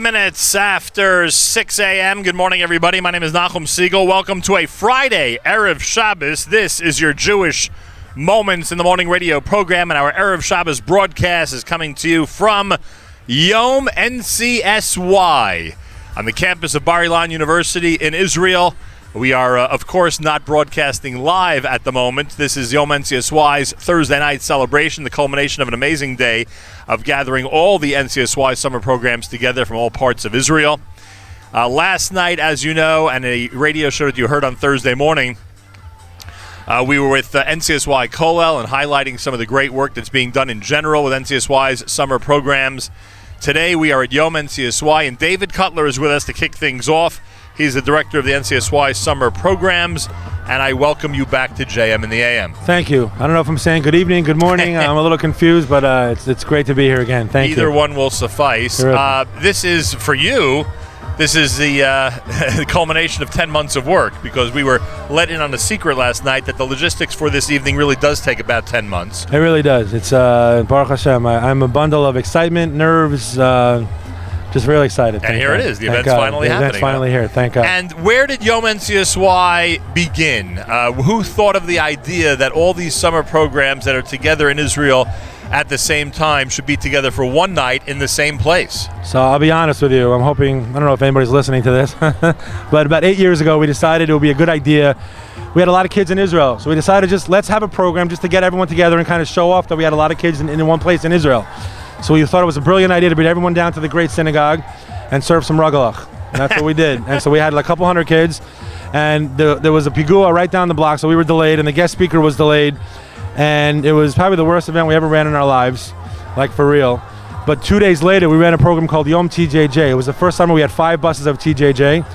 5 minutes after 6 a.m. Good morning, everybody. My name is Nachum Siegel. Welcome to a Friday, Erev Shabbos. This is your Jewish Moments in the Morning radio program, and our Erev Shabbos broadcast is coming to you from Yom NCSY on the campus of Bar Ilan University in Israel. We are, of course, not broadcasting live at the moment. This is Yom NCSY's Thursday night celebration, the culmination of an amazing day of gathering all the NCSY summer programs together from all parts of Israel. Last night, as you know, and a radio show that you heard on Thursday morning, we were with NCSY Kollel and highlighting some of the great work that's being done in general with NCSY's summer programs. Today, we are at Yom NCSY, and David Cutler is with us to kick things off. He's the director of the NCSY summer programs, and I welcome you back to JM in the AM. Thank you. I don't know if I'm saying good evening, good morning. I'm a little confused, but it's great to be here again. Thank you. Either one will suffice. This is, for you, this is the culmination of 10 months of work, because we were let in on a secret last night that the logistics for this evening really does take about 10 months. It really does. It's Baruch Hashem. I'm a bundle of excitement, nerves, just really excited. And here it is. The event's finally happening. The event's finally here. Thank God. And where did Yom NCSY begin? Who thought of the idea that all these summer programs that are together in Israel at the same time should be together for one night in the same place? So I'll be honest with you. I'm hoping, I don't know if anybody's listening to this, but about 8 years ago we decided it would be a good idea. We had a lot of kids in Israel, so we decided let's have a program just to get everyone together and kind of show off that we had a lot of kids in one place in Israel. So we thought it was a brilliant idea to bring everyone down to the Great Synagogue and serve some rugelach. That's what we did. And so we had a couple hundred kids, and there was a pigua right down the block, so we were delayed, and the guest speaker was delayed. And it was probably the worst event we ever ran in our lives, like for real. But 2 days later, we ran a program called Yom TJJ. It was the first summer we had 5 buses of TJJ.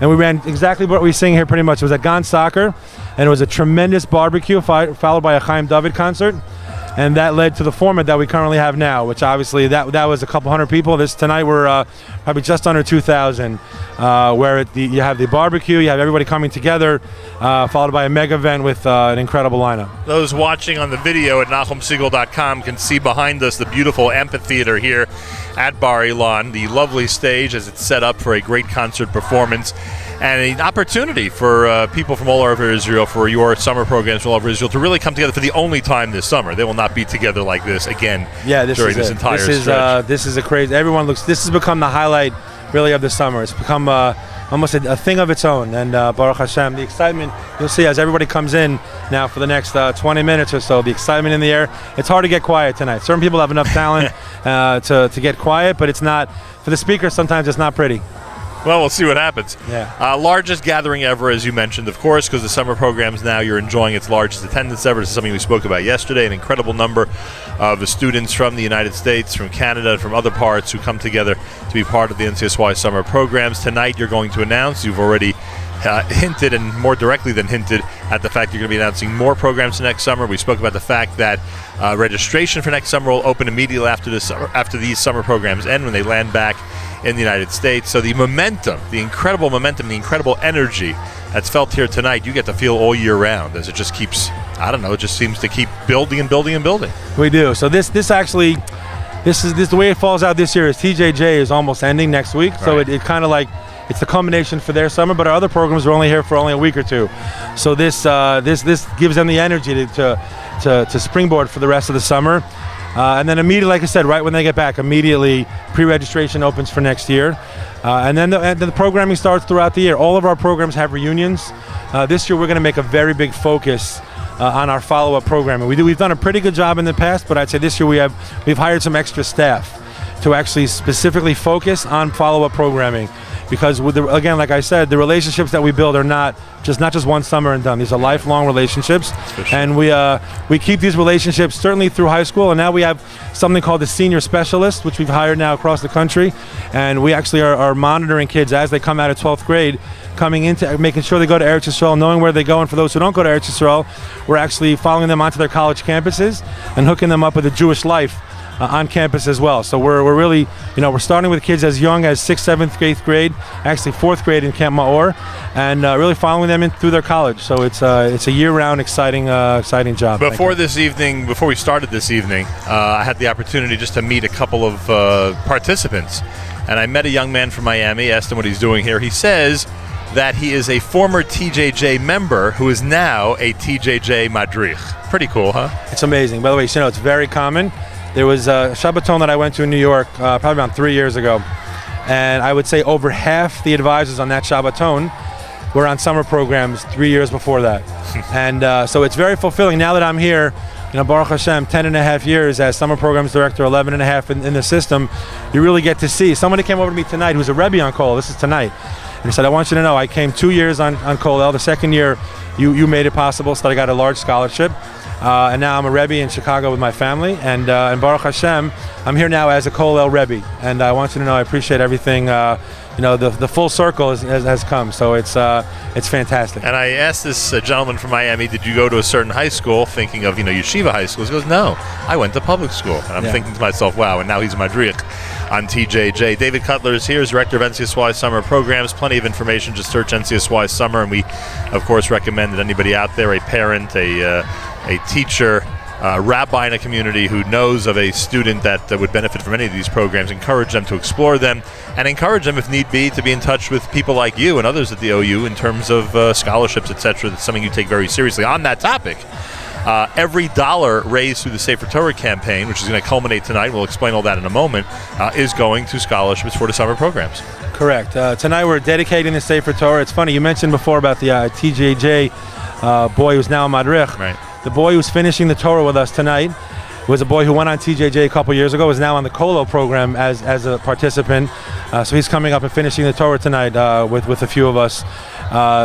And we ran exactly what we sing here pretty much. It was at Gan Soccer, and it was a tremendous barbecue followed by a Chaim David concert. And that led to the format that we currently have now, which obviously that was a couple hundred people. Tonight we're probably just under 2,000, where you have the barbecue, you have everybody coming together, followed by a mega event with an incredible lineup. Those watching on the video at NachumSiegel.com can see behind us the beautiful amphitheater here at Bar Ilan, the lovely stage as it's set up for a great concert performance, and an opportunity for people from all over Israel, for your summer programs from all over Israel, to really come together for the only time this summer. They will not be together like this again during this entire stretch. This is a crazy. This has become the highlight, really, of the summer. It's become almost a thing of its own. And Baruch Hashem, the excitement you'll see as everybody comes in now for the next 20 minutes or so. The excitement in the air. It's hard to get quiet tonight. Certain people have enough talent to get quiet, but it's not for the speakers. Sometimes it's not pretty. Well, we'll see what happens. Yeah. Largest gathering ever, as you mentioned, of course, because the summer programs now, you're enjoying its largest attendance ever. This is something we spoke about yesterday. An incredible number of the students from the United States, from Canada, from other parts who come together to be part of the NCSY summer programs. Tonight, you're going to announce, you've already hinted, and more directly than hinted, at the fact you're going to be announcing more programs next summer. We spoke about the fact that registration for next summer will open immediately after these summer programs end, when they land back in the United States. So the momentum, the incredible momentum, the incredible energy that's felt here tonight, you get to feel all year round, as it just keeps, it just seems to keep building and building and building. We do. So this is the way it falls out this year. Is TJJ is almost ending next week, so right. it kind of like it's the culmination for their summer, but our other programs are only here for only a week or two. So this gives them the energy to springboard for the rest of the summer. And then immediately, like I said, right when they get back, immediately pre-registration opens for next year. And then the programming starts throughout the year. All of our programs have reunions. This year we're going to make a very big focus on our follow-up programming. We've done a pretty good job in the past, but I'd say this year we've hired some extra staff to actually specifically focus on follow-up programming. Because again, like I said, the relationships that we build are not just one summer and done. These are lifelong relationships, sure. And we keep these relationships certainly through high school. And now we have something called the senior specialist, which we've hired now across the country, and we actually are monitoring kids as they come out of 12th grade, coming into making sure they go to Eretz Yisrael, knowing where they go. And for those who don't go to Eretz Yisrael, we're actually following them onto their college campuses and hooking them up with a Jewish life on campus as well. So we're really, we're starting with kids as young as 6th, 7th, 8th grade, actually 4th grade in Camp Maor, and really following them in through their college. So it's a year-round exciting job. Before we started this evening, I had the opportunity just to meet a couple of participants and I met a young man from Miami, asked him what he's doing here. He says that he is a former TJJ member who is now a TJJ Madrich. Pretty cool, huh? It's amazing. By the way, you know, it's very common. There was a Shabbaton that I went to in New York probably around 3 years ago, and I would say over half the advisors on that Shabbaton were on summer programs 3 years before that. And so it's very fulfilling. Now that I'm here, you know, Baruch Hashem, 10 and a half years as summer programs director, 11 and a half in the system, you really get to see. Somebody came over to me tonight who's a Rebbe on Kollel. This is tonight. And he said, I want you to know, I came 2 years on Kollel. The second year, you made it possible, so that I got a large scholarship. And now I'm a Rebbe in Chicago with my family. And Baruch Hashem, I'm here now as a Kollel Rebbe. And I want you to know I appreciate everything. You know, the full circle has come. So it's fantastic. And I asked this gentleman from Miami, did you go to a certain high school, thinking of, you know, yeshiva high schools? He goes, no, I went to public school. And I'm thinking to myself, wow, and now he's a Madrich on TJJ. David Cutler is here, as director of NCSY Summer Programs. Plenty of information. Just search NCSY Summer, and we, of course, recommend that anybody out there, a parent, a teacher, a rabbi in a community who knows of a student that would benefit from any of these programs, encourage them to explore them, and encourage them, if need be, to be in touch with people like you and others at the OU in terms of scholarships, etc. That's something you take very seriously. On that topic, every dollar raised through the Sefer Torah campaign, which is going to culminate tonight, we'll explain all that in a moment, is going to scholarships for the summer programs. Correct. Tonight we're dedicating the Sefer Torah. It's funny, you mentioned before about the TJJ boy who's now a Madrich. Right. The boy who's finishing the Torah with us tonight was a boy who went on TJJ a couple years ago, is now on the Kollel program as a participant. So he's coming up and finishing the Torah tonight with a few of us.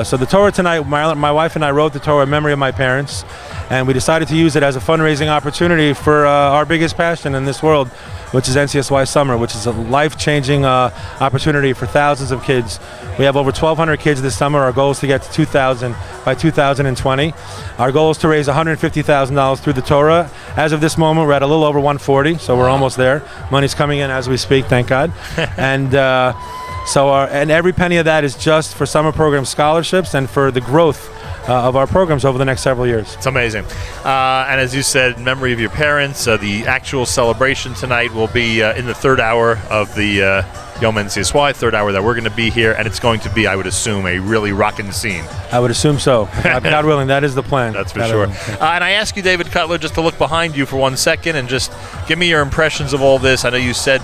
So the Torah tonight, my wife and I wrote the Torah in memory of my parents, and we decided to use it as a fundraising opportunity for our biggest passion in this world, which is NCSY Summer, which is a life-changing opportunity for thousands of kids. We have over 1,200 kids this summer. Our goal is to get to 2,000 by 2020. Our goal is to raise $150,000 through the Torah. As of this moment, we're at a little over 140, so we're almost there. Money's coming in as we speak, thank God. And and every penny of that is just for summer program scholarships and for the growth of our programs over the next several years. It's amazing. And as you said, in memory of your parents, the actual celebration tonight will be in the third hour of the Yom NCSY, third hour that we're going to be here, and it's going to be, I would assume, a really rocking scene. I would assume so. God willing, that is the plan. That's for sure. And I ask you, David Cutler, just to look behind you for 1 second and just give me your impressions of all this. I know you said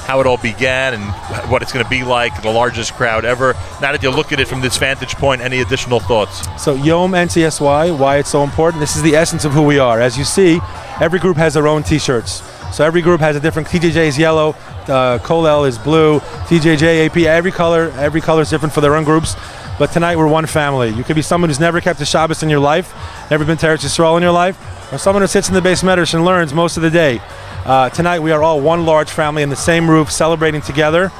how it all began and what it's going to be like, the largest crowd ever. Now that you look at it from this vantage point, any additional thoughts? So Yom NCSY, why it's so important, this is the essence of who we are. As you see, every group has their own T-shirts. So every group has a different, TJJ is yellow, Kollel is blue, TJJ, AP, every color is different for their own groups. But tonight we're one family. You could be someone who's never kept a Shabbos in your life, never been to Eretz Yisrael in your life, or someone who sits in the Beis Medrash and learns most of the day. Tonight we are all one large family in the same roof, celebrating together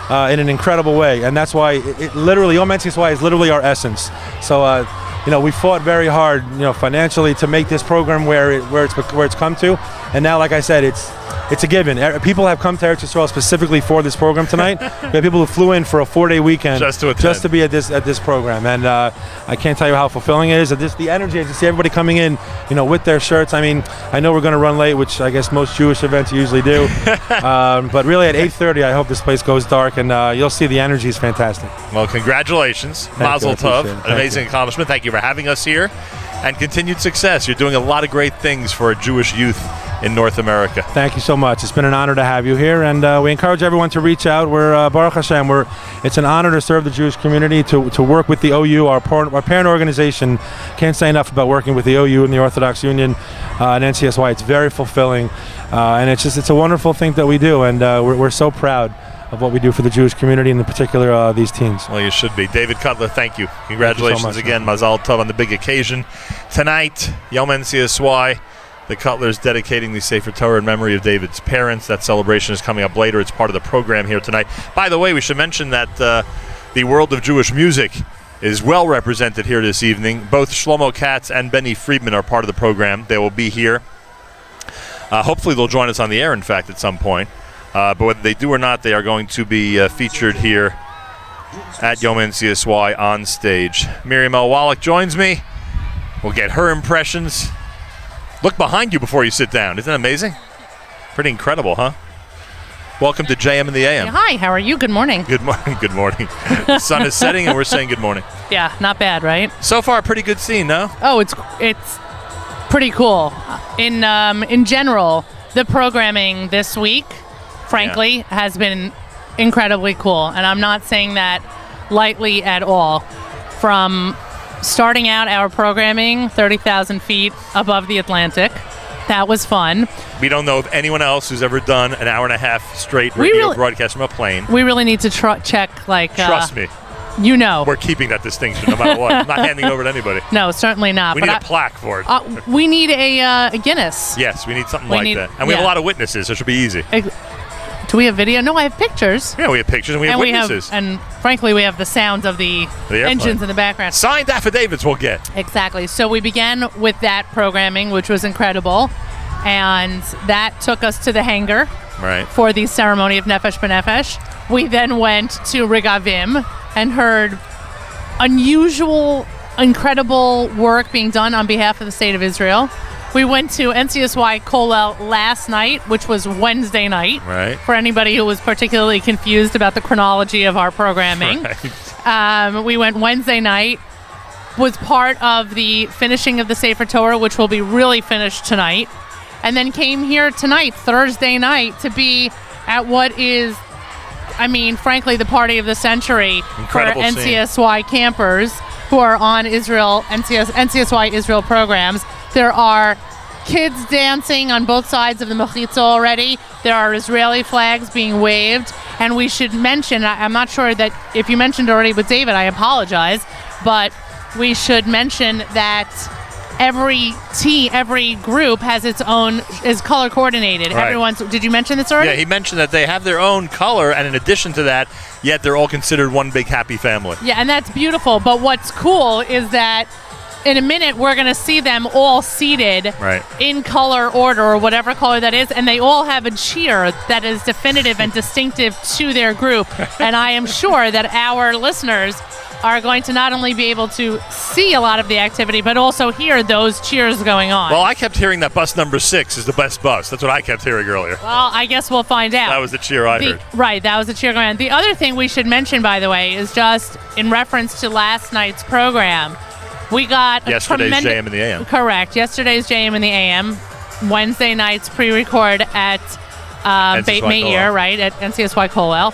in an incredible way. And that's why it literally, Yom NCSY is literally our essence. So we fought very hard, financially to make this program where it's come to, and now, like I said, it's a given. People have come to Eretz Yisrael specifically for this program tonight. We have people who flew in for a 4-day weekend just to be at this program, and I can't tell you how fulfilling it is. The energy, to see everybody coming in, with their shirts. I mean, I know we're going to run late, which I guess most Jewish events usually do, but really at 8:30, I hope this place goes dark, and you'll see the energy is fantastic. Well, congratulations, Mazel Tov, an amazing accomplishment. Thank you for having us here, and continued success. You're doing a lot of great things for Jewish youth in North America. Thank you so much. It's been an honor to have you here, and we encourage everyone to reach out. We're Baruch Hashem. It's an honor to serve the Jewish community, to work with the OU, our parent organization. Can't say enough about working with the OU and the Orthodox Union and NCSY. It's very fulfilling, and it's a wonderful thing that we do, and we're so proud of what we do for the Jewish community, and in particular these teens. Well, you should be. David Cutler, thank you. Congratulations thank you so much, again, Mazal Tov, on the big occasion. Tonight, Yom NCSY, the Cutlers dedicating the Sefer Torah in memory of David's parents. That celebration is coming up later. It's part of the program here tonight. By the way, we should mention that the world of Jewish music is well represented here this evening. Both Shlomo Katz and Benny Friedman are part of the program. They will be here. Hopefully they'll join us on the air, in fact, at some point. But whether they do or not, they are going to be featured here at Yom NCSY on stage. Miriam L. Wallach joins me. We'll get her impressions. Look behind you before you sit down. Isn't that amazing? Pretty incredible, huh? Welcome to JM in the AM. Hi, how are you? Good morning. Good morning. Good morning. The sun is setting, and we're saying good morning. Yeah, not bad, right? So far, a pretty good scene, no? Oh, it's pretty cool. In general, the programming this week, frankly, has been incredibly cool, and I'm not saying that lightly at all. From starting out our programming 30,000 feet above the Atlantic, that was fun. We don't know of anyone else who's ever done an hour and a half straight radio broadcast from a plane. We really need to check, like... Trust me. You know. We're keeping that distinction no matter what. I'm not handing it over to anybody. No, certainly not. We need a plaque for it. We need a Guinness. Yes, we need something like that. And we have a lot of witnesses, so it should be easy. Do we have video? No, I have pictures. Yeah, we have pictures and we have witnesses. And frankly, we have the sounds of the engines in the background. Signed affidavits we'll get. Exactly. So we began with that programming, which was incredible. And that took us to the hangar for the ceremony of Nefesh B'Nefesh. We then went to Regavim and heard unusual, incredible work being done on behalf of the state of Israel. We went to NCSY Kollel last night, which was Wednesday night. Right. For anybody who was particularly confused about the chronology of our programming. Right. We went Wednesday night, was part of the finishing of the Sefer Torah, which will be really finished tonight. And then came here tonight, Thursday night, to be at what is, I mean, frankly, the party of the century. Incredible for NCSY campers who are on NCSY Israel programs. There are kids dancing on both sides of the Mechitza already. There are Israeli flags being waved. And we should mention, I'm not sure that if you mentioned already with David, I apologize, but we should mention that every group has its own, is color coordinated. Right. Did you mention this already? Yeah, he mentioned that they have their own color, and in addition to that, yet they're all considered one big happy family. Yeah, and that's beautiful. But what's cool is that in a minute we're going to see them all seated in color order, or whatever color that is, and they all have a cheer that is definitive and distinctive to their group. And I am sure that our listeners are going to not only be able to see a lot of the activity, but also hear those cheers going on. Well, I kept hearing that bus number 6 is the best bus. That's what I kept hearing earlier. Well, I guess we'll find out. That was the cheer I heard. Right, that was the cheer going on. The other thing we should mention, by the way, is just in reference to last night's program, we got yesterday's JM in the AM. Correct. Yesterday's JM in the AM. Wednesday night's pre-record at Beit Meir, right, at NCSY Kollel.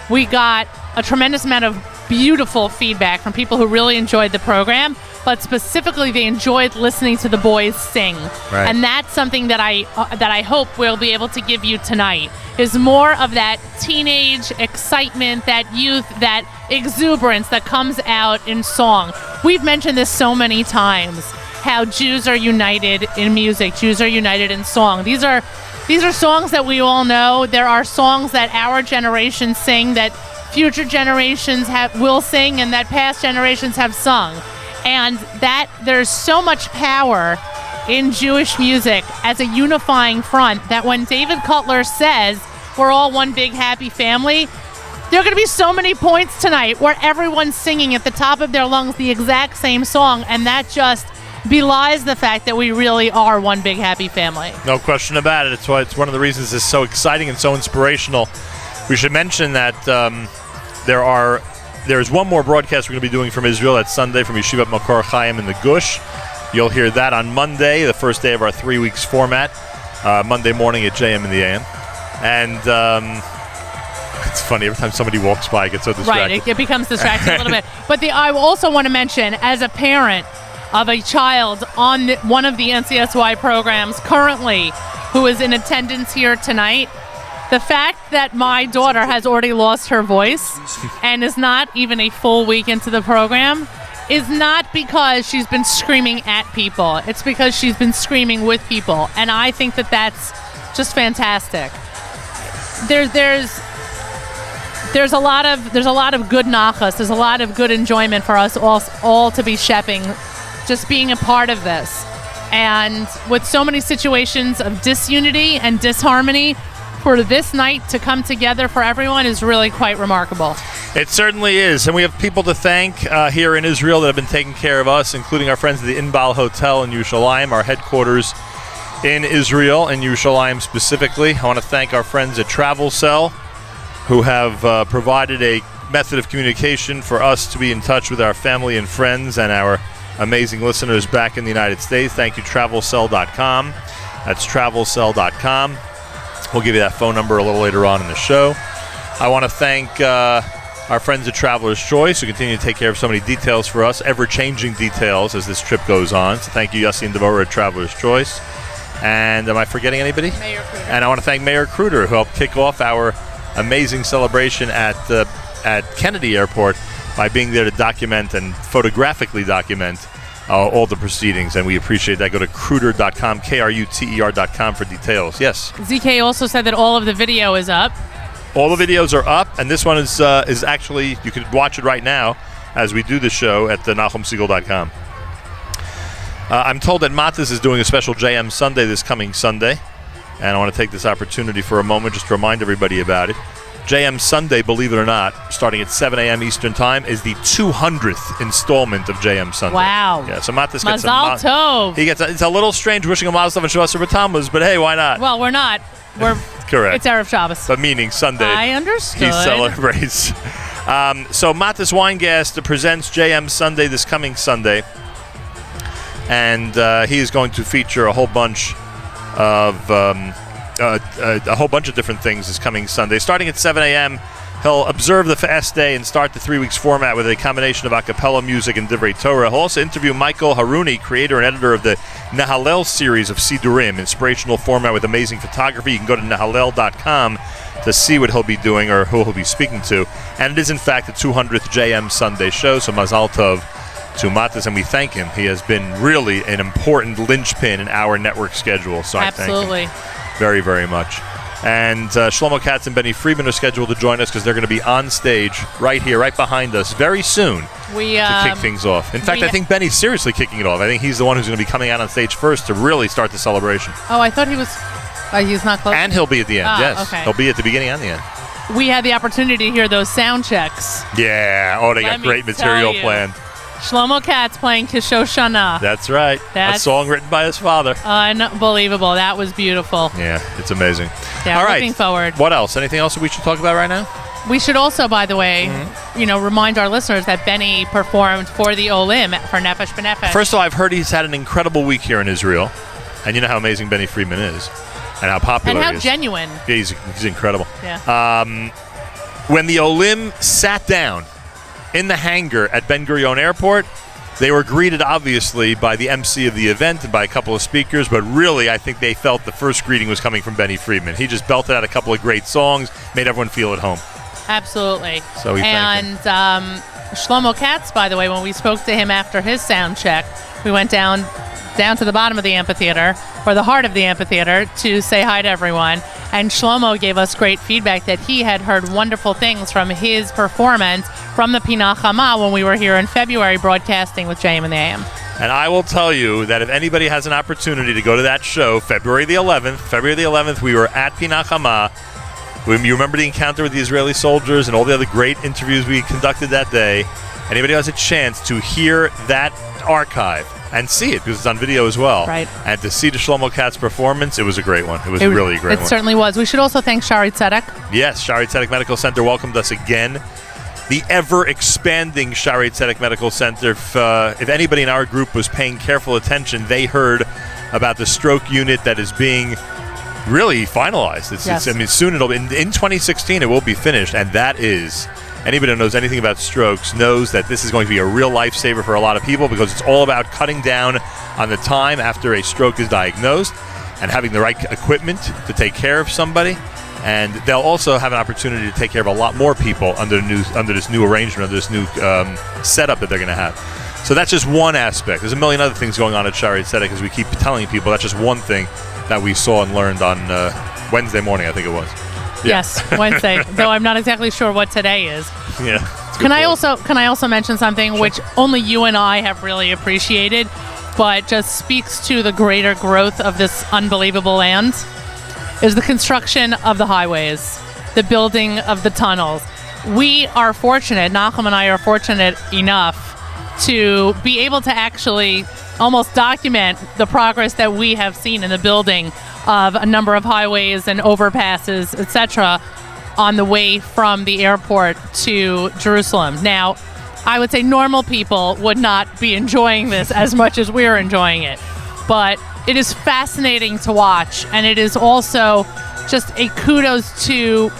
We got a tremendous amount of beautiful feedback from people who really enjoyed the program, but specifically they enjoyed listening to the boys sing. Right. And that's something that I hope we'll be able to give you tonight, is more of that teenage excitement, that youth, that exuberance that comes out in song. We've mentioned this so many times, how Jews are united in music, Jews are united in song. These are songs that we all know. There are songs that our generation sing, that future generations will sing, and that past generations have sung. And that there's so much power in Jewish music as a unifying front that when David Cutler says we're all one big happy family, there are going to be so many points tonight where everyone's singing at the top of their lungs the exact same song, and that just belies the fact that we really are one big happy family. No question about it. It's why it's one of the reasons it's so exciting and so inspirational. We should mention that there's one more broadcast we're going to be doing from Israel. That's Sunday from Yeshivat Makor Chaim in the Gush. You'll hear that on Monday, the first day of our 3 weeks format, Monday morning at JM in the AM. And it's funny, every time somebody walks by, I get so distracted. Right, it becomes distracting a little bit. But I also want to mention, as a parent of a child on one of the NCSY programs currently who is in attendance here tonight, the fact that my daughter has already lost her voice and is not even a full week into the program is not because she's been screaming at people. It's because she's been screaming with people. And I think that that's just fantastic. There's a lot of good nachas. There's a lot of good enjoyment for us all to be shepping, just being a part of this. And with so many situations of disunity and disharmony, for this night to come together for everyone is really quite remarkable. It certainly is. And we have people to thank here in Israel that have been taking care of us, including our friends at the Inbal Hotel in Yerushalayim, our headquarters in Israel, in Yerushalayim specifically. I want to thank our friends at TravelCell, who have provided a method of communication for us to be in touch with our family and friends and our amazing listeners back in the United States. Thank you, TravelCell.com. That's TravelCell.com. We'll give you that phone number a little later on in the show. I want to thank our friends at Traveler's Choice, who continue to take care of so many details for us, ever-changing details as this trip goes on. So thank you, Yossi and Devorah at Traveler's Choice. And am I forgetting anybody? Mayor Kruder. And I want to thank Mayor Kruder, who helped kick off our amazing celebration at Kennedy Airport by being there to document and photographically document all the proceedings, and we appreciate that. Go to Kruder.com, KRUTER.com for details. Yes? ZK also said that all of the video is up. All the videos are up, and this one is actually, you can watch it right now as we do the show at the NachumSegal.com. I'm told that Matis is doing a special JM Sunday this coming Sunday, and I want to take this opportunity for a moment just to remind everybody about it. JM Sunday, believe it or not, starting at 7 a.m. Eastern Time, is the 200th installment of JM Sunday. Wow. Yeah, so Matis gets Mazal Tov. It's a little strange wishing a Mazel Tov and Shavasar B'Tammuz, but hey, why not? Well, we're not. We're Correct. It's Erev Shabbos. But meaning Sunday. I understood. He celebrates. So Matis Weingast presents JM Sunday this coming Sunday. And he is going to feature a whole bunch of different things this coming Sunday. Starting at 7 a.m., he'll observe the fast day and start the 3 weeks format with a combination of a cappella music and Divrei Torah. He'll also interview Michael Haruni, creator and editor of the Nahalel series of Sidurim, inspirational format with amazing photography. You can go to nahalel.com to see what he'll be doing or who he'll be speaking to. And it is, in fact, the 200th JM Sunday show, so Mazal Tov to Matis, and we thank him. He has been really an important linchpin in our network schedule, so Absolutely. I thank him very, very much. And Shlomo Katz and Benny Friedman are scheduled to join us because they're going to be on stage right here, right behind us, very soon to kick things off. In fact, I think Benny's seriously kicking it off. I think he's the one who's going to be coming out on stage first to really start the celebration. Oh, I thought he was... he's not close? And he'll be at the end, yes. Okay. He'll be at the beginning and the end. We had the opportunity to hear those sound checks. Yeah. Oh, they got great material planned. Shlomo Katz playing Kishoshana. That's right. A song written by his father. Unbelievable. That was beautiful. Yeah, it's amazing. Yeah, all right. Looking forward. What else? Anything else that we should talk about right now? We should also, by the way, remind our listeners that Benny performed for the Olim for Nefesh B'Nefesh. First of all, I've heard he's had an incredible week here in Israel. And you know how amazing Benny Friedman is. And how popular he is. And how genuine. Yeah, he's incredible. Yeah. When the Olim sat down in the hangar at Ben Gurion Airport, they were greeted, obviously, by the MC of the event and by a couple of speakers, but really, I think they felt the first greeting was coming from Benny Friedman. He just belted out a couple of great songs, made everyone feel at home. Absolutely. So we thank him. Shlomo Katz, by the way, when we spoke to him after his sound check, we went down to the bottom of the amphitheater, or the heart of the amphitheater, to say hi to everyone. And Shlomo gave us great feedback that he had heard wonderful things from his performance from the Pinach Hama when we were here in February broadcasting with JM and the AM. And I will tell you that if anybody has an opportunity to go to that show, February the 11th, we were at Pinach Hama. You remember the encounter with the Israeli soldiers and all the other great interviews we conducted that day. Anybody who has a chance to hear that archive and see it, because it's on video as well. Right. And to see the Shlomo Katz performance, it was a great one. It was really a great one. It certainly was. We should also thank Shari Tzedek. Yes, Shari Tzedek Medical Center welcomed us again. The ever-expanding Shari Tzedek Medical Center. If anybody in our group was paying careful attention, they heard about the stroke unit that is being really finalized. Soon it'll be, in 2016 it will be finished, and that is... Anybody who knows anything about strokes knows that this is going to be a real lifesaver for a lot of people, because it's all about cutting down on the time after a stroke is diagnosed and having the right equipment to take care of somebody. And they'll also have an opportunity to take care of a lot more people under this new arrangement, under this new setup that they're going to have. So that's just one aspect. There's a million other things going on at Shari Tzedek, as we keep telling people. That's just one thing that we saw and learned on Wednesday morning, I think it was. Yeah. Yes, Wednesday. Though I'm not exactly sure what today is. Yeah. Can I also mention something which only you and I have really appreciated, but just speaks to the greater growth of this unbelievable land? Is the construction of the highways, the building of the tunnels. We are fortunate, Nachum and I are fortunate enough to be able to actually almost document the progress that we have seen in the building of a number of highways and overpasses, etc., on the way from the airport to Jerusalem. Now, I would say normal people would not be enjoying this as much as we're enjoying it, but it is fascinating to watch, and it is also just a kudos to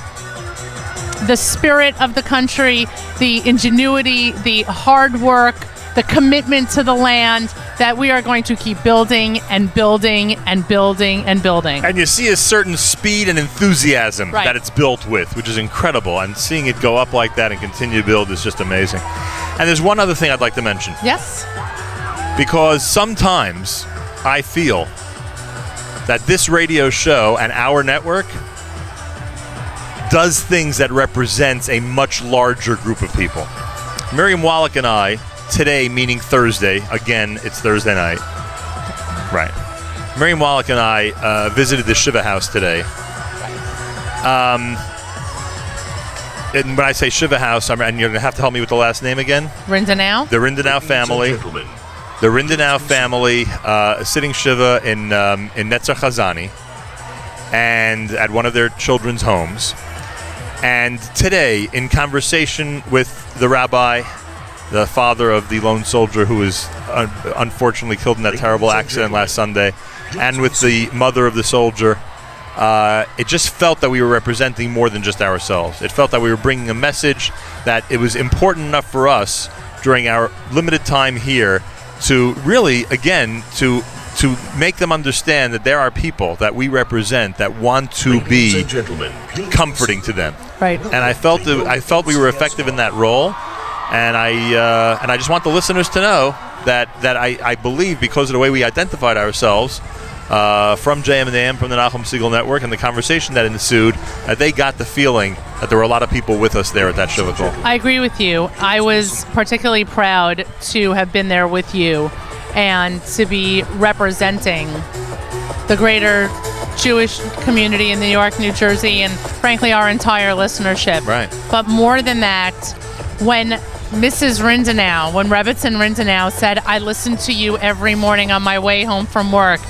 the spirit of the country, the ingenuity, the hard work, the commitment to the land that we are going to keep building and building and building and building. And you see a certain speed and enthusiasm Right. that it's built with, which is incredible. And seeing it go up like that and continue to build is just amazing. And there's one other thing I'd like to mention. Yes? Because sometimes I feel that this radio show and our network does things that represents a much larger group of people. Miriam Wallach and I, today, meaning Thursday, again, it's Thursday night. Right. Miriam Wallach and I visited the Shiva House today. And when I say Shiva House, and you're going to have to help me with the last name again. Rindanao? The Rindanao family. The Rindanao family sitting Shiva in Netzer Chazani and at one of their children's homes. And today, in conversation with the rabbi, the father of the lone soldier who was unfortunately killed in that terrible accident last Sunday, and with the mother of the soldier, it just felt that we were representing more than just ourselves. It felt that we were bringing a message that it was important enough for us during our limited time here to really, again, to make them understand that there are people that we represent that want to be comforting to them. Right. And I felt we were effective in that role. And I just want the listeners to know that I believe, because of the way we identified ourselves from JM and the AM, from the Nachum Segal Network, and the conversation that ensued, that they got the feeling that there were a lot of people with us there at that Shiva call. I agree with you. I was particularly proud to have been there with you and to be representing the greater Jewish community in New York, New Jersey, and frankly our entire listenership. Right. But more than that, when Mrs. Rindanao, when Rebbitzin Rindanao said, "I listen to you every morning on my way home from work,"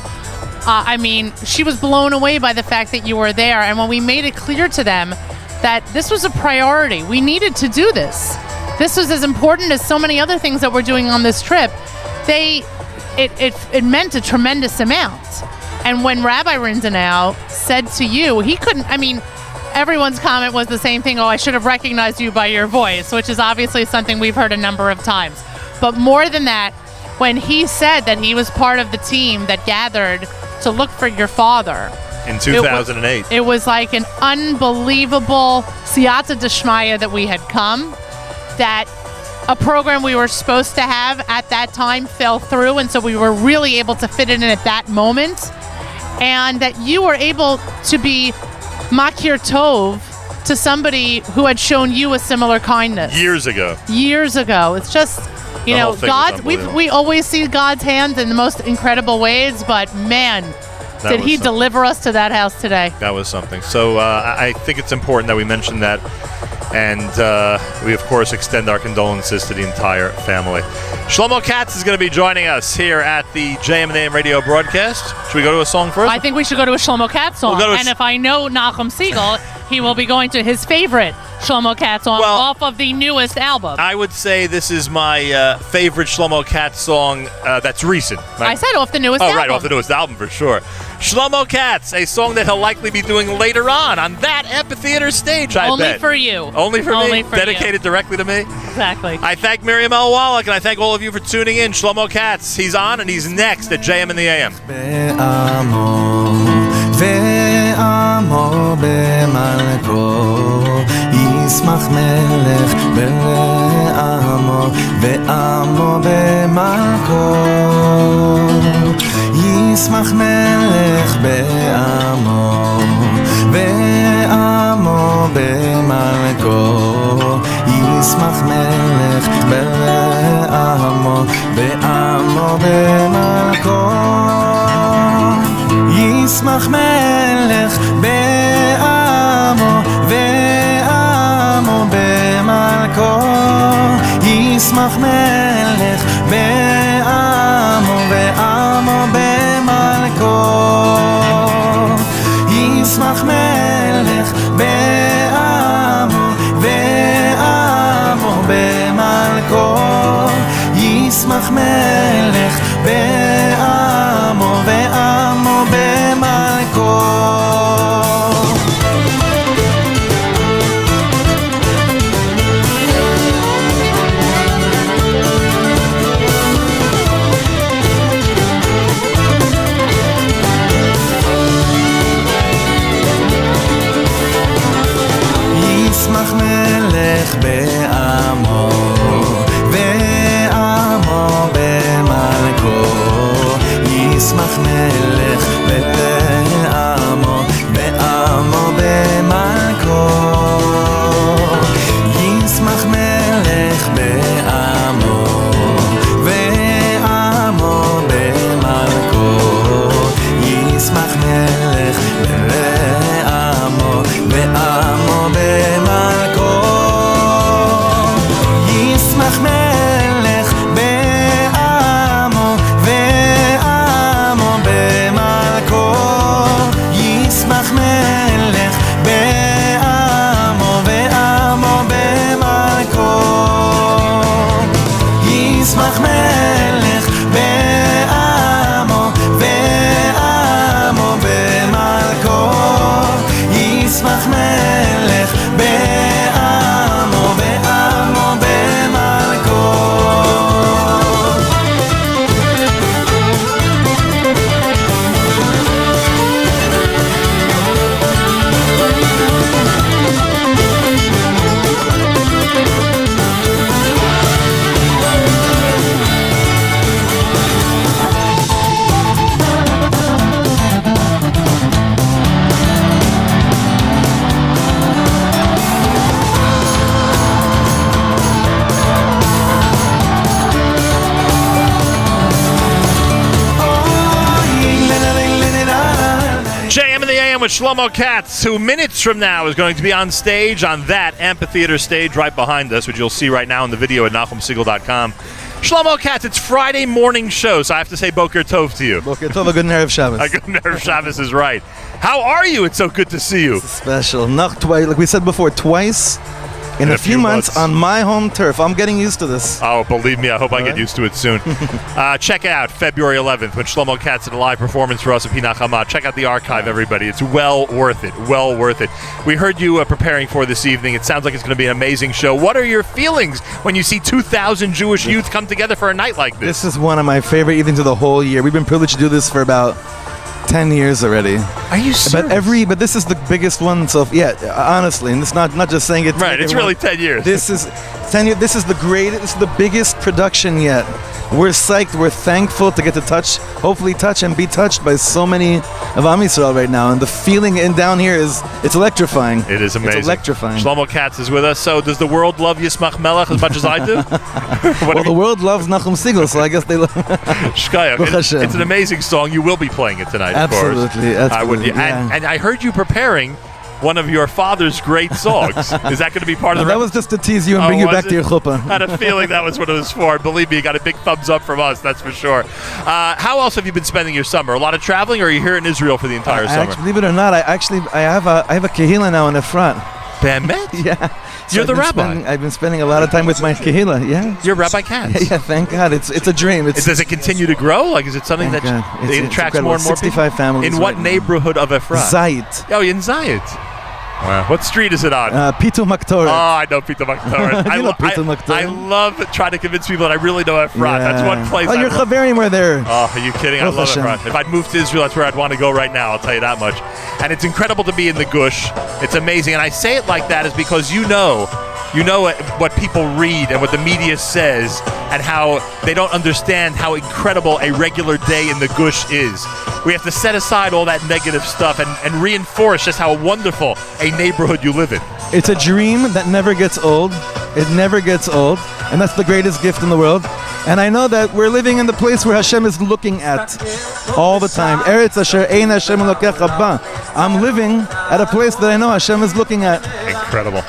I mean, she was blown away by the fact that you were there. And when we made it clear to them that this was a priority, we needed to do this. This was as important as so many other things that we're doing on this trip. It meant a tremendous amount. And when Rabbi Rindanao said to you, he couldn't, I mean, everyone's comment was the same thing, "Oh, I should have recognized you by your voice," which is obviously something we've heard a number of times. But more than that, when he said that he was part of the team that gathered to look for your father In 2008. it was like an unbelievable siyata d'shmaya that we had come, that a program we were supposed to have at that time fell through, and so we were really able to fit it in at that moment, and that you were able to be makir tov to somebody who had shown you a similar kindness Years ago. It's just, you The know, whole thing was God. unbelievable. We always see God's hand in the most incredible ways, but man, That did was He something. deliver us to that house today? That was something. So I think it's important that we mention that. And we, of course, extend our condolences to the entire family. Shlomo Katz is going to be joining us here at the JM and AM radio broadcast. Should we go to a song first? I think we should go to a Shlomo Katz song. We'll go to a And if I know Nachum Segal, he will be going to his favorite Shlomo Katz song Well, off of the newest album. I would say this is my favorite Shlomo Katz song that's recent. I said off the newest Oh, album. right, off the newest album for sure. Shlomo Katz, a song that he'll likely be doing later on that amphitheater stage, I Only bet. for you. Only for Only me? for Dedicated directly to me? Exactly. I thank Miriam L. Wallach, and I thank all of you for tuning in. Shlomo Katz, he's on, and he's next at JM in the AM. ועמו במלכו ישמח מלך בעמו ועמו במלכו ישמח מלך בעמו ועמו במלכו ישמח מלך בעמו ועמו במלכו ישמח מלך בעמו ועמו במלכו ישמח מלך בעמו ישמח מלך בעמו ועמו במלכו ישמח מלך בעמו ועמו במלכו ישמח מלך בעמו ועמו במלכו ישמח מלך בעמו ועמו במלכו ישמח מלך בעמו ועמו במלכו ישמח מלך בעמו ועמו במלכו ישמח מלך בעמו ועמו במלכו ישמח מלך בעמו ועמו במלכו ישמח מלך בעמו ועמו במלכו ישמח מלך בעמו ועמו במלכו JM in the AM with Shlomo Katz, who minutes from now is going to be on stage on that amphitheater stage right behind us, which you'll see right now in the video at NachumSiegel.com. Shlomo Katz, it's Friday morning show, so I have to say Boker Tov to you. Boker Tov, a good Erev Shabbos. A good Erev Shabbos is right. How are you? It's so good to see you. Special. Not twice, like we said before, twice in a few months on my home turf. I'm getting used to this. Oh, believe me, I hope I get used to it soon. Check out February 11th when Shlomo Katz did a live performance for us at Pinach Hamad. Check out the archive, everybody. It's well worth it. Well worth it. We heard you preparing for this evening. It sounds like it's going to be an amazing show. What are your feelings when you see 2,000 Jewish youth come together for a night like this? This is one of my favorite evenings of the whole year. We've been privileged to do this for about 10 years already. Are you serious? But this is the biggest one. So yeah, honestly, and it's not just saying it. Right, it's really 10 years. This is 10 years. This is the greatest. This is the biggest production yet. We're psyched. We're thankful to get to hopefully touch and be touched by so many of Am Yisrael right now. And the feeling down here it's electrifying. It is amazing. It's electrifying. Shlomo Katz is with us. So does the world love Yismach Melech as much as I do? Well, the world loves Nachum Siegel, so I guess they love Shkaya. It's an amazing song. You will be playing it tonight, of course. Absolutely. I would, yeah. and I heard you preparing one of your father's great songs. Is that going to be part of the That was just to tease you and bring you back to your chuppah. I had a feeling that was what it was for. Believe me, you got a big thumbs up from us, that's for sure. How else have you been spending your summer? A lot of traveling, or are you here in Israel for the entire summer? Actually, believe it or not, I have a kehila now in Efrat. Bemet? Yeah. So You're the rabbi. I've been spending a lot of time with my kehila. Yeah. You're Rabbi Katz. Yeah, thank God. It's a dream. Does it continue to grow? Like, is it something that It's attracts incredible. more and more 65 people? families In what right neighborhood of Efrat? Zayit. Oh, in Zayit. Wow. What street is it on? Pitu Maktoret. Oh, I know Pito Maktoret. You know Pito Maktoret. I love trying to convince people that I really know Efrat. That's one place. Oh, your chaverim were there. Oh, are you kidding? I love Efrat. If I'd moved to Israel, that's where I'd want to go right now. I'll tell you that much. And it's incredible to be in the Gush. It's amazing. And I say it like that is because you know what people read and what the media says and how they don't understand how incredible a regular day in the Gush is. We have to set aside all that negative stuff and reinforce just how wonderful a neighborhood you live in. It's a dream that never gets old. It never gets old. And that's the greatest gift in the world. And I know that we're living in the place where Hashem is looking at all the time. Eretz asher ein Hashem elokecha ba. I'm living at a place that I know Hashem is looking at. incredible.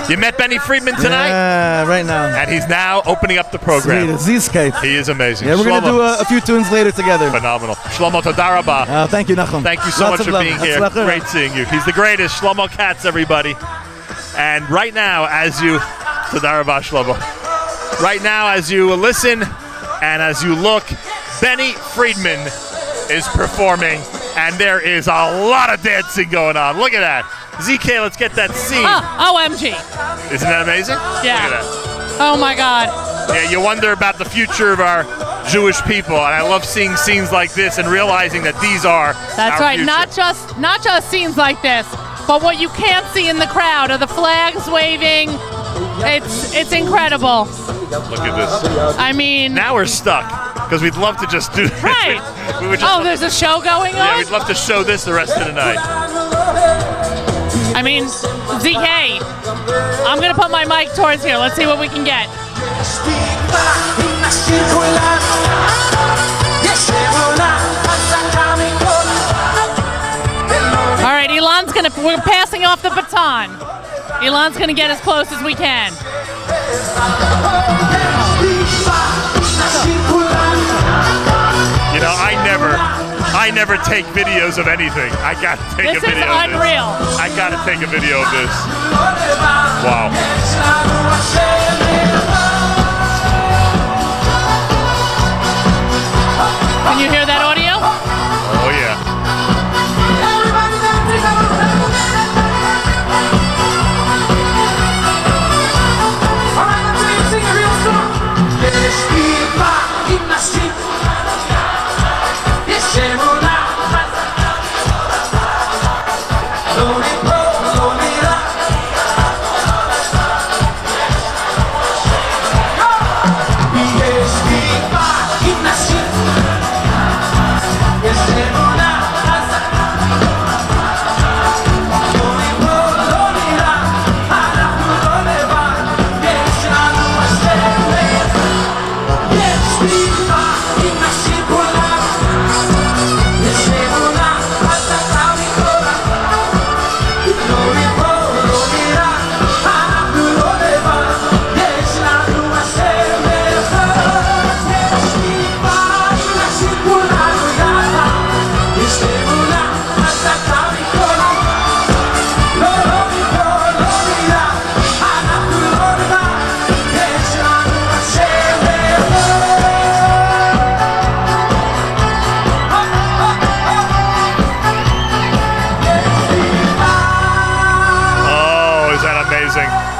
You met Benny Friedman tonight, Yeah, right now. and he's now opening up the program. Zizkite. He is amazing. Yeah, we're going to do a few tunes later together. Phenomenal. Shlomo Todarabah. Thank you, Nachum. Thank you so Lots much of for love. being here. Hatzlacha. Great seeing you. He's the greatest. Shlomo Katz, everybody. And right now, as you, Todarabah Shlomo. Right now, as you listen and as you look, Benny Friedman is performing, and there is a lot of dancing going on. Look at that. ZK, let's get that scene. OMG. Isn't that amazing? Yeah. Look at that. Oh my God. Yeah, you wonder about the future of our Jewish people, and I love seeing scenes like this and realizing that these are That's our right. future. Not just scenes like this, but what you can't see in the crowd are the flags waving. It's incredible. Look at this. I mean, Now we're stuck because we'd love to just do this. right. We would just, Oh, there's a show going yeah, on? we'd love to show this the rest of the night. I mean, ZK, I'm going to put my mic towards here. Let's see what we can get. All right, we're passing off the baton. Elon's going to get as close as we can. You know, I never take videos of anything. I gotta take This a is video of this. unreal. I gotta take a video of this. Wow. Can you hear that audio? Oh yeah.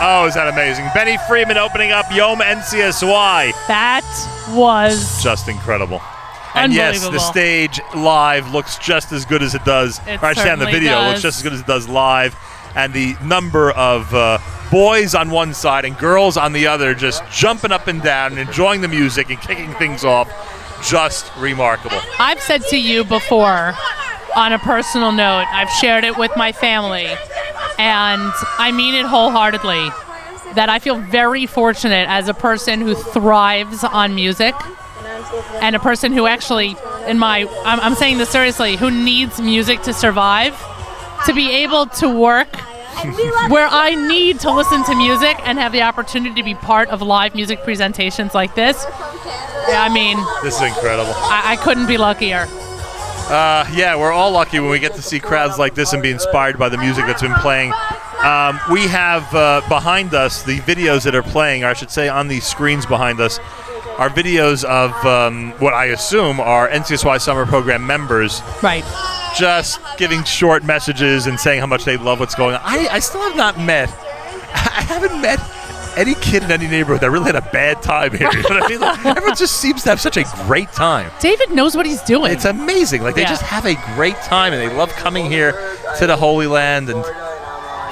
Oh, is that amazing? Benny Friedman opening up Yom NCSY. That was Just incredible. And yes, the unbelievable. stage live looks just as good as it does. It Or I should say on the certainly video, does. looks just as good as it does live. And the number of boys on one side and girls on the other just jumping up and down and enjoying the music and kicking things off. Just remarkable. I've said to you before, on a personal note, I've shared it with my family, and I mean it wholeheartedly, that I feel very fortunate as a person who thrives on music and a person who actually, I'm saying this seriously, who needs music to survive, to be able to work where I need to listen to music and have the opportunity to be part of live music presentations like this. I mean, This is incredible. I couldn't be luckier. Yeah, we're all lucky when we get to see crowds like this and be inspired by the music that's been playing. We have behind us the videos that are playing, or I should say on the screens behind us, are videos of what I assume are NCSY Summer Program members Right. just giving short messages and saying how much they love what's going on. I still have not met, I haven't met any kid in any neighborhood that really had a bad time here. You know what I mean? Like, everyone just seems to have such a great time. David knows what he's doing. It's amazing. Like, they Yeah. just have a great time, and they love coming here to the Holy Land, and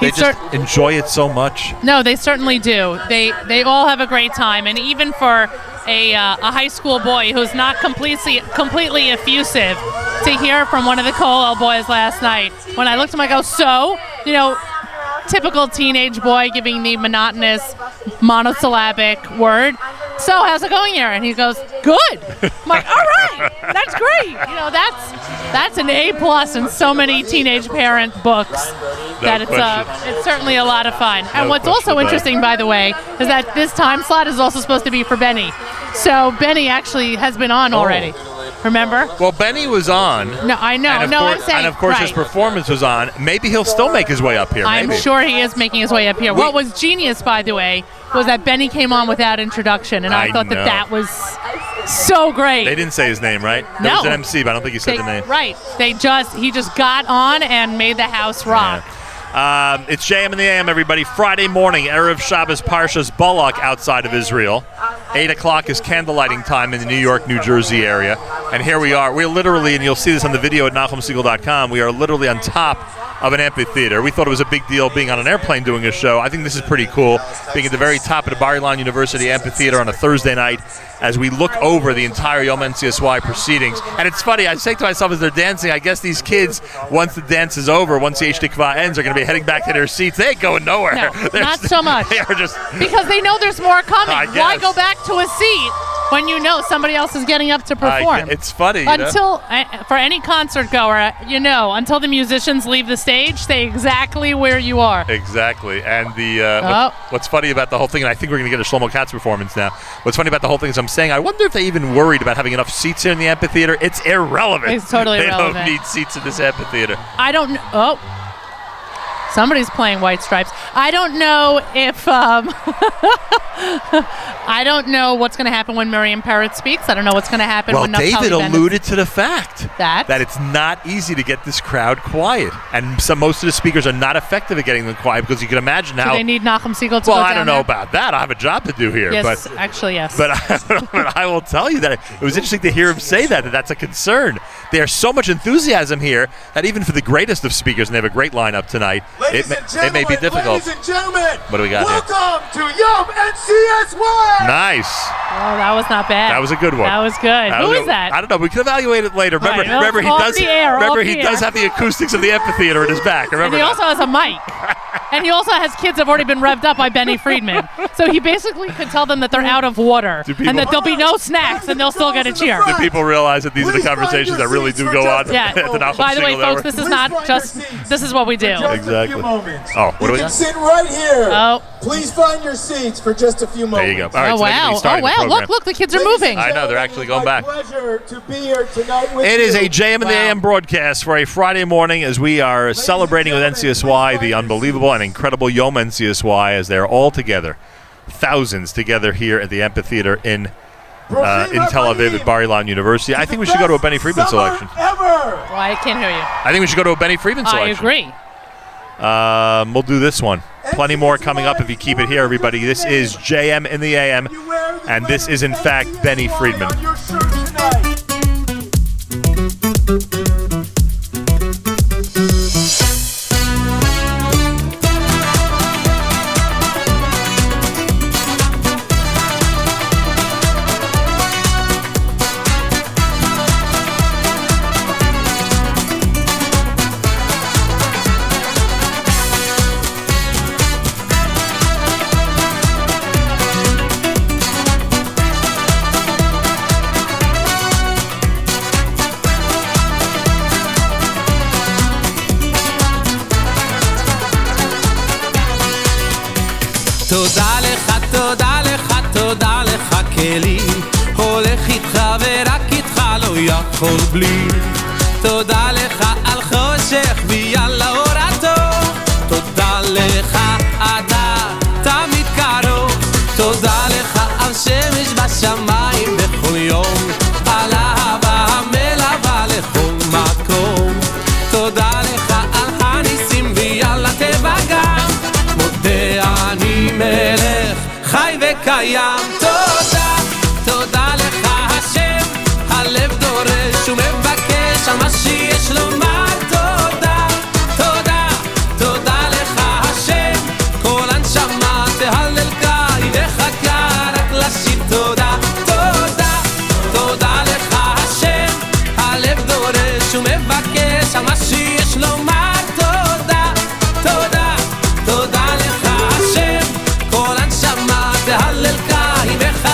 they He's just enjoy it so much. No, they certainly do. They all have a great time, and even for a high school boy who's not completely effusive, to hear from one of the Colwell boys last night, when I looked at him, I go, so, typical teenage boy giving the monotonous monosyllabic word. So, how's it going here? And he goes, good. I'm like, all right, that's great. That's an A+ in so many teenage parent books. That it's certainly a lot of fun. And what's also interesting, by the way, is that this time slot is also supposed to be for Benny. So Benny actually has been on already. Remember? Well, Benny was on. No, I know. I'm saying. And of course, his performance was on. Maybe he'll still make his way up here. I'm sure he is making his way up here. What was genius, by the way, was that Benny came on without introduction, and I thought that was so great. They didn't say his name, right? There was an MC, but I don't think he said the name. Right. He just got on and made the house rock. Yeah. It's JM in the AM, everybody. Friday morning, Erev Shabbos Parshas Balak outside of Israel. 8 o'clock is candlelighting time in the New York, New Jersey area. And here we are. We're literally, and you'll see this on the video at NachumSegal.com, we are literally on top of an amphitheater. We thought it was a big deal being on an airplane doing a show. I think this is pretty cool, being at the very top of the Bar Ilan University Amphitheater on a Thursday night as we look over the entire Yom NCSY proceedings. And it's funny, I say to myself as they're dancing, I guess these kids, once the dance is over, once the Eish Tikva ends, are going to be heading back to their seats. They ain't going nowhere. No, not so much. They are just... Because they know there's more coming. I guess. Why go back to a seat when you know somebody else is getting up to perform? It's funny, for any concert goer, until the musicians leave the stage, stay exactly where you are. Exactly. And what's funny about the whole thing, and I think we're going to get a Shlomo Katz performance now, what's funny about the whole thing is I'm saying, I wonder if they even worried about having enough seats here in the amphitheater. It's irrelevant. It's totally irrelevant. They don't need seats in this amphitheater. I don't know. Oh. Somebody's playing White Stripes. I don't know if I don't know what's going to happen when Miriam Parrott speaks. I don't know what's going to happen when Naftali David Bennett alluded to the fact that it's not easy to get this crowd quiet, and most of the speakers are not effective at getting them quiet because you can imagine how. Do they need Nachum Segal to Well, go I don't know there? about that. I have a job to do here. Yes, but actually, yes. But I will tell you that it was interesting to hear him say that's a concern. There's so much enthusiasm here that even for the greatest of speakers, and they have a great lineup tonight, it may be difficult. Ladies and gentlemen, what do we got welcome to Yom NCSY! Nice. Oh, that was not bad. That was a good one. That was good. Who is that? I don't know. We can evaluate it later. Right. Remember, he does does have the acoustics of the amphitheater in his back. Remember, and he also has a mic. And he also has kids that have already been revved up by Benny Friedman. So he basically could tell them that they're out of water and that there'll be no snacks and they'll still get a cheer. Do people realize that these are the conversations that really do go on? Yeah. At the Nachum By the way, Segal folks, this is not just, this is what we do. Exactly. Oh, what do we got? Sit right here. Oh. Please find your seats for just a few moments. There you go. All right, oh, so wow. Look, the kids are moving. I know, they're actually going back. Pleasure to be here tonight with It you. is a JM in the AM broadcast for a Friday morning as we are celebrating with NCSY the unbelievable and incredible Yom NCSY as they're all together, thousands together here at the amphitheater in Tel Aviv at Bar Ilan University. I think we should go to a Benny Friedman selection. Well, I can't hear you. I think we should go to a Benny Friedman selection. I agree. We'll do this one. Plenty more coming up if you keep it here, everybody. This is JM in the AM, and this is, in fact, Benny Friedman. תודה לך כלי הולך איתך ורק איתך לא יכול בלי תודה לך על חושך ויאללה אור הטוב תודה לך אתה תמיד קרוב תודה לך על שמש בשמיים בכל יום על אהבה המלווה לכל מקום תודה לך על הניסים ויאללה טבע גם מודה אני מלך חי וקיים תודה, תודה לך השם הלב דורש ומבקש על מה שיש לומר תודה, תודה, תודה לך השם כל הנשמה תהלל קי וחכה רק לשיר תודה, תודה, תודה לך השם הלב דורש ומבקש על מה שיש לומר תודה, תודה, תודה לך השם כל הנשמה תהלל קי וחכה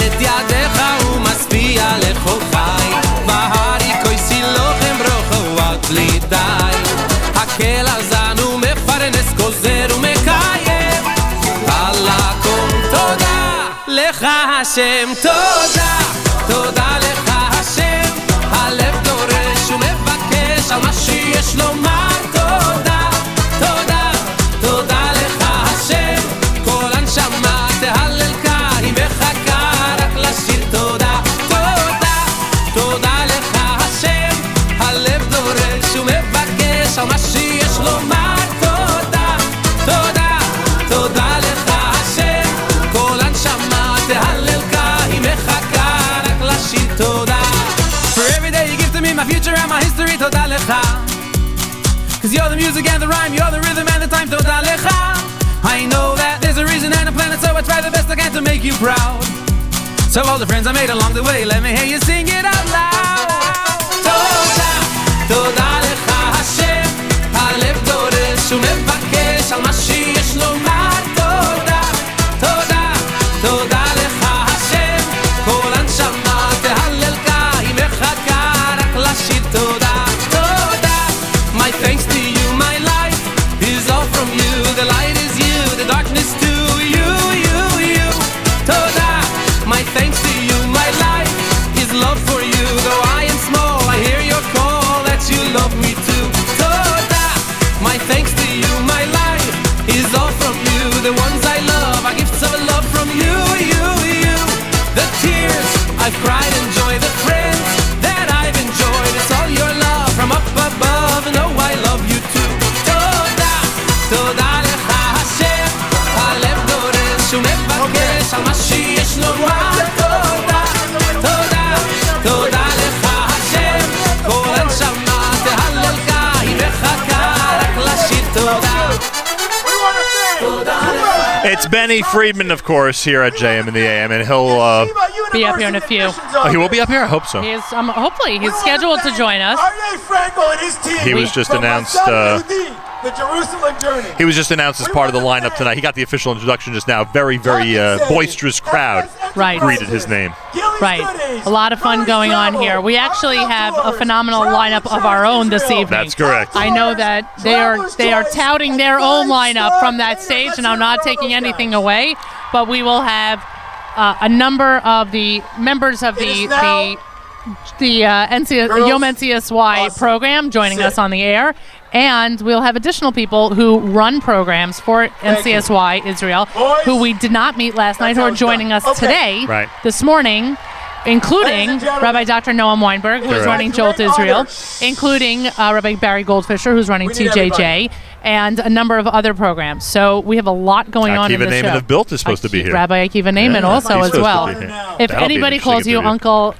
את ידיך ומשפיע לכל חי בהרי כויסי לוחם ברוך ועד בלי די הקל הזן ומפרנס גוזר ומקיים על הכל תודה לך השם תודה תודה לך השם הלב דורש ומבקש על מה שיש לומר תודה תודה תודה לך השם כל הנשמה תהללך היא מחכה רק לשיר תודה תודה תודה לך השם הלב דורש ומבקש על מה שיש לומר תודה תודה תודה לך השם כל הנשמה תהללך היא מחכה רק לשיר תודה For every day you give to me my future and my history תודה לך Cause you're the music and the rhyme, you're the rhythm and the time, תודה לך I know that there's a reason and a planet, so I try the best I can to make you proud So all the friends I made along the way, let me hear you sing it out loud תודה, תודה לך השם הלב דורש ומבקש על מה שיש לומר תודה, תודה, תודה לך השם כל הנשמה תהללך היא מחכה רק לשיר תודה, תודה My thanks to you, my life is all from you The light is you, the darkness too You, you, you Toda My thanks to you, my life is love for you Though I am small, I hear your call That you love me too Toda My thanks to you, my life is all from you The ones I love are gifts of love from you, you, you The tears I've cried and joy The friends that I've enjoyed It's all your love from up above And oh, I love you too Toda, toda לך השם הלב דורש ומבקש על מה שיש לומר תודה, תודה, תודה לך השם כל הנשמה תהללך היא מחכה רק לשיר תודה It's Benny Friedman, of course, here at JM in the AM, and he'll Be up here in a few. oh, he will be up here. I hope so. He is, hopefully, he's scheduled to join us. Arne Frankel and his team. He was just from announced. Masada Yehudi, the Jerusalem journey. He was just announced as part of the lineup tonight. He got the official introduction just now. Very, very boisterous crowd Right. greeted his name. Right. A lot of fun going on here. We actually have a phenomenal lineup of our own this evening. That's correct. I know that they are touting their own lineup from that stage, and I'm not taking anything away, but we will have a number of the members of the Yom NCSY program joining us on the air, and we'll have additional people who run programs for NCSY Israel who we did not meet last night who are joining us today, Right. this morning, including Rabbi Dr. Noam Weinberg, who is Correct. running Jolt Israel, including Rabbi Barry Goldfisher, who's running TJJ, and a number of other programs. So we have a lot going on in Akiva the Naiman show. of Built is supposed to be here. Rabbi Akiva Naiman also he's as supposed well. to be here. If That'll be anybody interesting calls you interview. Uncle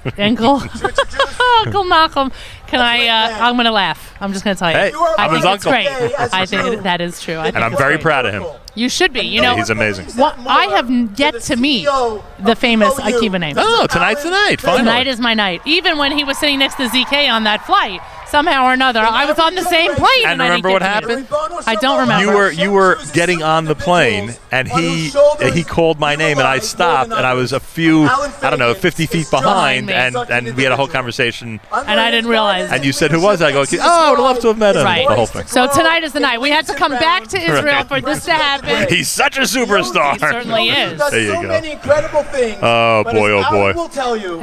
Uncle Malcolm, can I'm going to laugh. I'm just going to tell you. Hey, I I'm think his it's uncle. great. As I you think should. that is true. I think And I'm it's very great. proud of him. You should be. You know, He's amazing. I have yet to meet the famous Akiva Naiman. Oh, tonight's the night. Finally. Tonight is my night. Even when he was sitting next to ZK on that flight, somehow or another, I was on the same plane. And I didn't remember get what to meet him. happened? I don't remember. You were getting on the plane, and he called my name, and I stopped, and I was a few, 50 feet behind, and we had a whole conversation. And I didn't realize. And you said, "Who was that?" I go, "Oh, I would love to have met him." Right. The whole thing. So tonight is the night. We had to come back to Israel for this to happen. He's such a superstar. He certainly is. There you so go. many incredible things. Oh, But boy, as oh, boy. Alan will tell you,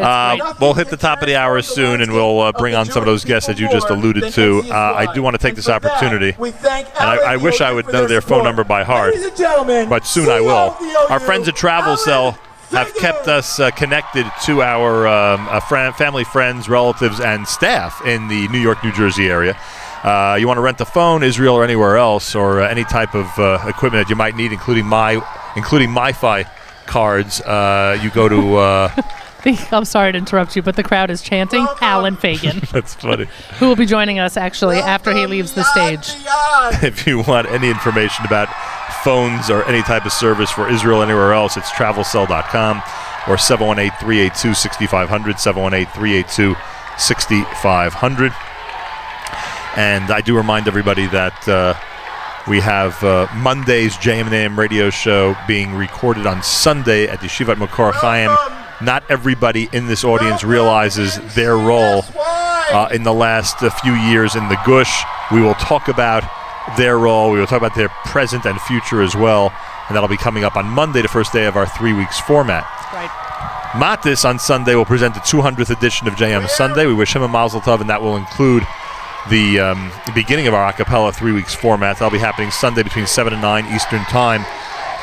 We'll hit the top of the hour soon, and we'll bring on some of those guests that you just alluded to. I do want to take this opportunity, and I wish I would know their phone number by heart, but soon I will. Our friends at Travel Cell have kept us connected to our family, friends, relatives, and staff in the New York, New Jersey area. You want to rent a phone, Israel or anywhere else, or any type of equipment that you might need, including MiFi cards, you go to... I'm sorry to interrupt you, but the crowd is chanting Alan Fagan, That's funny. who will be joining us actually after he leaves the stage. If you want any information about phones or any type of service for Israel anywhere else, it's travelcell.com or 718-382-6500, 718-382-6500. And I do remind everybody that we have Monday's JM&AM radio show being recorded on Sunday at Yeshivat Makor Chaim not everybody in this audience realizes their role in the last few years in the Gush. We will talk about their role. We will talk about their present and future as well. And that'll be coming up on Monday, the first day of our 3 weeks format. Right. Matis on Sunday will present the 200th edition of JM Sunday. We wish him a mazel tov, and that will include the beginning of our a cappella 3 weeks format. That'll be happening Sunday between 7 and 9 Eastern Time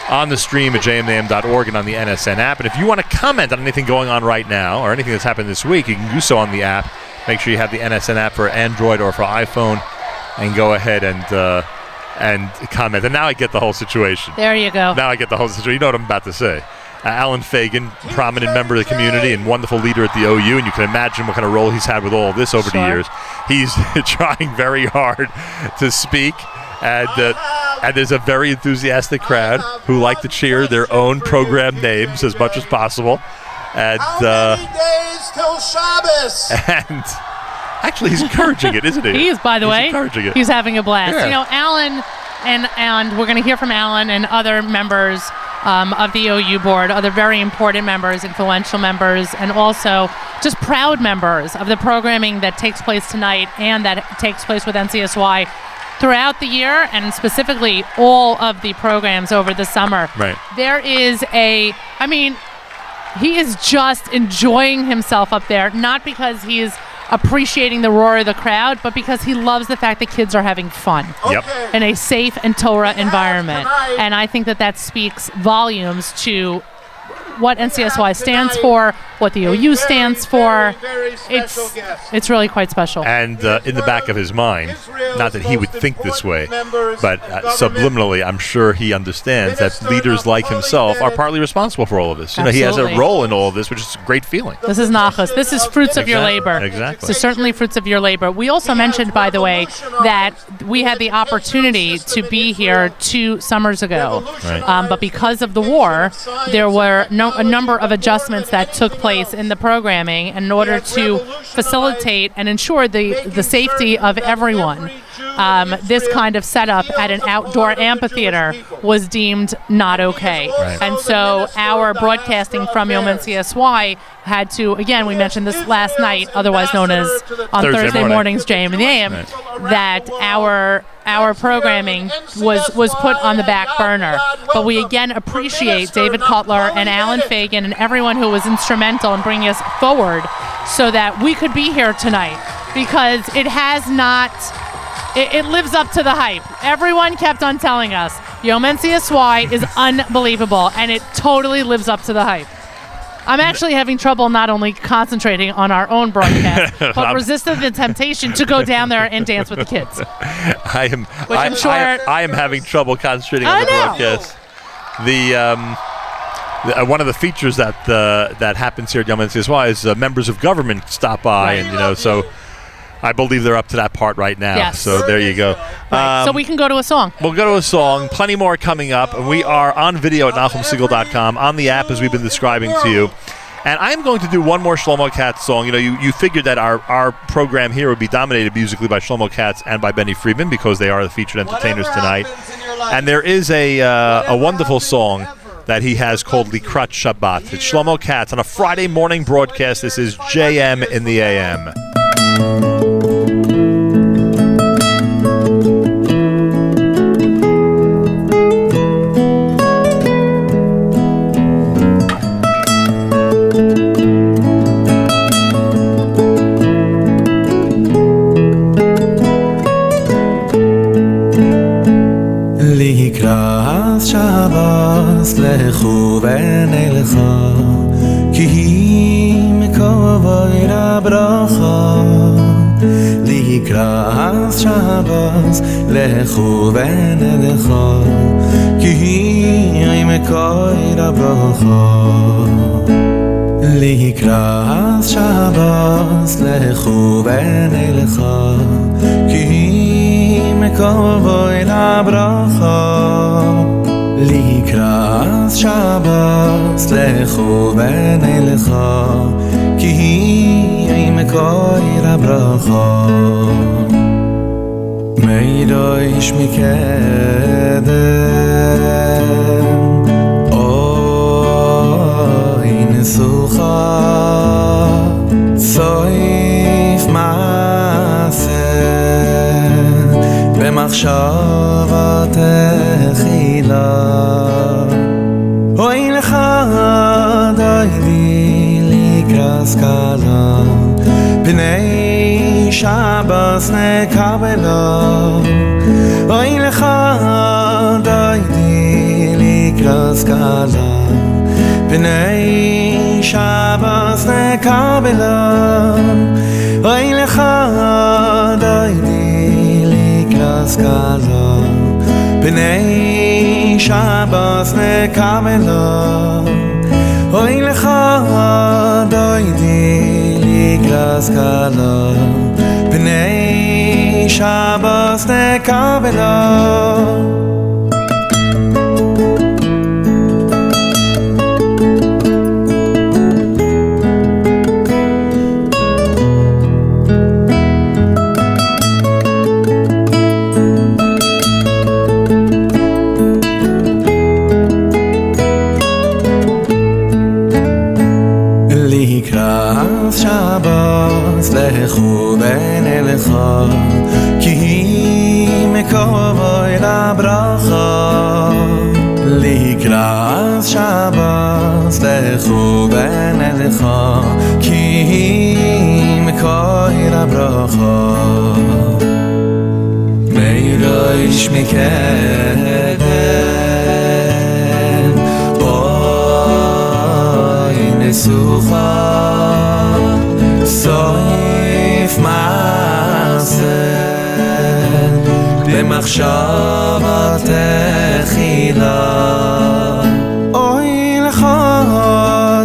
on the stream at jmnam.org and on the NSN app. And if you want to comment on anything going on right now or anything that's happened this week, you can do so on the app. Make sure you have the NSN app for Android or for iPhone, and go ahead and comment. And now I get the whole situation. There you go. Now I get the whole situation. You know what I'm about to say. Alan Fagan, prominent member of the community and wonderful leader at the OU, and you can imagine what kind of role he's had with all of this over the years. He's trying very hard to speak, and there's a very enthusiastic crowd who like to cheer their own program names as much as possible. And How many days till Shabbos? and actually, he's encouraging it, isn't he? He is, by the way. He's encouraging it. He's having a blast. Yeah. You know, Alan, and we're going to hear from Alan and other members of the OU board, other very important members, influential members, and also just proud members of the programming that takes place tonight and that takes place with NCSY throughout the year, and specifically all of the programs over the summer. Right. There is he is just enjoying himself up there, not because he is appreciating the roar of the crowd, but because he loves the fact that kids are having fun Yep. in a safe and Torah environment. And I think that speaks volumes to what NCSY stands for, what the OU stands for. It's really quite special. And in the back of his mind, not that he would think this way, but subliminally, I'm sure he understands that leaders like himself are partly responsible for all of this. You know, he has a Absolutely. role in all of this, which is a great feeling. This is nachas. This is fruits of your Exactly. labor. Exactly. So certainly fruits of your labor. We also mentioned, by the way, that we had the opportunity to be here 2 summers ago. Right. But because of the war, there were a number of adjustments that took place in the programming in order to facilitate and ensure the safety of everyone. This kind of setup at an outdoor amphitheater was deemed not okay. Right. And so our broadcasting from Yom NCSY had to, again, we mentioned this last night, otherwise known as on Thursday Thursday morning. mornings, JM and AM, that our programming was put on the back burner. But we again appreciate David Cutler and Alan Fagan and everyone who was instrumental in bringing us forward so that we could be here tonight, because it has not... It lives up to the hype. Everyone kept on telling us Yom NCSY is unbelievable, and it totally lives up to the hype. I'm actually having trouble not only concentrating on our own broadcast, but resisting the temptation to go down there and dance with the kids. I am. Which I'm sure- I am having trouble concentrating on I the know. broadcast. One of the features that happens here at Yom NCSY is members of government stop by, and so I believe they're up to that part right now. Yes. So there you go. Right. So we can go to a song. We'll go to a song. Plenty more coming up. And we are on video at NachumSegal.com, on the app as we've been describing to you. And I'm going to do one more Shlomo Katz song. You know, you figured that our program here would be dominated musically by Shlomo Katz and by Benny Friedman because they are the featured entertainers tonight. And there is a wonderful song that he has called Likrat Shabbat. It's Shlomo Katz on a Friday morning broadcast. This is JM in the AM. לקראת שבס לכו ונלכה כי היא מקובוי לברכה לקראת שבס לכו ונלכה כי היא מקובוי לברכה לקראת שבס לכו ונלכה כי היא מקובוי לברכה לקראת שבס לכו ונלכה כי היא מקובוי לברכה מידויש מקדם אוי nesucha soif maaser b'machshava techila oy lecha doidi likras kala b'nei Shabbos nekabela oy lecha doidi likras kala b'nei Shabbos nekabela oy lecha doidi likras kala b'nei Shabbos nekabela oy lecha doidi likras kala b'nei Shabbos nekabela Shabbos lechu v'nelecha ki hi mekavoy labracha likras Shabbos lechu v'nelecha ki hi mekavoy labracha meirosh mikedem oy nesucha soif maaser b'machshava techila oy lecha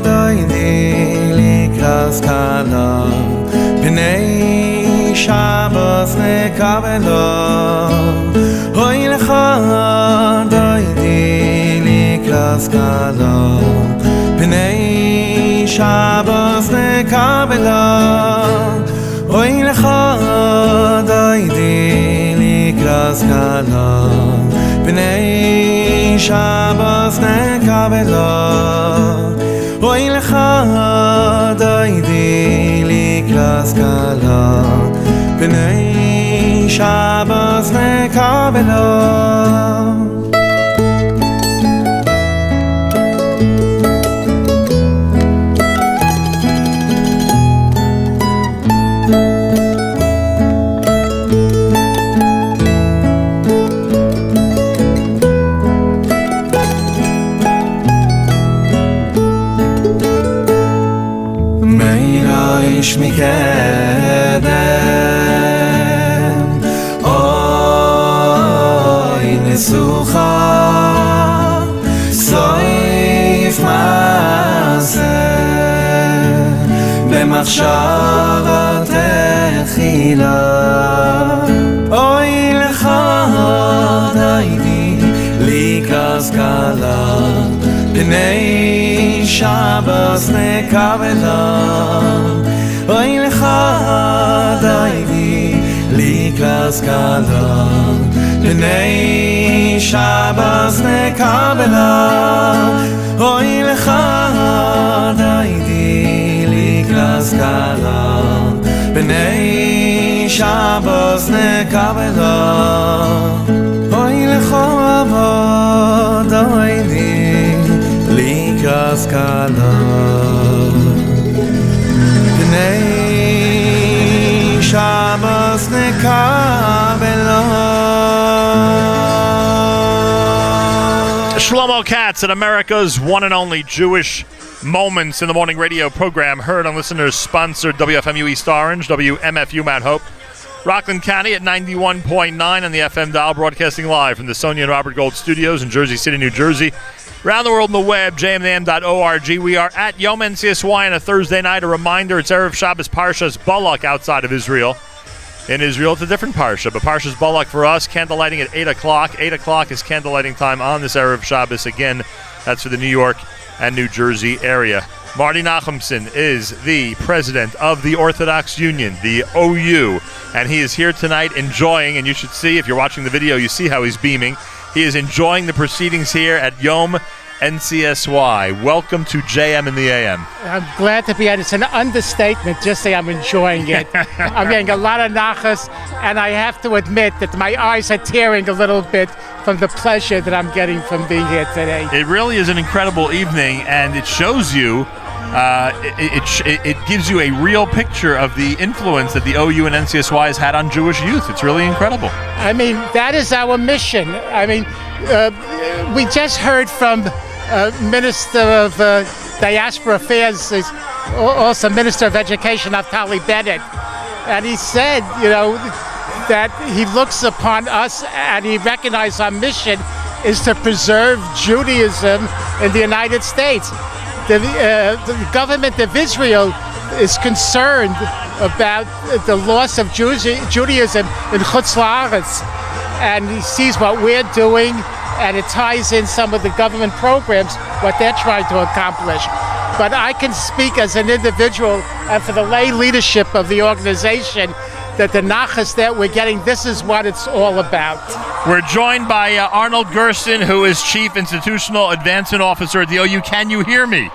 doidi likras kala b'nei Shabbos nekabela oy lecha doidi likras kala b'nei Shabbos nekabela oy lecha doidi likras kala b'nei Shabbos nekabela oy lecha doidi likras kala b'nei Shabbos nekabela ish mikedem oy nesucha soif maaser b'machshava techila oy lecha doidi likras kala b'nei Shabbos nekabela oy lecha doidi likras kala b'nei Shabbos nekabela oy lecha doidi likras kala b'nei Shabbos nekabela oy lecha doidi likras kala b'nei Shabbos nekabela. Shlomo Katz at America's one and only Jewish Moments in the Morning radio program, heard on listeners sponsored WFMU East Orange, WMFU Mount Hope, Rockland County at 91.9 on the FM dial, broadcasting live from the Sonia and Robert Gold studios in Jersey City, New Jersey. Around the world on the web, jmnam.org. We are at Yom NCSY on a Thursday night. A reminder, it's Erev Shabbos Parshas Balak outside of Israel. In Israel, it's a different Parsha, but Parshas Balak for us, candlelighting at 8 o'clock. 8 o'clock is candlelighting time on this Erev Shabbos. Again, that's for the New York and New Jersey area. Marty Nachumson is the president of the Orthodox Union, the OU, and he is here tonight enjoying, and you should see, if you're watching the video, you see how he's beaming. He is enjoying the proceedings here at Yom NCSY. Welcome to JM in the AM. I'm glad to be at it. It's an understatement. Just say I'm enjoying it. I'm getting a lot of nachas, and I have to admit that my eyes are tearing a little bit from the pleasure that I'm getting from being here today. It really is an incredible evening, and it shows you, it gives you a real picture of the influence that the OU and NCSY has had on Jewish youth. It's really incredible. I mean, that is our mission. I mean, we just heard from Minister of Diaspora Affairs, also Minister of Education, Naftali Bennett, and he said, that he looks upon us and he recognizes our mission is to preserve Judaism in the United States. The government of Israel is concerned about the loss of Judaism in Chutz La'aretz, and he sees what we're doing, and it ties in some of the government programs, what they're trying to accomplish. But I can speak as an individual and for the lay leadership of the organization that the nachas that we're getting, this is what it's all about. We're joined by Arnold Gersten, who is Chief Institutional Advancement Officer at the OU. Can you hear me?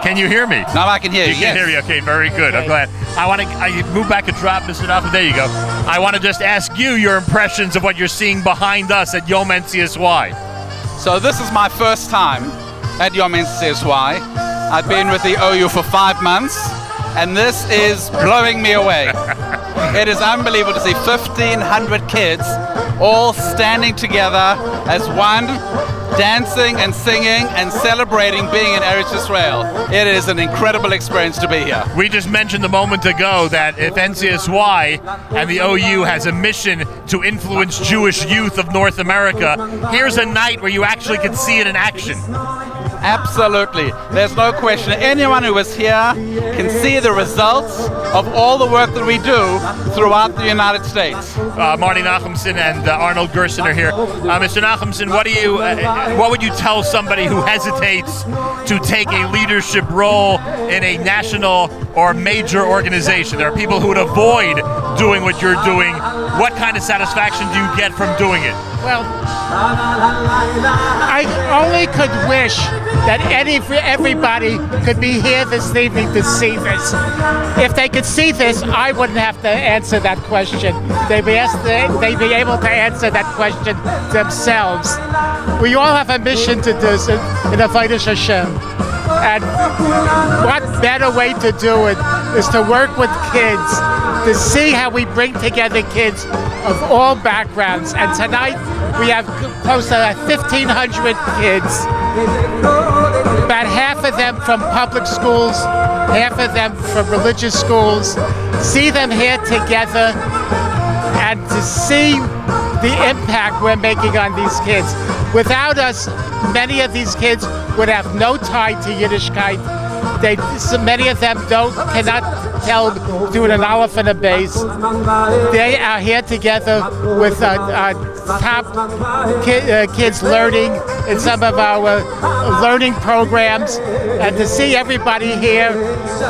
Can you hear me? Now I can hear you. You can hear me. Okay, very good. I'm glad. I move back a drop, Mr. Naffa. There you go. I want to just ask you your impressions of what you're seeing behind us at Yom NCSY. So this is my first time at Yom NCSY. I've been with the OU for 5 months, and this is blowing me away. It is unbelievable to see 1,500 kids all standing together as one, dancing and singing and celebrating being in Eretz Israel. It is an incredible experience to be here. We just mentioned a moment ago that if NCSY and the OU has a mission to influence Jewish youth of North America, here's a night where you actually can see it in action. Absolutely. There's no question. Anyone who is here can see the results of all the work that we do throughout the United States. Marty Nachumson and Arnold Gersten are here. Mr. Nachumson, what would you tell somebody who hesitates to take a leadership role in a national or major organization? There are people who would avoid doing what you're doing. What kind of satisfaction do you get from doing it? Well, I only could wish that everybody could be here this evening to see this. If they could see this, I wouldn't have to answer that question. They'd be able to answer that question themselves. We all have a mission to do in Avodas Hashem. And what better way to do it is to work with kids, to see how we bring together kids of all backgrounds. And tonight we have close to 1,500 kids, about half of them from public schools, half of them from religious schools. See them here together and to see the impact we're making on these kids. Without us, many of these kids would have no tie to Yiddishkeit. Many of them cannot do an aleph and a base. They are here together with top kids learning in some of our learning programs, and to see everybody here,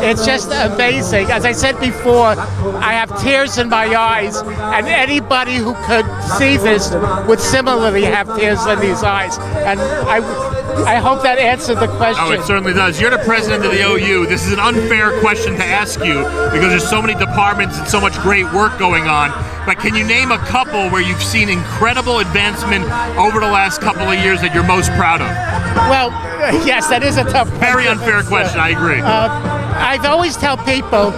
it's just amazing. As I said before, I have tears in my eyes, and anybody who could see this would similarly have tears in these eyes. And I hope that answered the question. Oh, it certainly does. You're the president of the OU. This is an unfair question to ask you because there's so many departments and so much great work going on. But can you name a couple where you've seen incredible advancement over the last couple of years that you're most proud of? Well, yes, that is a tough question. Very unfair question, I agree. I've always tell people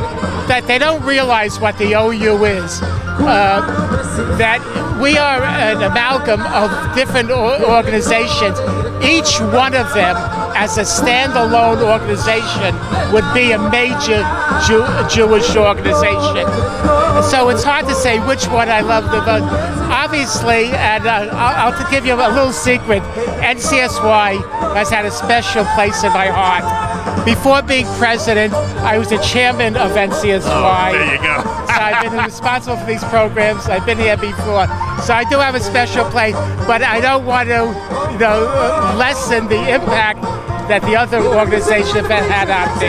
that they don't realize what the OU is. That we are an amalgam of different organizations. Each one of them, as a standalone organization, would be a major Jewish organization. So it's hard to say which one I love the most. Obviously, and I'll give you a little secret, NCSY has had a special place in my heart. Before being president, I was the chairman of NCSY. Oh, there you go. So I've been responsible for these programs. I've been here before. So I do have a special place, but I don't want to lessen the impact that the other organizations have had on me.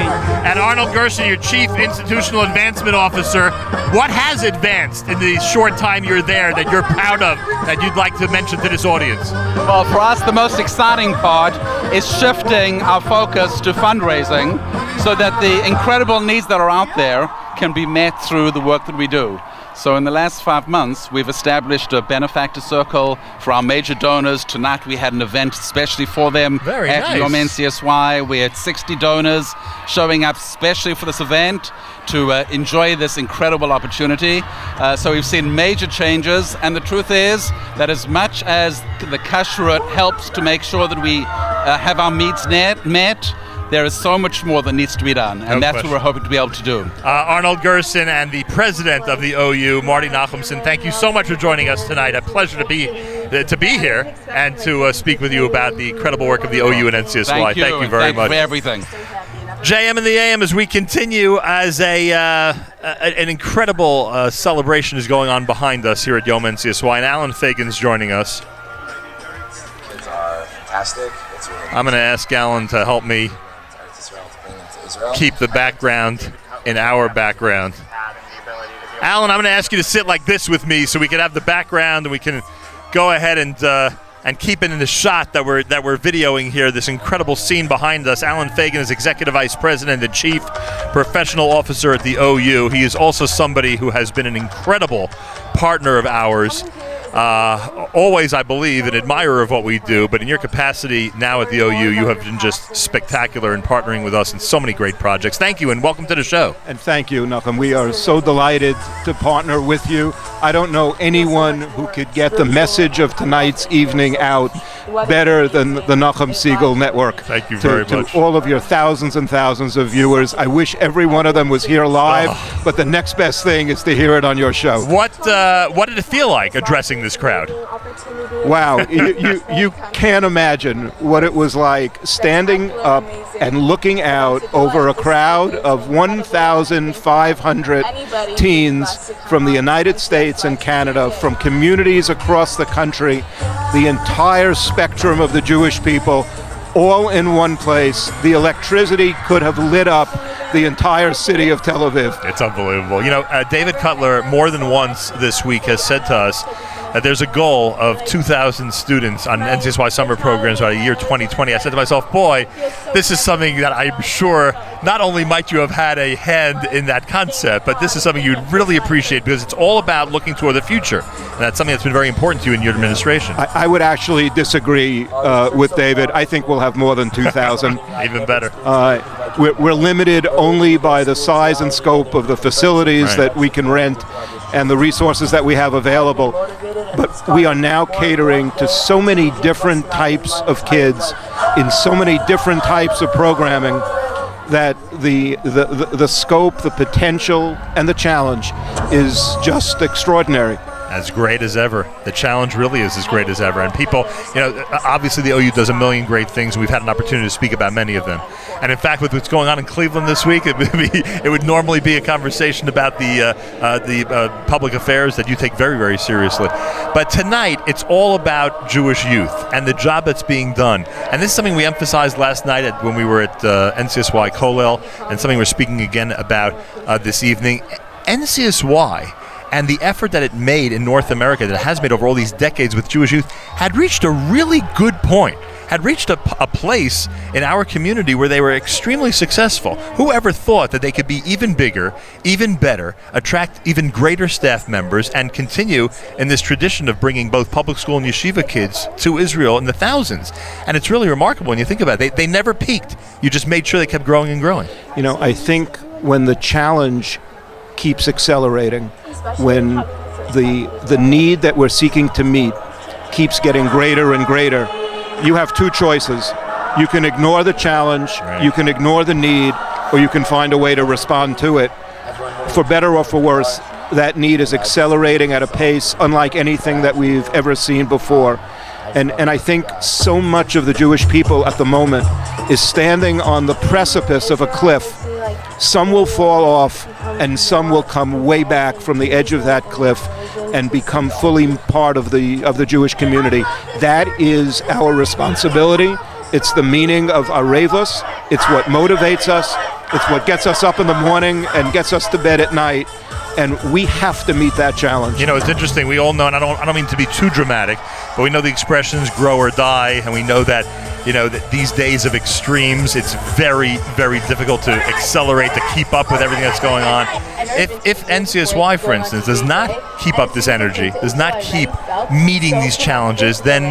And Arnold Gerson, your Chief Institutional Advancement Officer, what has advanced in the short time you're there that you're proud of, that you'd like to mention to this audience? Well, for us, the most exciting part is shifting our focus to fundraising so that the incredible needs that are out there can be met through the work that we do. So in the last 5 months, we've established a benefactor circle for our major donors. Tonight we had an event especially for them at Yom NCSY. We had 60 donors showing up especially for this event to enjoy this incredible opportunity. So we've seen major changes, and the truth is that as much as the kashrut helps to make sure that we have our needs met, there is so much more that needs to be done, and that's what we're hoping to be able to do. Arnold Gerson and the president of the OU, Marty Nachumson, thank you so much for joining us tonight. A pleasure to be here and to speak with you about the incredible work of the OU and NCSY. Thank you very much for everything. JM and the AM as we continue as an incredible celebration is going on behind us here at Yom NCSY, and Alan Fagan's joining us. Kids are fantastic. It's really I'm going to ask Alan to help me keep the background in our background. Alan, I'm going to ask you to sit like this with me so we can have the background and we can go ahead and keep it in the shot that we're videoing here, this incredible scene behind us. Alan Fagan is Executive Vice President and Chief Professional Officer at the OU. He is also somebody who has been an incredible partner of ours. Always, I believe, an admirer of what we do, but in your capacity now at the OU, you have been just spectacular in partnering with us in so many great projects. Thank you, and welcome to the show. And thank you, Nachum. We are so delighted to partner with you. I don't know anyone who could get the message of tonight's evening out better than the Nachum Segal Network. Thank you very much. To all of your thousands and thousands of viewers. I wish every one of them was here live, but the next best thing is to hear it on your show. What did it feel like addressing this crowd? Wow, you can't imagine what it was like standing up and looking out over a crowd of 1,500 teens from the United States and Canada, from communities across the country, the entire spectrum of the Jewish people, all in one place. The electricity could have lit up the entire city of Tel Aviv. It's unbelievable. You know, David Cutler more than once this week has said to us that there's a goal of 2,000 students on NCSY summer programs by the year 2020. I said to myself, boy, this is something that I'm sure not only might you have had a hand in that concept, but this is something you'd really appreciate because it's all about looking toward the future. And that's something that's been very important to you in your administration. I would actually disagree with David. I think we'll have more than 2,000. Even better. We're limited only by the size and scope of the facilities that we can rent and the resources that we have available. But we are now catering to so many different types of kids in so many different types of programming that the scope, the potential, and the challenge is just extraordinary. As great as ever. The challenge really is as great as ever. And people, you know, obviously the OU does a million great things, and we've had an opportunity to speak about many of them. And in fact, with what's going on in Cleveland this week, it would normally be a conversation about the public affairs that you take very, very seriously. But tonight, it's all about Jewish youth and the job that's being done. And this is something we emphasized last night when we were at NCSY Kollel, and something we're speaking again about this evening. NCSY and the effort that it made in North America, that it has made over all these decades with Jewish youth, had reached a really good point, had reached a place in our community where they were extremely successful. Who ever thought that they could be even bigger, even better, attract even greater staff members, and continue in this tradition of bringing both public school and yeshiva kids to Israel in the thousands? And it's really remarkable when you think about it. They never peaked. You just made sure they kept growing and growing. You know, I think when the challenge keeps accelerating, when the need that we're seeking to meet keeps getting greater and greater, you have two choices. You can ignore the challenge, you can ignore the need, or you can find a way to respond to it. For better or for worse, that need is accelerating at a pace unlike anything that we've ever seen before. And I think so much of the Jewish people at the moment is standing on the precipice of a cliff. Some will fall off, and some will come way back from the edge of that cliff and become fully part of the Jewish community. That is our responsibility. It's the meaning of Arevus. It's what motivates us. It's what gets us up in the morning and gets us to bed at night. And we have to meet that challenge. You know, it's interesting. We all know, and I don't mean to be too dramatic, but we know the expressions grow or die, and we know that, you know, that these days of extremes, it's very, very difficult to accelerate, to keep up with everything that's going on. If NCSY, for instance, does not keep up this energy, does not keep meeting these challenges, then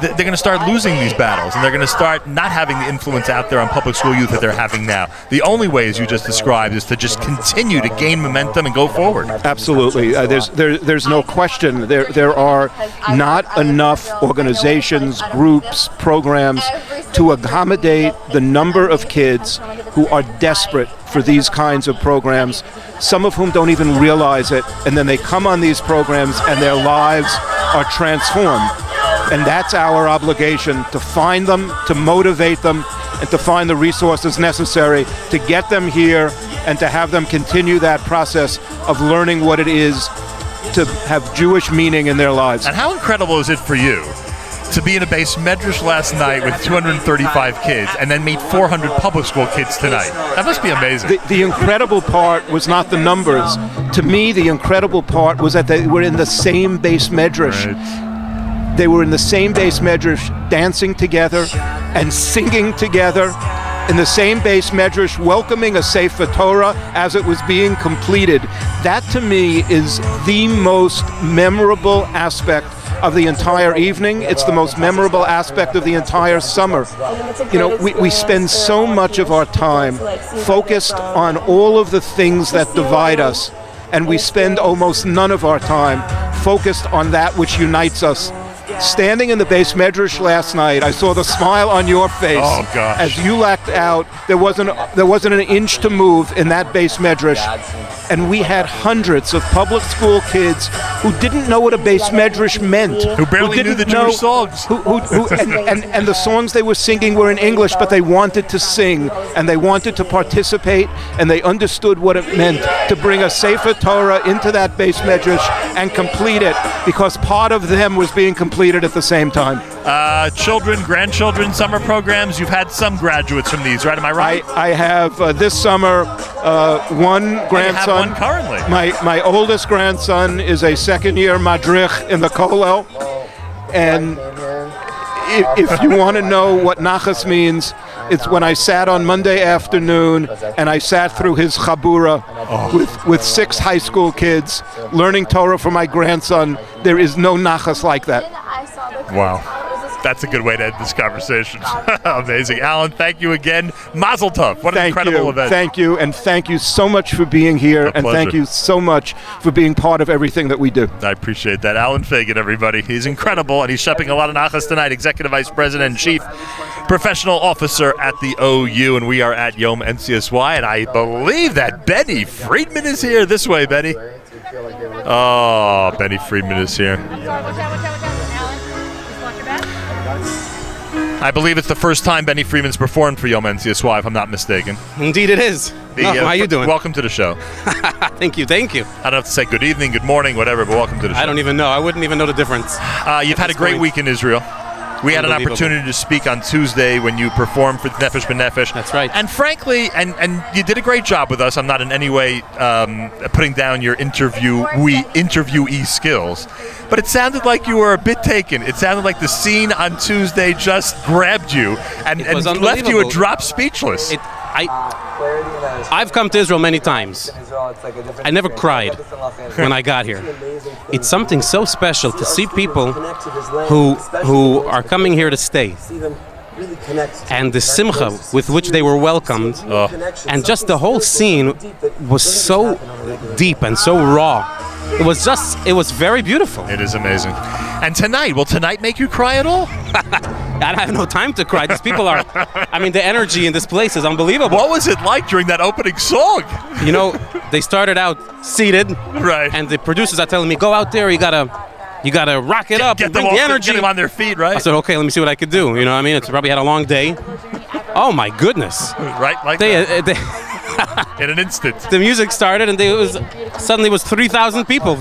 they're going to start losing these battles, and they're going to start not having the influence out there on public school youth that they're having now. The only way, as you just described, is to just continue to gain momentum and go forward. Absolutely. There's no question. There are not enough organizations, groups, programs to accommodate the number of kids who are desperate for these kinds of programs, some of whom don't even realize it, and then they come on these programs and their lives are transformed. And that's our obligation, to find them, to motivate them, and to find the resources necessary to get them here and to have them continue that process of learning what it is to have Jewish meaning in their lives. And how incredible is it for you to be in a base medrash last night with 235 kids and then meet 400 public school kids tonight? That must be amazing. The incredible part was not the numbers. To me, the incredible part was that they were in the same base medrash. Right. They were in the same base medrash, dancing together and singing together in the same base medrash, welcoming a Sefer Torah as it was being completed. That, to me, is the most memorable aspect of the entire evening. It's the most memorable aspect of the entire summer. You know, we spend so much of our time focused on all of the things that divide us, and we spend almost none of our time focused on that which unites us. Standing in the base medrash last night, I saw the smile on your face as you lacked out. There wasn't an inch to move in that base medrash, and we had hundreds of public school kids who didn't know what a base medrash meant, who barely knew the Jewish songs, and the songs they were singing were in English, but they wanted to sing and they wanted to participate, and they understood what it meant to bring a Sefer Torah into that base medrash and complete it, because part of them was being completed at the same time. Children, grandchildren, summer programs, you've had some graduates from these, right? Am I right? I have this summer one grandson. You have one currently. My oldest grandson is a second-year madrich in the kollel, and if you want to know what nachas means, it's when I sat on Monday afternoon and I sat through his chabura with 6 high school kids learning Torah for my grandson. There is no nachas like that. Wow. That's a good way to end this conversation. Amazing. Alan, thank you again. Mazel tov. What an incredible event. Thank you, and thank you so much for being here, and thank you so much for being part of everything that we do. I appreciate that. Alan Fagan, everybody. He's incredible, and he's shepherding a lot of nachas tonight. Executive Vice President and Chief Professional Officer at the OU, and we are at Yom NCSY, and I believe that Benny Friedman is here. This way, Benny. Oh, Benny Friedman is here. I believe it's the first time Benny Friedman's performed for Yom NCSY, if I'm not mistaken. Indeed it is. How are you doing? Welcome to the show. Thank you. I don't have to say good evening, good morning, whatever, but welcome to the show. I don't even know. I wouldn't even know the difference. You've had a great week in Israel. We had an opportunity to speak on Tuesday when you performed for Nefesh B'Nefesh. That's right. And frankly, and you did a great job with us. I'm not in any way putting down your interviewee skills. But it sounded like you were a bit taken. It sounded like the scene on Tuesday just grabbed you and left you a drop speechless. I've come to Israel many times. I never cried when I got here. It's something so special to see people who are coming here to stay. And the simcha with which they were welcomed, and just the whole scene was so deep and so raw. It was very beautiful. It is amazing. And tonight, will tonight make you cry at all? I have no time to cry. These people are, the energy in this place is unbelievable. What was it like during that opening song? You know, they started out seated. Right. And the producers are telling me, go out there, you gotta rock it up and bring the energy. Get them on their feet, right? I said, okay, let me see what I could do. You know what I mean? It's probably had a long day. Oh my goodness. Right, like that. In an instant. The music started and suddenly it was 3,000 people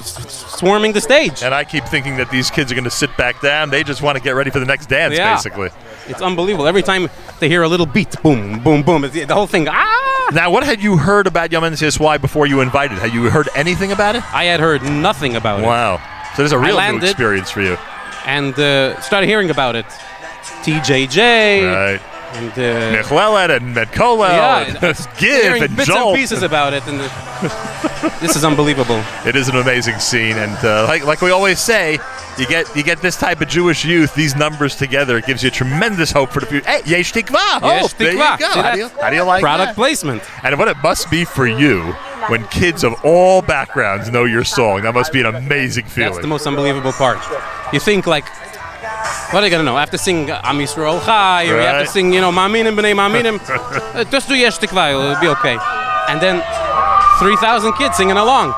swarming the stage. And I keep thinking that these kids are going to sit back down. They just want to get ready for the next dance, Yeah. basically. It's unbelievable. Every time they hear a little beat, boom, boom, boom, the whole thing, Now, what had you heard about Yom NCSY before you invited? Had you heard anything about it? I had heard nothing about it. Wow. So this is a real new landed. experience for you. And started hearing about it. TJJ. Right. And Michlelet and Medkolel. yeah, and Give hearing and bits Joel. and pieces about it, and this is unbelievable. It is an amazing scene, and like we always say, you get this type of Jewish youth, these numbers together, it gives you tremendous hope for the future. Hey, Yesh Tikva! Yesh There you Tikva. go. See How do you like Product that? placement. And what it must be for you when kids of all backgrounds know your song. That must be an amazing feeling. That's the most unbelievable part. You think like, what are they gonna know? I have to sing Am Yisrael Chai, or you have to Right. sing, Ma'aminim B'nai Ma'aminim. Just do Yesh Tikva, it'll be okay. And then 3,000 kids singing along.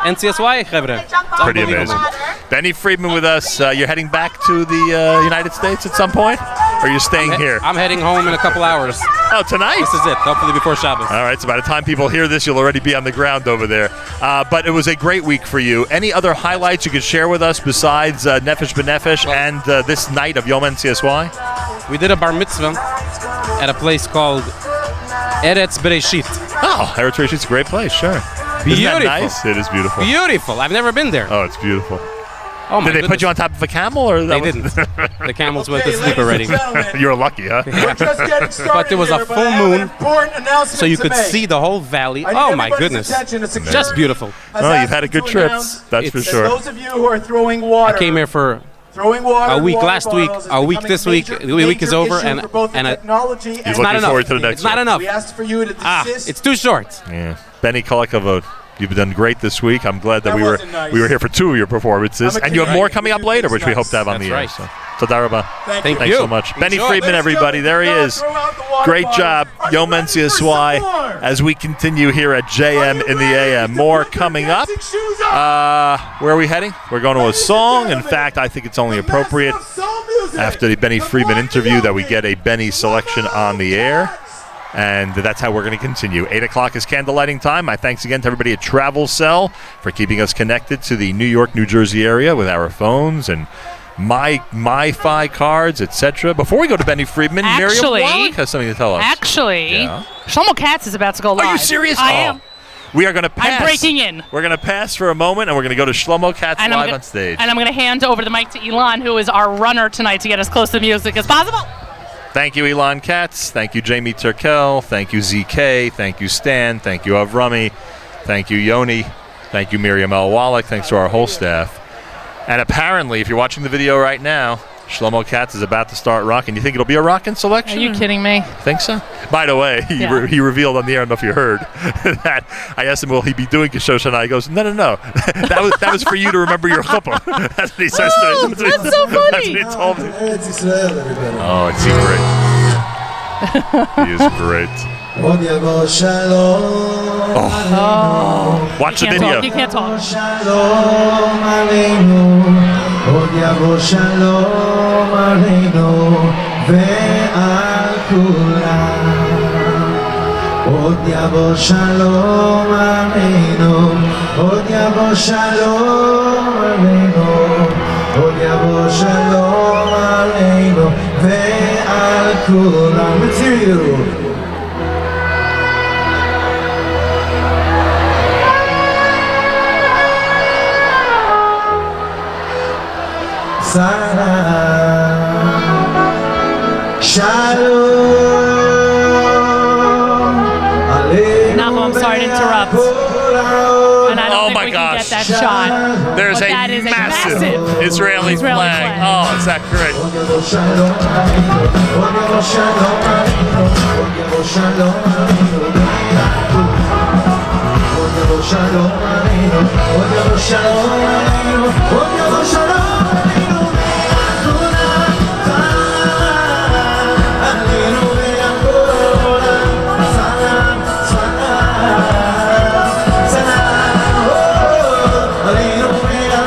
NCSY, Chevre. It's Pretty unbelievable. amazing. Benny Friedman with us. You're heading back to the United States at some point? Or are you staying here? I'm heading home in a couple hours. Oh, tonight? This is it, hopefully before Shabbos. All right, so by the time people hear this, you'll already be on the ground over there. But it was a great week for you. Any other highlights you could share with us besides Nefesh B'Nefesh and this night of Yom NCSY? We did a bar mitzvah at a place called Eretz Bereshit. Oh, Eretz Bereshit is a great place, sure. Isn't Beautiful. that nice? It is beautiful. Beautiful. I've never been there. Oh, it's beautiful. Oh my Did they goodness. put you on top of a camel? Or They didn't. The camels went to sleep already. You're lucky, huh? But there was a full moon, so you could see the whole valley. Oh my goodness. Just beautiful. Oh, you've had a good trip. That's for It's- sure. Those of you who are throwing water, I came here for throwing water, a week water last week, bottles is a week becoming this week. major- The week is major over, issue and for both the and technology He's and looking not forward enough. to the next It's not one. enough. we asked for you to desist. It's too short. Yeah. Benny Kolakavod, you've done great this week. I'm glad that That we were wasn't nice. we were here for two of your performances, I'm a and you have kid. more coming up later, which we hope to have on That's the air. right. So, Toda Rabah. Thank Thank Thanks you. so much. Benny Enjoy. Friedman, everybody. There he is. Great job, Yom NCSY, as we continue here at JM in the AM. More coming up. Where are we heading? We're going to a song. In fact, I think it's only appropriate after the Benny Friedman interview that we get a Benny selection on the air. And that's how we're going to continue. 8 o'clock is candlelighting time. My thanks again to everybody at Travel Cell for keeping us connected to the New York, New Jersey area with our phones and MiFi cards, etc. Before we go to Benny Friedman, Actually- Miriam Wallach has something to tell us. Actually, Yeah. Shlomo Katz is about to go live. Are you serious? I Oh. am. We are going to pass. I'm breaking in. We're going to pass for a moment, and we're going to go to Shlomo Katz And I'm live gonna- on stage. And I'm going to hand over the mic to Elon, who is our runner tonight to get as close to the music as possible. Thank you, Elon Katz. Thank you, Jamie Turkel. Thank you, ZK. Thank you, Stan. Thank you, Avrami. Thank you, Yoni. Thank you, Miriam L. Wallach. Thanks to our whole staff. And apparently, if you're watching the video right now, Shlomo Katz is about to start rocking. You think it'll be a rocking selection? Are you kidding me? Think so? By the way, Yeah. he revealed on the air, I don't know if you heard, that I asked him, will he be doing Kishos Shana? He goes, no. that was for you to remember your chuppah. That's what he says to me. That's so funny. That's what he told me. Eretz Yisrael, everybody. Oh, is he great. He is great. עוד יבוא שלום עלינו. Watch the Can't video. talk. You can't talk. שלום עלינו, עוד יבוא שלום עלינו ועל כולם. עוד יבוא שלום עלינו, עוד יבוא שלום עלינו, עוד יבוא שלום עלינו ועל כולם. Let's hear you. Nahum, I'm sorry to interrupt. And I don't Oh think my we gosh. can get that shot. There's But a that is a massive massive Israeli flag. Oh, is that great?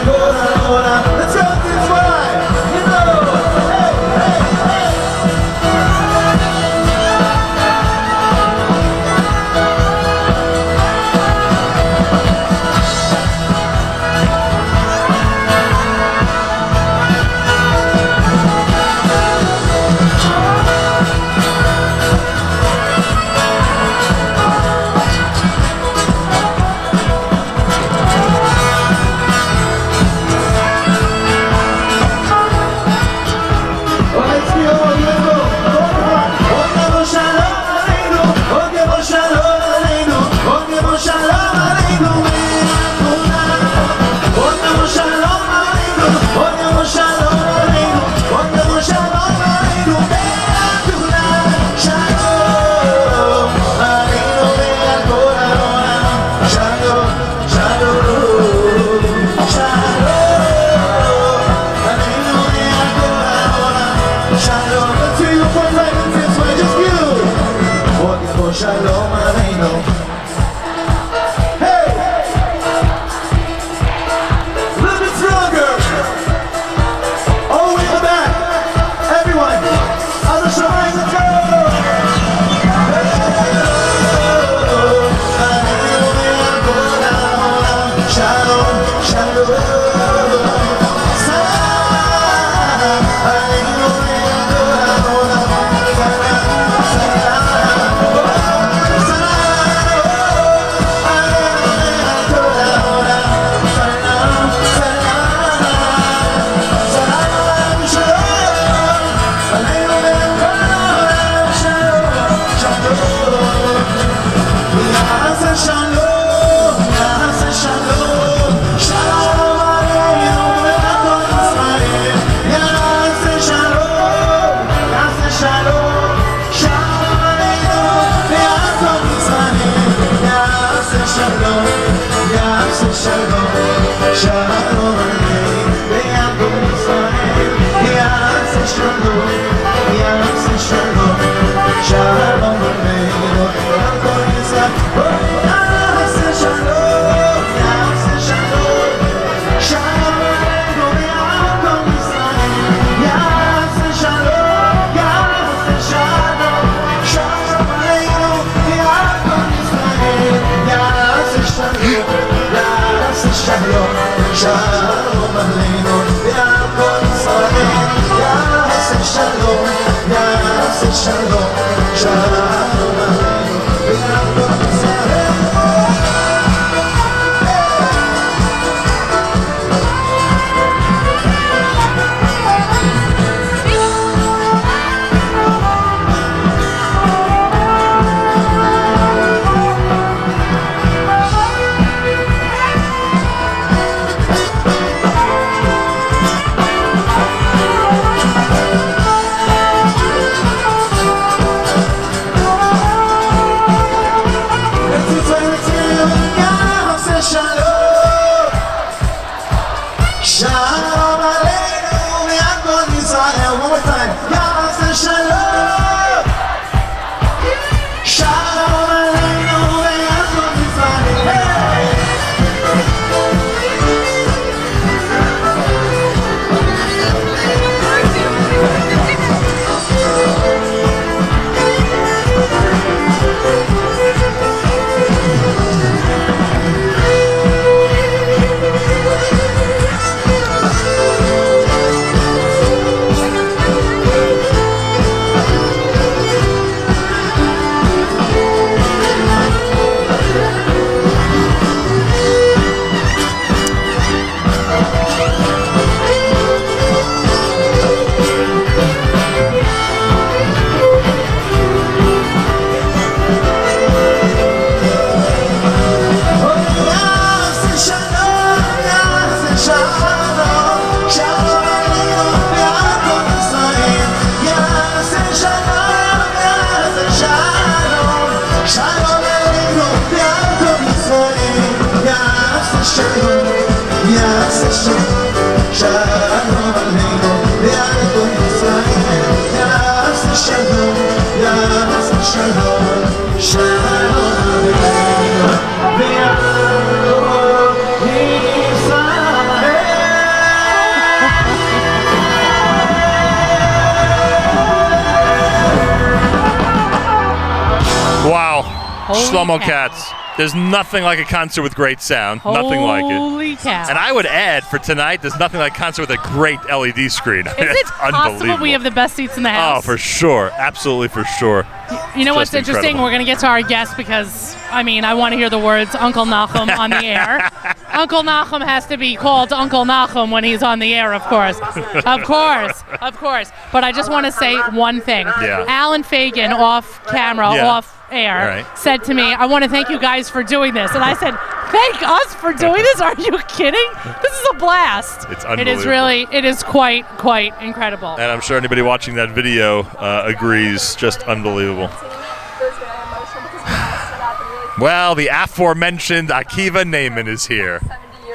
Let's rock this ride! You know! Hey, hey, hey! שלום עלינו ועל כל ישראל יעשה שלום, יעשה שלום, שלום עלינו ועל כל ישראל. Shlomo Katz. There's nothing like a concert with great sound. Nothing like it. Holy cow. And I would add, for tonight, there's nothing like a concert with a great LED screen. Is it possible we have the best seats in the house? Oh, for sure. Absolutely for sure. You know Just what's interesting? incredible. We're going to get to our guest because, I mean, I want to hear the words Uncle Nachum on the air. Uncle Nachum has to be called Uncle Nachum when he's on the air, of course. Of course. Of course. But I just want to say one thing. Yeah. Alan Fagan, off camera, Yeah. off air, Right. said to me, I want to thank you guys for doing this. And I said, thank us for doing this? Are you kidding? This is a blast. It's It is really, it is quite incredible. And I'm sure anybody watching that video agrees. Just unbelievable. Well, the aforementioned Akiva Naaman is here.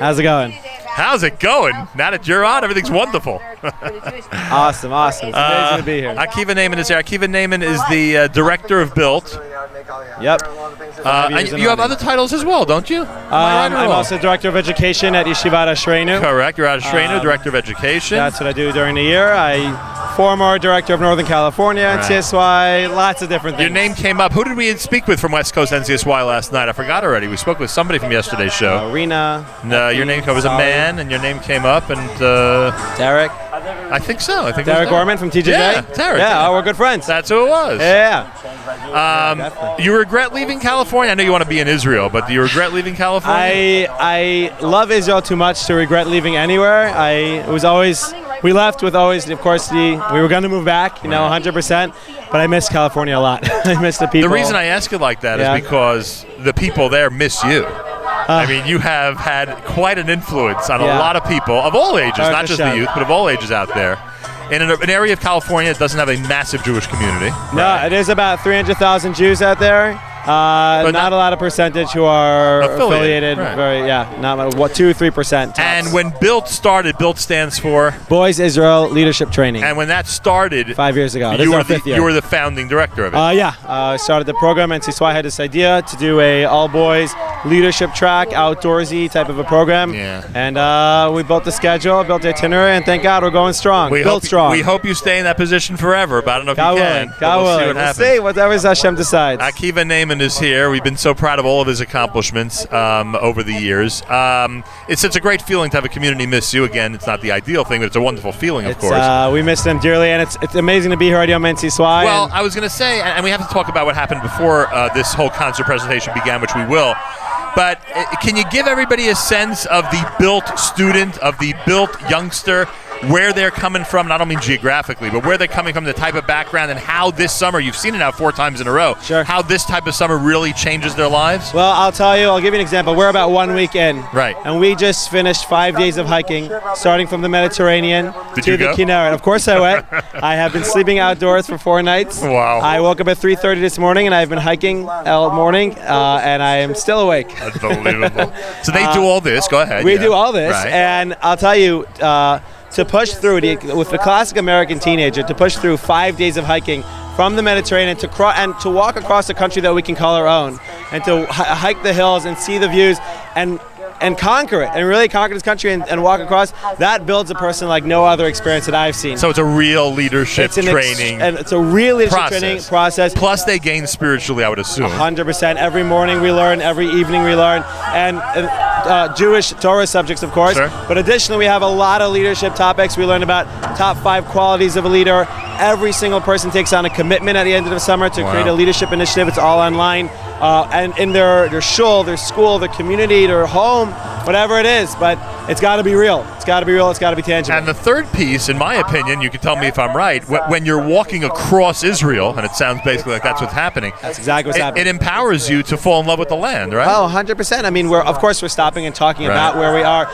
How's it going? How's it going? Now that you're on, everything's wonderful. Awesome. It's amazing to be here. Akiva Naaman is here. Akiva Naaman is the director of Built. Yep. And you have other titles as well, don't you? I'm also director of education at Yeshivat Ashreinu. Correct. You're at Ashreinu, director of education. That's what I do during the year. Former director of Northern California at CSY, lots of different things. Your name came up. Who did we speak with from West Coast NCSY last night? I forgot already. We spoke with somebody from yesterday's show. Rena. No, your name was a man, and your name came up, and Derek. I think so. I think Derek Gorman from TJJ. Yeah, Derek. Yeah, we're good friends. That's who it was. Yeah. You regret leaving California? I know you want to be in Israel, but do you regret leaving California? I love Israel too much to regret leaving anywhere. We left with always, of course, we were going to move back, 100%, but I miss California a lot. I miss the people. The reason I ask it like that is because the people there miss you. I mean, you have had quite an influence on a lot of people of all ages, not just the youth, but of all ages out there. In an area of California that doesn't have a massive Jewish community. No, it is about 300,000 Jews out there. But not a lot of percentage who are affiliated. Right. Not 2-3%. Tops. And when Built started, Built stands for Boys Israel Leadership Training. And when that started 5 years ago, this is our 5th year. You were the founding director of it. I started the program, and NCSY had this idea to do a all boys leadership track, outdoorsy type of a program. Yeah. And we built the schedule, built the itinerary, and thank God we're going strong. Built strong. We hope you stay in that position forever, but I don't know if God you willing. can. God We'll see willing. what We'll happens. see whatever Hashem decides. Akiva Naaman is here. We've been so proud of all of his accomplishments over the years. It's such a great feeling to have a community miss you again. It's not the ideal thing, but it's a wonderful feeling, of course. We miss them dearly, and it's amazing to be here at Yom NCSY. Well, I was going to say, and we have to talk about what happened before this whole concert presentation began, which we will. But can you give everybody a sense of the built student, of the built youngster, where they're coming from, and I don't mean geographically, but where they're coming from, the type of background, and how this summer, you've seen it now 4 times in a row, how this type of summer really changes their lives? Well, I'll give you an example. We're about 1 week in. Right. And we just finished 5 days of hiking, starting from the Mediterranean Did to you the go? Kinneret. Of course I went. I have been sleeping outdoors for 4 nights. Wow. I woke up at 3:30 this morning, and I've been hiking all morning, and I am still awake. Unbelievable. So they do all this. Go ahead. We yeah. do all this, Right. and I'll tell you, to push through with the classic American teenager, to push through 5 days of hiking from the Mediterranean to walk across a country that we can call our own, and to hike the hills and see the views and conquer it, and really conquer this country and walk across, that builds a person like no other experience that I've seen. So it's a real leadership training. And it's a real leadership training process. Plus they gain spiritually, I would assume. 100%. Every morning we learn, every evening we learn, and Jewish Torah subjects, of course. Sure. But additionally, we have a lot of leadership topics. We learn about top 5 qualities of a leader. Every single person takes on a commitment at the end of the summer to create a leadership initiative. It's all online. And in their shul, their school, their community, their home, whatever it is. But it's got to be real. It's got to be real. It's got to be tangible. And the third piece, in my opinion, you can tell me if I'm right, when you're walking across Israel, and it sounds basically like that's what's happening. That's exactly what's happening. It empowers you to fall in love with the land, right? Oh, 100%. I mean, of course we're stopping and talking about where we are.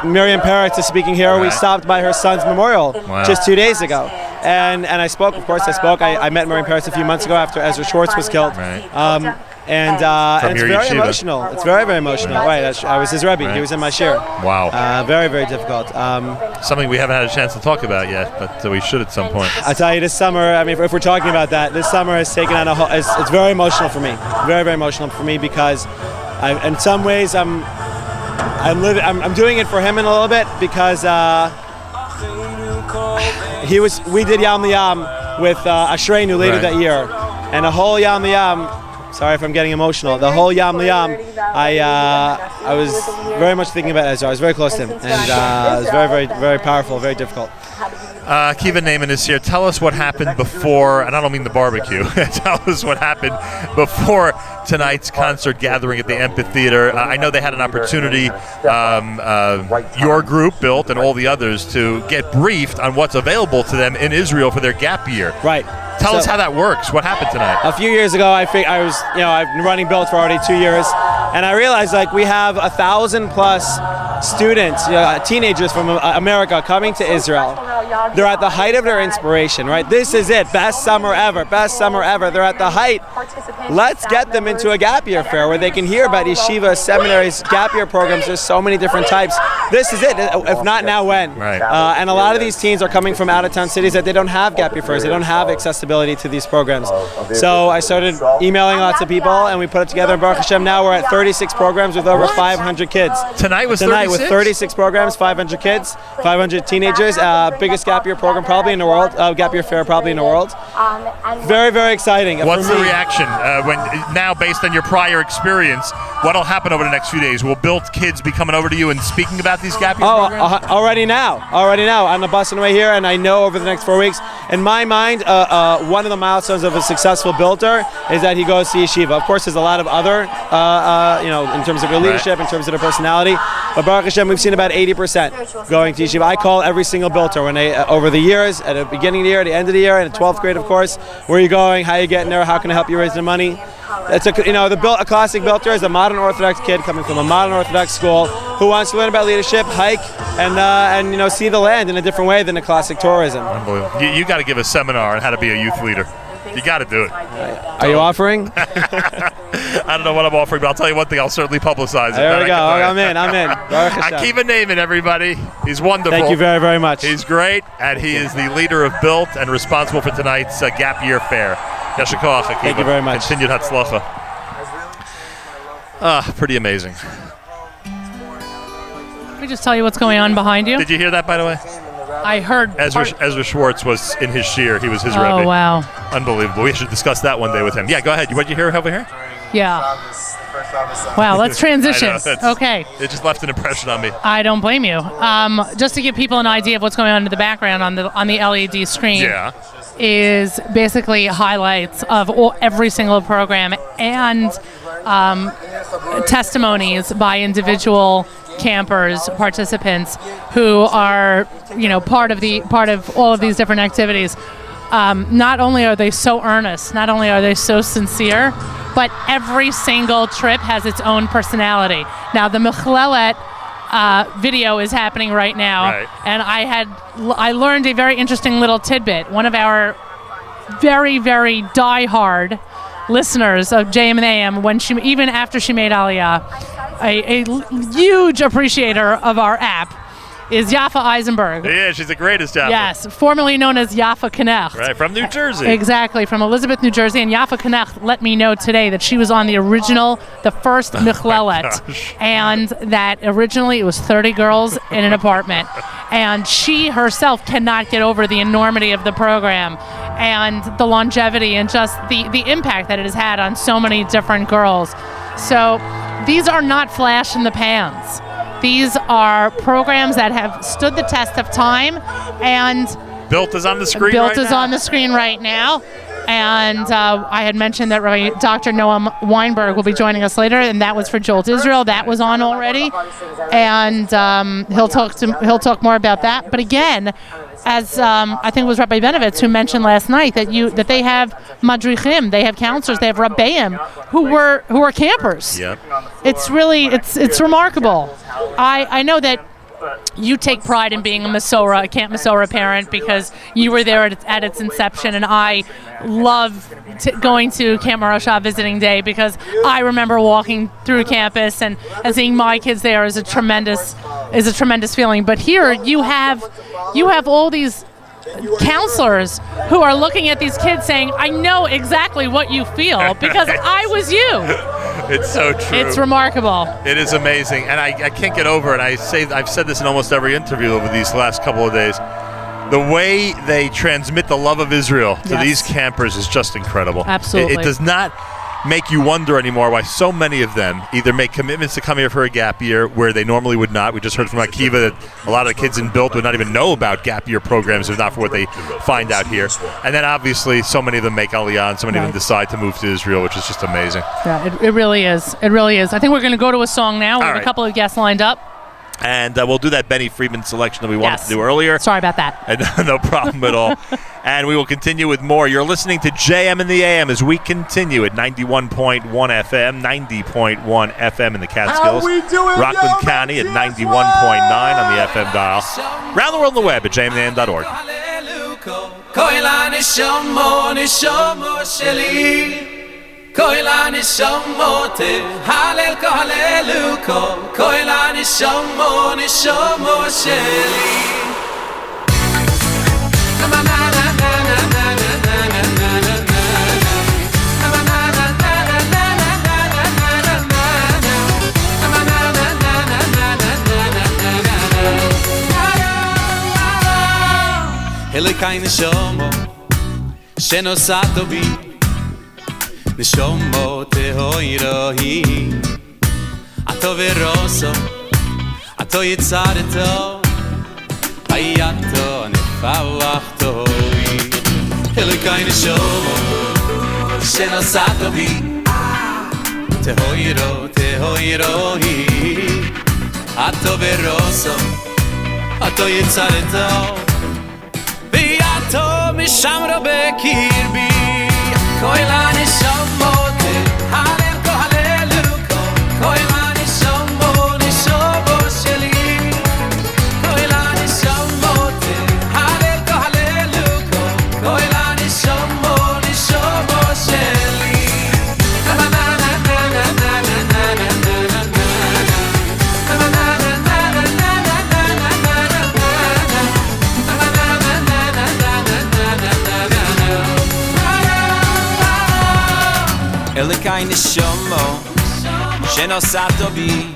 Miriam Peretz is speaking here. We stopped by her son's memorial just 2 days ago. And I spoke, of course I spoke. I met Miriam Peretz a few months ago after Ezra Schwartz was killed. And it's your very yeshiva. emotional. It's very, very emotional. Right, I was his Rebbe. He was in my shir. Wow. Very, very difficult. Something we haven't had a chance to talk about yet, but we should at some point. I tell you, this summer, I mean, if we're talking about that, this summer has taken on it's very emotional for me. Very, very emotional for me because in some ways I'm doing it for him in a little bit because we did Yam Liyam with Ashreinu later that year, and the whole Yam Liyam. Sorry if I'm getting emotional. The whole Yam Liyam, I was very much thinking about Ezra. I was very close to him, and it was very, very, very powerful, very difficult. Akiva Naaman is here. Tell us what happened before, and I don't mean the barbecue. Tell us what happened before tonight's concert gathering at the amphitheater. I know they had an opportunity, your group, Built, and all the others, to get briefed on what's available to them in Israel for their gap year. Right. Tell us how that works. What happened tonight? A few years ago, I've been running Built for already 2 years, and I realized we have 1,000+ students, teenagers from America coming to Israel. They're at the height of their inspiration, right? This is it, best summer ever, best summer ever. They're at the height. Let's get them into a gap year fair where they can hear about yeshiva, seminaries, gap year programs. There's so many different types. This is it. If not now, when? Right. And a lot of these teens are coming from out-of-town cities that they don't have gap year fairs. They don't have accessibility to these programs. So I started emailing lots of people, and we put it together. And Baruch Hashem, now we're at 36 programs with over 500 kids. Tonight was 36? With 36 programs, 500 kids, 500 teenagers. Biggest gap year program probably in the world. Gap year fair probably in the world. Very, very exciting. What's the reaction when now, based on your prior experience? What'll happen over the next few days? Will Built kids be coming over to you and speaking about these gap year programs? Already now on the bus on the way here, and I know over the next 4 weeks. In my mind, one of the milestones of a successful Builter is that he goes to yeshiva. Of course, there's a lot of other, in terms of their leadership, in terms of their personality. But Baruch Hashem, we've seen about 80% going to yeshiva. I call every single Builter when they over the years, at the beginning of the year, at the end of the year, in the 12th grade, of course. Where are you going? How are you getting there? How can I help you raise the money? It's a classic Builter is a modern Orthodox kid coming from a modern Orthodox school who wants to learn about leadership, hike, and see the land in a different way than a classic tourism. Unbelievable. You got to give a seminar on how to be a youth leader. You got to do it. Are you offering? I don't know what I'm offering, but I'll tell you one thing. I'll certainly publicize it. There we go. I'm in. Akiva Naaman, everybody. He's wonderful. Thank you very, very much. He's great, and he is the leader of Built and responsible for tonight's Gap Year Fair. Yasher Koach, Akiva. Thank you very much. Continued Hatzlacha. Pretty amazing. Let me just tell you what's going on behind you. Did you hear that, by the way? I heard. Ezra Schwartz was in his shir. He was his Rebbe. Oh, wow. Unbelievable. We should discuss that one day with him. Yeah, go ahead. What did you hear over here? Yeah. Wow, let's transition. I know, that's- Okay. It just left an impression on me. I don't blame you. Just to give people an idea of what's going on in the background on the LED screen. Yeah. Is basically highlights of every single program and testimonies by individual campers, participants who are, part of all of these different activities. Not only are they so earnest, not only are they so sincere, but every single trip has its own personality. Now, the Mechlelet video is happening right now, and I learned a very interesting little tidbit. One of our very, very diehard listeners of JM and AM, even after she made Aliyah, a huge appreciator of our app, is Yafa Eisenberg. Yeah, she's the greatest, Yafa. Yes, formerly known as Yafa Knecht. Right, from New Jersey. Exactly, from Elizabeth, New Jersey. And Yafa Knecht let me know today that she was on the first Michlelet. And that originally it was 30 girls in an apartment. And she herself cannot get over the enormity of the program and the longevity and just the impact that it has had on so many different girls. So these are not flash in the pans. These are programs that have stood the test of time, and Built is on the screen on the screen right now. And I had mentioned that Dr. Noam Weinberg will be joining us later, and that was for Jolt Israel. That was on already, and he'll talk more about that. But again, as I think it was Rabbi Benovitz who mentioned last night that they have madrichim, they have counselors, they have rabbeim who are campers. Yep. It's really it's remarkable. I know that you take pride in being a Camp Mesorah parent because you were there at its inception, and I love going to Camp Marashah visiting day because I remember walking through campus and seeing my kids there is a tremendous feeling. But here you have all these counselors who are looking at these kids saying, I know exactly what you feel because I was you. It's so true. It's remarkable. It is amazing, and I can't get over it. I've said this in almost every interview over these last couple of days. The way they transmit the love of Israel to these campers is just incredible. Absolutely. It does not make you wonder anymore why so many of them either make commitments to come here for a gap year where they normally would not. We just heard from Akiva that a lot of the kids in Built would not even know about gap year programs if not for what they find out here. And then obviously so many of them make Aliyah and so many of them decide to move to Israel, which is just amazing. Yeah, it really is. It really is. I think we're going to go to a song now. We have a couple of guests lined up. And we'll do that Benny Friedman selection that we wanted to do earlier. Sorry about that. And no problem at all. And we will continue with more. You're listening to JM in the AM as we continue at 91.1 FM, 90.1 FM in the Catskills, Rockland County at 91.9 on the FM dial. Around the world on the web at jmam.org. Koila nishomote halel kohaleluko Koila nishomo sheli Helikai nishomo shenosato bi Nishomo tehoirohi Ato veroso Ato yitzareto Hayato nefalachtoi Helikai nishomo Shenosato bi Tehoirohi Ato veroso Ato yitzareto Viato mishamro bekirbi Koila nishomote, halel kohaleluko Koila nishomo sheli Koila nishomote, halel kohaleluko Koila nishomo sheli Elikai nishomo שנוסעת בי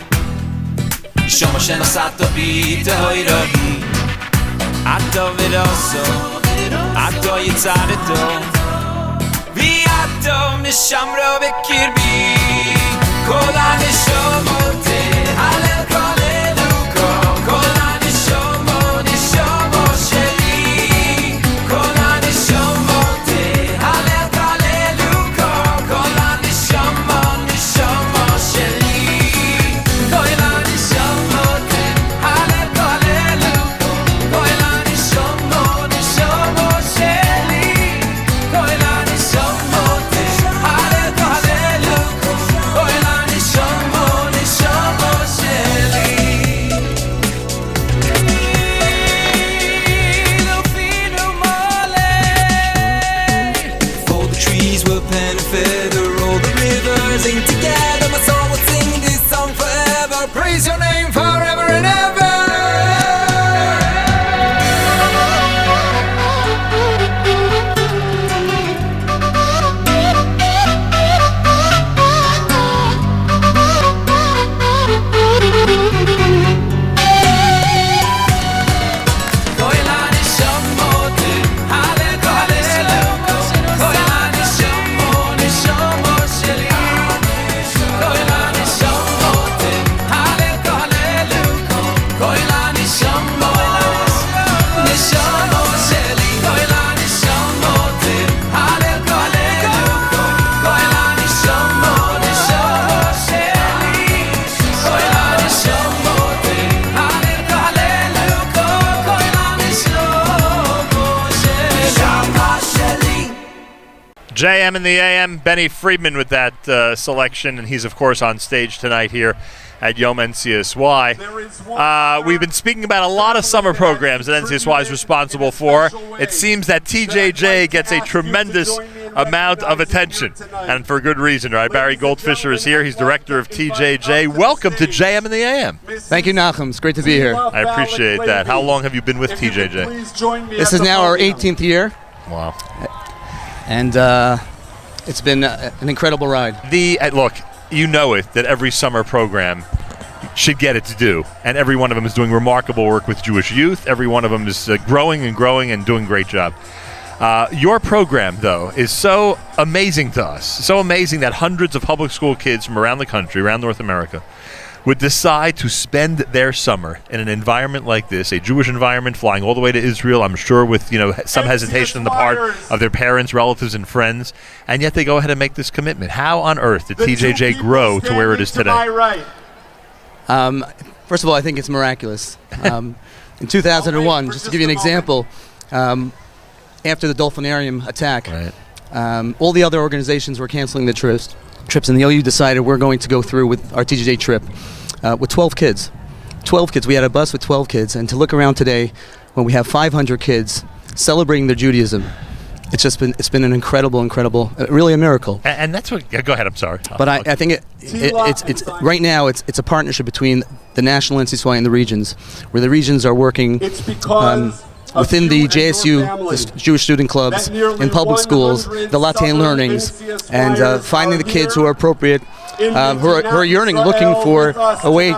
שמה שנוסעת בי תהוי רבי עתו ורוסו עתו יצרתו ויעתו משמרו בקרבי כל הנשומות הלל כל אלוקו כל הנשומות נשומו שלי כל הנשומות הלל כל אלוקו כל הנשומות נשומו שלי כל הנשומות הלל כל אלוקו כל הנשומות נשומו שלי כל הנשומות הלל כל אלוקו כל הנשומות נשומו שלי For the trees will pen and feather, all the rivers sing together. My soul will sing this song forever. Praise your name forever and ever. Koil haneshomot, halel kol eloko. Koil haneshomot, neshomot sheli. Koil haneshomot, halel kol eloko. Koil haneshomot, neshomot sheli. Koil haneshomot, halel kol eloko. Koil haneshomot, neshomot sheli. Koil haneshomot, halel kol eloko. Koil haneshomot sheli. Shama sheli. JM in the AM, Benny Friedman with that selection, and he's, of course, on stage tonight here at Yom NCSY. We've been speaking about a lot of summer programs that NCSY is responsible for. It seems that TJJ gets a tremendous amount of attention, and for good reason, right? Barry Goldfisher is here. He's director of TJJ. Welcome to JM in the AM. Thank you, Nachum. It's great to be here. I appreciate that. How long have you been with TJJ? This is now our 18th year. Wow. And it's been an incredible ride. Look, you know it, that every summer program should get it to do, and every one of them is doing remarkable work with Jewish youth. Every one of them is growing and doing a great job. Your program, though, is so amazing to us, so amazing that hundreds of public school kids from around the country, around North America, would decide to spend their summer in an environment like this, a Jewish environment, flying all the way to Israel, I'm sure with some hesitation on the part of their parents, relatives, and friends, and yet they go ahead and make this commitment. How on earth did TJJ grow to where it is today? First of all, I think it's miraculous. In 2001, just to give you an example, after the Dolphinarium attack, all the other organizations were canceling the trips, and the OU decided we're going to go through with our TJJ trip with 12 kids. 12 kids. We had a bus with 12 kids, and to look around today when we have 500 kids celebrating their Judaism, it's been an incredible, really a miracle. And that's what. Go ahead. I'm sorry. But I think it's right now it's a partnership between the national NCSY and the regions, where the regions are working within the JSU, the Jewish student clubs, in public schools, the Latin learnings, and finding the kids who are appropriate, who are yearning, looking for a way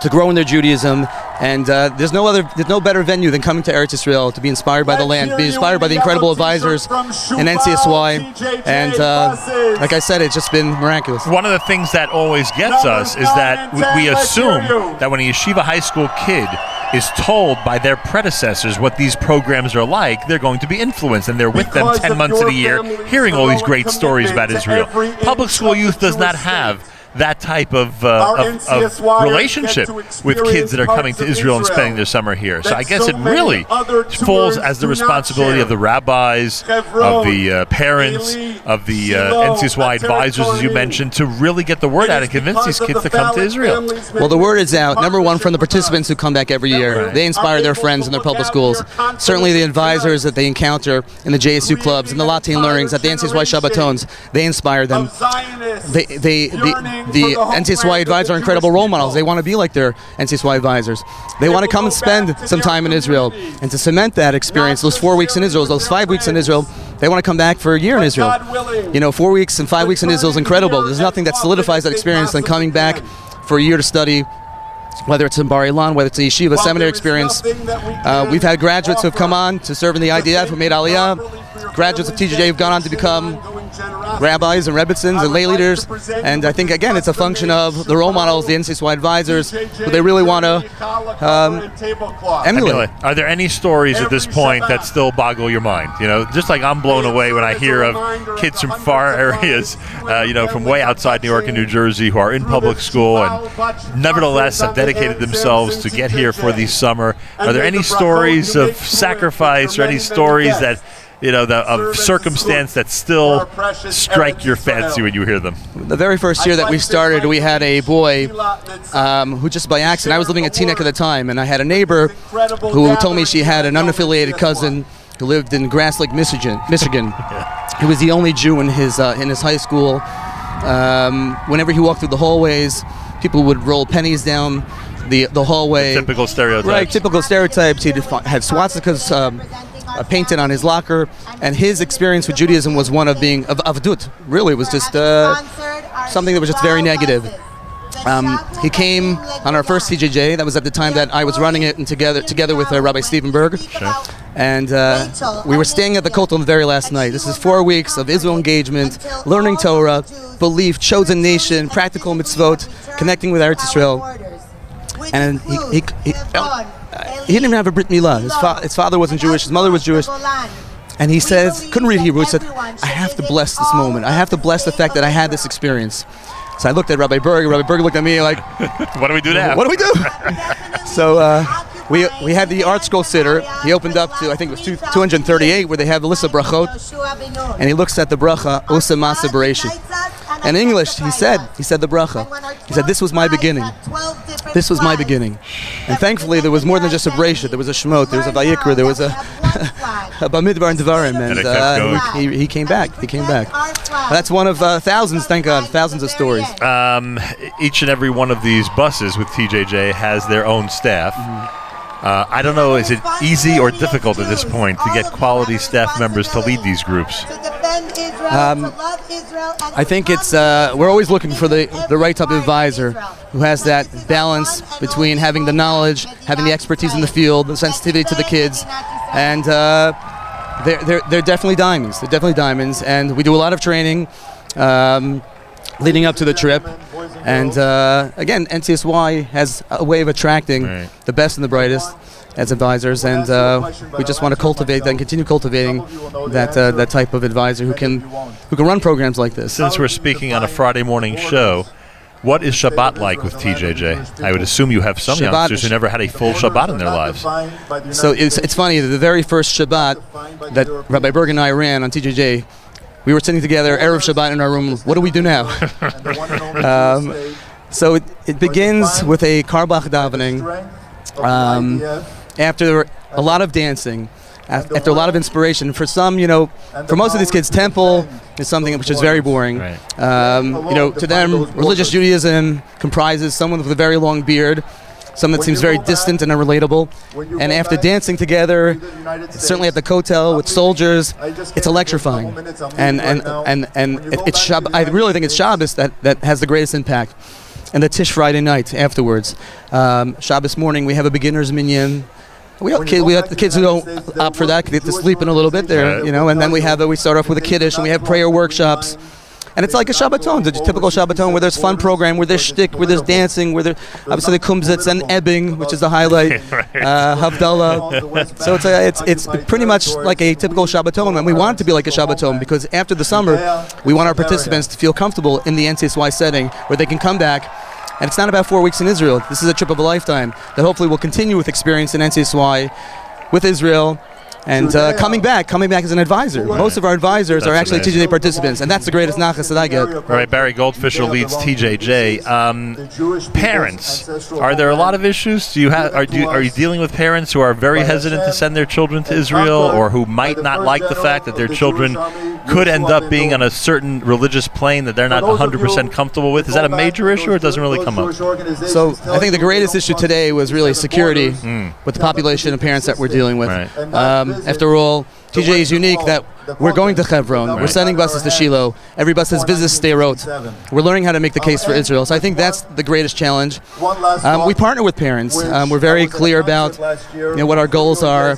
to grow in their Judaism. And there's no better venue than coming to Eretz Israel to be inspired by the land, be inspired by the incredible advisors in NCSY. And like I said, it's just been miraculous. One of the things that always gets us is that we assume that when a yeshiva high school kid is told by their predecessors what these programs are like, they're going to be influenced, and they're with them 10 months of the year, hearing all these great stories about Israel. Public school youth does not have that type of relationship with kids that are coming to Israel and spending their summer here. So I guess it really falls as the responsibility of the rabbis, of the parents, of the NCSY advisors, as you mentioned, to really get the word out and convince these kids to come to Israel. Well, the word is out. Number one, from the participants who come back every year. They inspire their friends in their public schools. Certainly the advisors that they encounter in the JSU clubs and the Latin learnings at the NCSY Shabbatons, they inspire them. The NCSY advisors are incredible role models. They want to be like their NCSY advisors. They want to come and spend some time in Israel. And to cement that experience, those 4 weeks in Israel, those 5 weeks in Israel, they want to come back for a year in Israel. 4 weeks and 5 weeks in Israel is incredible. There's nothing that solidifies that experience than coming back for a year to study, whether it's in Bar Ilan, whether it's a yeshiva seminary experience. We've had graduates who have come on to serve in the IDF who made Aliyah, graduates of TJJ who've gone on to become rabbis and rebbitzins and lay leaders, and I think again it's a function of the role models, the NCSY advisors, who they really want to emulate. Are there any stories at this point that still boggle your mind? Just like I'm blown away when I hear of kids from far areas, from way outside New York and New Jersey who are in public school and nevertheless have dedicated themselves to get here for the summer. Are there any stories of sacrifice or any stories that of circumstance that still strike your fancy when you hear them? The very first year that we started, we had a boy who just by accident, I was living in Teaneck at the time, and I had a neighbor who told me she had an unaffiliated cousin who lived in Grass Lake, Michigan. He was the only Jew in his high school. Whenever he walked through the hallways, people would roll pennies down the hallway. Typical stereotypes. Right, typical stereotypes. He had swastikas painted on his locker, and his experience with Judaism was one of being of avdut. Really, it was just something that was just very negative. He came on our first TJJ. That was at the time that I was running it, and together with Rabbi Stephen Berg. Sure. And we were staying at the Kotel the very last night. This is 4 weeks of Israel engagement, learning Torah, belief, chosen nation, practical mitzvot, connecting with Eretz Yisrael. And he didn't even have a Brit Milah. His father wasn't Jewish, his mother was Jewish. And he says, couldn't read Hebrew, he said, I have to bless this moment. I have to bless the fact that I had this experience. So I looked at Rabbi Berg. Rabbi Berg looked at me like, what do we do now? What do we do? So we had the Art Scroll Siddur. He opened up to, I think it was 238, where they have the list of brachot. And he looks at the bracha, Osa Masa Bereshit. In English, he said the bracha. He said, this was my beginning. This was my beginning. And thankfully, there was more than just a Bereshit. There was a Shemot, there was a Vayikra, there was a Bamidbar and Devarim. And he came back. He came back. That's one of thousands, thank God, thousands of stories. Each and every one of these buses with TJJ has their own staff. I don't know, is it easy or difficult at this point to get quality staff members to lead these groups? I think it's we're always looking for the right type of advisor who has that balance between having the knowledge, having the expertise in the field, the sensitivity to the kids, and they're definitely diamonds. They're definitely diamonds, and we do a lot of training leading up to the trip. And again, NCSY has a way of attracting the best and the brightest as advisors, and we just want to cultivate that and continue cultivating that type of advisor who can run programs like this. Since we're speaking on a Friday morning show, what is Shabbat like with TJJ? I would assume you have some youngsters who never had a full Shabbat in their lives. So it's funny, the very first Shabbat that Rabbi Berg and I ran on TJJ, we were sitting together, Erev Shabbat in our room. What do we do now? So it begins with a Karbach davening. After a lot of dancing, after a lot of inspiration. For some, for most of these kids, temple is something which is very boring. To them, religious Judaism comprises someone with a very long beard, someone that seems very distant and unrelatable. And after dancing together, certainly at the Kotel with soldiers, it's electrifying. And it's I really think it's Shabbos that has the greatest impact. And the Tish Friday night afterwards. Shabbos morning, we have a beginner's minyan. We have the kids who don't opt for that, get to sleep in a little bit there, and then we start off with a kiddush, and we have prayer workshops. And it's like a Shabbaton, it's a typical Shabbaton where there's fun program, where there's shtick, where there's dancing, where there's obviously the kumzitz and ebbing, which is the highlight, Havdalah. So it's pretty much like a typical Shabbaton, and we want it to be like a Shabbaton because after the summer, we want our participants to feel comfortable in the NCSY setting where they can come back. And it's not about 4 weeks in Israel. This is a trip of a lifetime that hopefully will continue with experience in NCSY with Israel. And coming back as an advisor. Most of our advisors are actually TJJ participants, and that's the greatest nachas that I get. All right, Barry Goldfisher leads TJJ. Parents, are there a lot of issues? Are you dealing with parents who are very hesitant to send their children to Israel, or who might not like the fact that their children could end up being on a certain religious plane that they're not 100% comfortable with? Is that a major issue, or it doesn't really come up? So I think the greatest issue today was really security with the population of parents that we're dealing with. Right. After all, TJ is unique that we're going to Hebron, we're sending buses to Shiloh, every bus has visits to Sderot. We're learning how to make the case for Israel. So I think that's the greatest challenge. We partner with parents. We're very clear about what our goals are.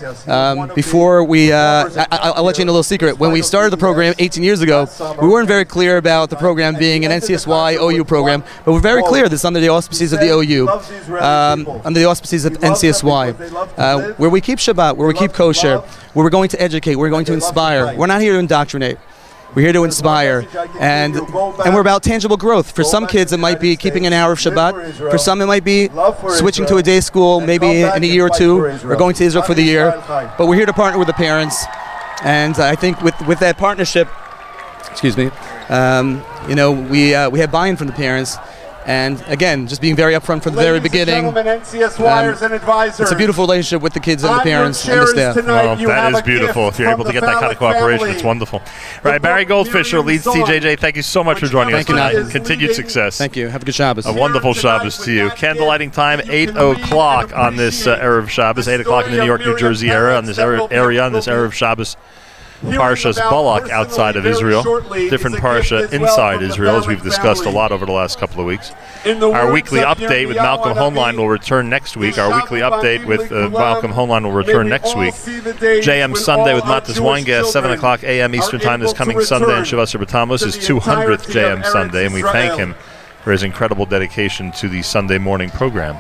Before we, I'll let you in a little secret. When we started the program 18 years ago, we weren't very clear about the program being an NCSY OU program, but we're very clear this under the auspices of the OU, under the auspices of NCSY, where we keep Shabbat, where we keep kosher, where we're going to educate, we're going to inspire. We're not here to indoctrinate. We're here to inspire, and we're about tangible growth. For some kids, it might be keeping an hour of Shabbat. For some, it might be switching to a day school, maybe in a year or two, or going to Israel for the year. But we're here to partner with the parents, and I think with that partnership, excuse me, we have buy-in from the parents. And again, just being very upfront from the very beginning. It's a beautiful relationship with the kids and the parents and the staff. Well, that is beautiful. If you're able to get that kind of cooperation, it's wonderful. All right, Barry Goldfisher leads TJJ. Thank you so much for joining us tonight. Continued success. Thank you. Have a good Shabbos. A wonderful Shabbos to you. Candlelighting time, 8 o'clock on this Erev Shabbos, 8 o'clock in the New York, New Jersey area, on this Erev Shabbos. Parshas Balak outside of Israel, different Parsha inside Israel, as we've discussed a lot over the last couple of weeks. Our weekly update with Malcolm Hoenlein will return next week. Our weekly update with Malcolm Hoenlein will return next week. JM Sunday with Matas Weingast, 7 o'clock a.m. Eastern Time this coming Sunday in Shavasar B'Tammuz, his 200th JM Sunday, and we thank him for his incredible dedication to the Sunday morning program.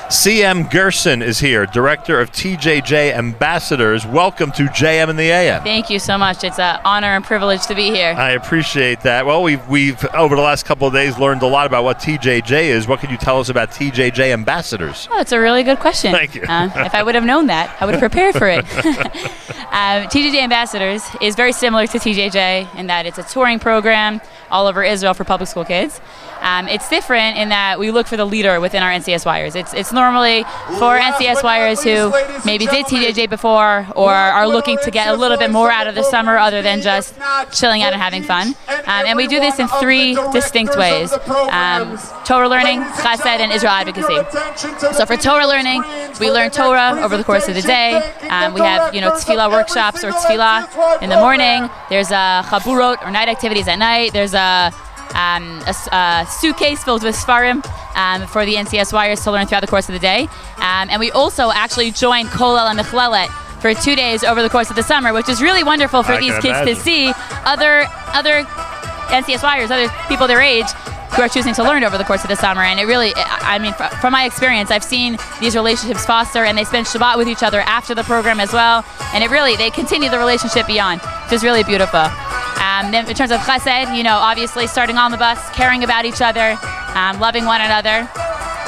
CM Gerson is here, Director of TJJ Ambassadors. Welcome to JM in the AM. Thank you so much. It's an honor and privilege to be here. I appreciate that. Well, we've over the last couple of days learned a lot about what TJJ is. What can you tell us about TJJ Ambassadors? Oh, it's a really good question. Thank you. If I would have known that, I would have prepared for it. TJJ Ambassadors is very similar to TJJ in that it's a touring program all over Israel for public school kids. It's different in that we look for the leader within our NCSYers. It's normally for NCSYers who maybe did TJJ before or are looking to get a little bit more out of the summer other than just chilling out and having fun. And we do this in three distinct ways. Torah learning, chesed, and Israel advocacy. So for Torah learning, we learn Torah over the course of the day. We have, tefillah workshops or tefillah in the morning. There's chaburot or night activities at night. There's a suitcase filled with Sfarim for the NCSYers to learn throughout the course of the day. And we also actually join Kollel and Mechlelet for 2 days over the course of the summer, which is really wonderful for these kids to see other NCSYers, other people their age, who are choosing to learn over the course of the summer. And it really, from my experience, I've seen these relationships foster, and they spend Shabbat with each other after the program as well. And they continue the relationship beyond, which is really beautiful. Then in terms of chesed, obviously starting on the bus, caring about each other, loving one another,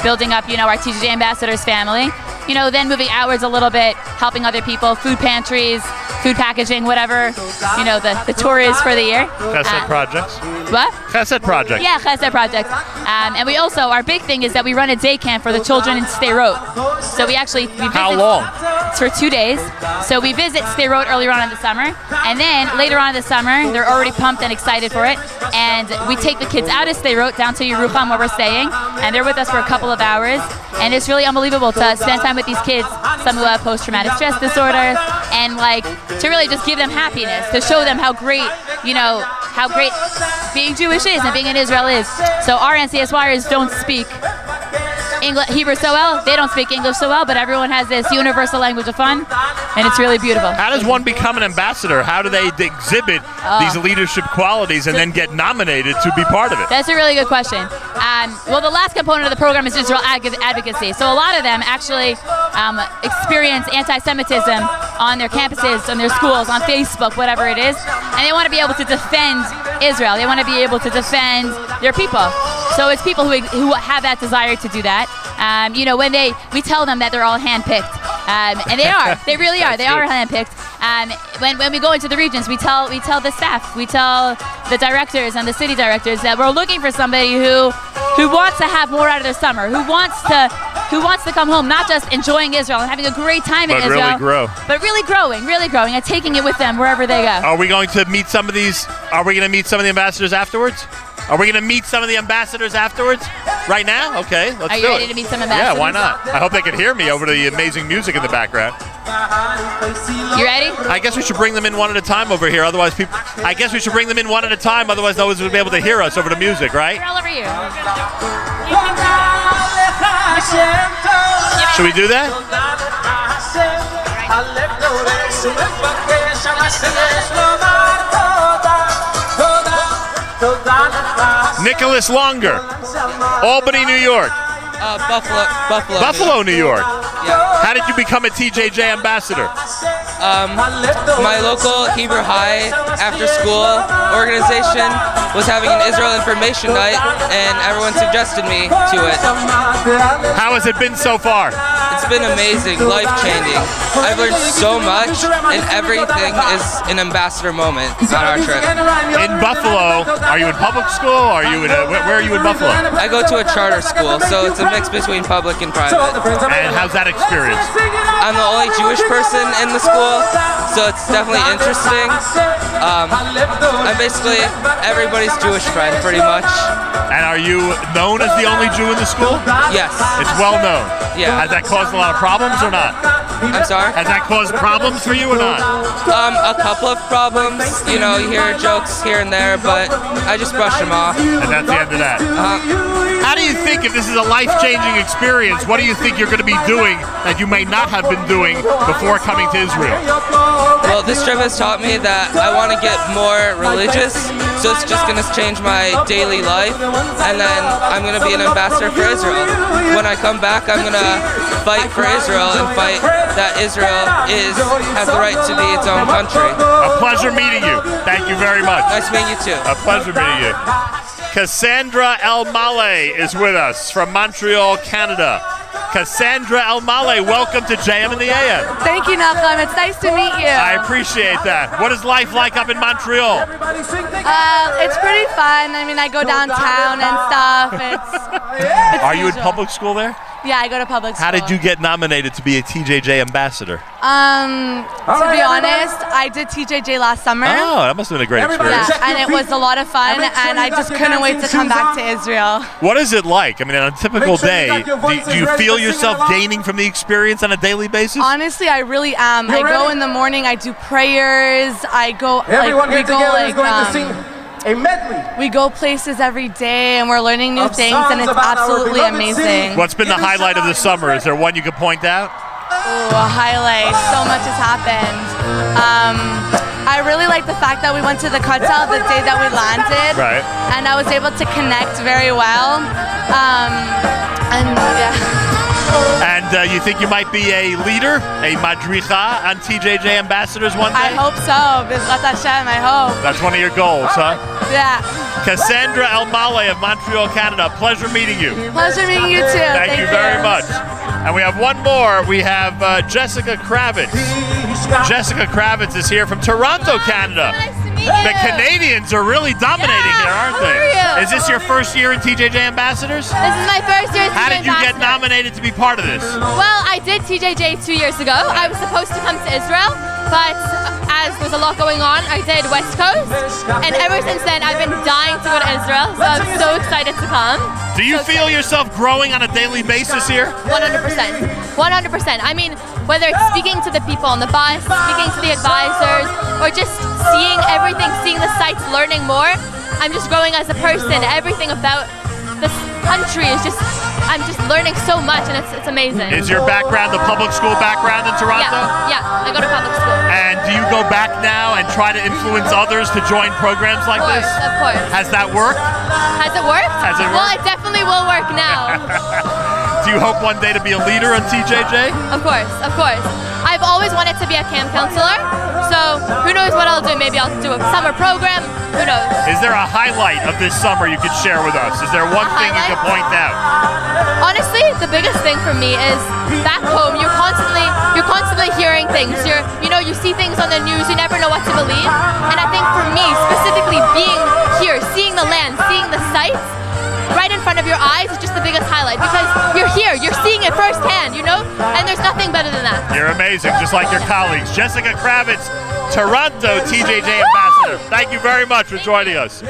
building up, our TJJ Ambassadors family. Then moving outwards a little bit, helping other people, food pantries, food packaging, whatever, the tour is for the year. Chesed projects. What? Chesed projects. Yeah, chesed projects. And we also, our big thing is that we run a day camp for the children in Sderot. So we visit. How long? It's for 2 days. So we visit Sderot earlier on in the summer, and then later on in the summer, they're already pumped and excited for it. And we take the kids out of Sderot down to Yerucham where we're staying, and they're with us for a couple of hours. And it's really unbelievable to spend time with these kids, some who have post-traumatic stress disorder, and to really just give them happiness, to show them how great, how great being Jewish is and being in Israel is. So our NCSYers don't speak Hebrew so well, they don't speak English so well, but everyone has this universal language of fun, and it's really beautiful. How does one become an ambassador? How do they exhibit these leadership qualities and then get nominated to be part of it? That's a really good question. Well, the last component of the program is Israel advocacy. So a lot of them actually experience anti-Semitism on their campuses, on their schools, on Facebook, whatever it is, and they want to be able to defend Israel. They want to be able to defend their people. So it's people who have that desire to do that. When we tell them that they're all handpicked, and they are. They really are. They are handpicked. When we go into the regions, we tell the staff, we tell the directors and the city directors that we're looking for somebody who wants to have more out of their summer, who wants to come home, not just enjoying Israel and having a great time in Israel, but really growing and taking it with them wherever they go. Are we going to meet some of the ambassadors afterwards? Are we going to meet some of the ambassadors afterwards? Right now? Okay, let's Are do you it. ready to meet some ambassadors? Yeah, why not? I hope they can hear me over the amazing music in the background. You ready? I guess we should bring them in one at a time over here. Otherwise, people. I guess we should bring them in one at a time. Otherwise, no one's going to be able to hear us over the music, right? We're all over here. Should we do that? Nicholas Longer, Albany, New York. Buffalo, New York. Yeah. How did you become a TJJ ambassador? My local Hebrew High after school organization was having an Israel information night, and everyone suggested me to it. How has it been so far? It's been amazing, life-changing. I've learned so much, and everything is an ambassador moment on our trip. In Buffalo, are you in public school? Or are you in where are you in Buffalo? I go to a charter school, so it's a mix between public and private. And how's that experience? I'm the only Jewish person in the school, so it's definitely interesting. I'm basically everybody's Jewish friend, pretty much. And are you known as the only Jew in the school? Yes. It's well known. Yeah. Has that caused a lot of problems or not? I'm sorry? Has that caused problems for you or not? A couple of problems. You know, you hear jokes here and there, but I just brush them off. And that's the end of that. How do you think, if this is a life-changing experience, what do you think you're going to be doing that you may not have been doing before coming to Israel? Well, this trip has taught me that I want to get more religious, so it's just going to change my daily life, and then I'm going to be an ambassador for Israel. When I come back, I'm going to fight for Israel and fight that Israel has the right to be its own country. A pleasure meeting you. Thank you very much. Nice meeting you too. A pleasure meeting you. Cassandra El Male is with us from Montreal, Canada. Cassandra El Male, welcome to JM in the AM. Thank you, Nachum. It's nice to meet you. I appreciate that. What is life like up in Montreal? It's pretty fun. I mean, I go downtown and stuff. It's Are you in usual. public school there? Yeah, I go to public school. How did you get nominated to be a TJJ ambassador? To be honest, I did TJJ last summer. Oh, that must have been a great experience. Yeah, and it was a lot of fun, and I just couldn't wait to come back to Israel. What is it like? I mean, on a typical day, do you feel yourself gaining from the experience on a daily basis? Honestly, I really am. I go in the morning, I do prayers, I go, a medley. We go places every day, and we're learning new things, and it's absolutely amazing. What's been the highlight of the summer? Is there one you could point out? Oh, a highlight. So much has happened. I really like the fact that we went to the Kotel the day that we landed. Right. And I was able to connect very well. And yeah. And you think you might be a leader, a madricha on TJJ ambassadors one day? I hope so. B'ezrat Hashem, I hope. That's one of your goals, huh? Yeah. Cassandra El Male of Montreal, Canada. Pleasure meeting you. Pleasure meeting you too. Thank you very much. And we have one more. We have Jessica Kravitz. Jessica Kravitz is here from Toronto, Canada. The Canadians are really dominating here, aren't they? are you? Is this your first year in TJJ Ambassadors? This is my first year as How TJJ did you get ambassador. nominated to be part of this? Well, I did TJJ 2 years ago. I was supposed to come to Israel, but as there's a lot going on, I did West Coast. And ever since then, I've been dying to go to Israel, so I'm so excited to come. Do you feel yourself growing on a daily basis here? 100%. 100%. I mean, whether it's speaking to the people on the bus, speaking to the advisors, or just seeing everything, seeing the sights, learning more, I'm just growing as a person. Everything about this country is just, I'm just learning so much, and it's amazing. Is your background the public school background in Toronto? Yeah, I go to public school. And do you go back now and try to influence others to join programs like this? Of course. Has that worked? Has it worked? Has it Well, worked? it definitely will work now. Do you hope one day to be a leader on TJJ? Of course, of course. I've always wanted to be a camp counselor, so who knows what I'll do. Maybe I'll do a summer program, who knows. Is there a highlight of this summer you could share with us? Is there one thing you could point out? Honestly, the biggest thing for me is back home, you're constantly hearing things. You see things on the news, you never know what to believe. And I think for me, specifically being here, seeing the land, seeing the sights, right in front of your eyes is just the biggest highlight because you're here, you're seeing it firsthand, and there's nothing better than that. You're amazing, just like your colleagues. Jessica Kravitz, Toronto TJJ Ambassador. Thank you very much for joining us.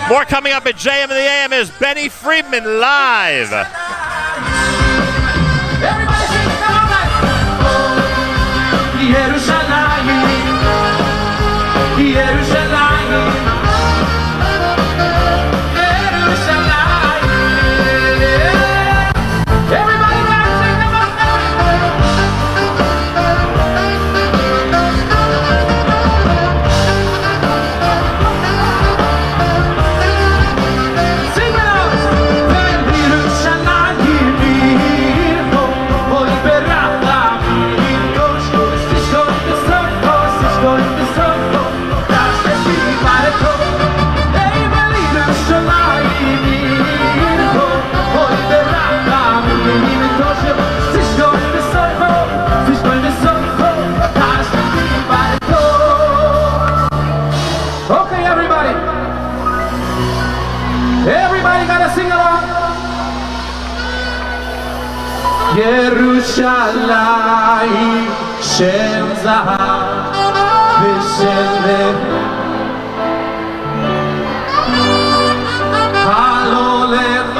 More coming up at JM in the AM is Benny Friedman live. ירושלים של זהב ושל לב הלולך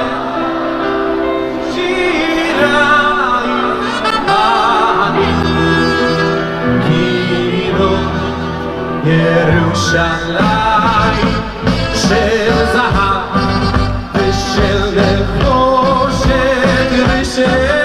שיריים אני כאילו ירושלים של זהב ושל לב חושך ושל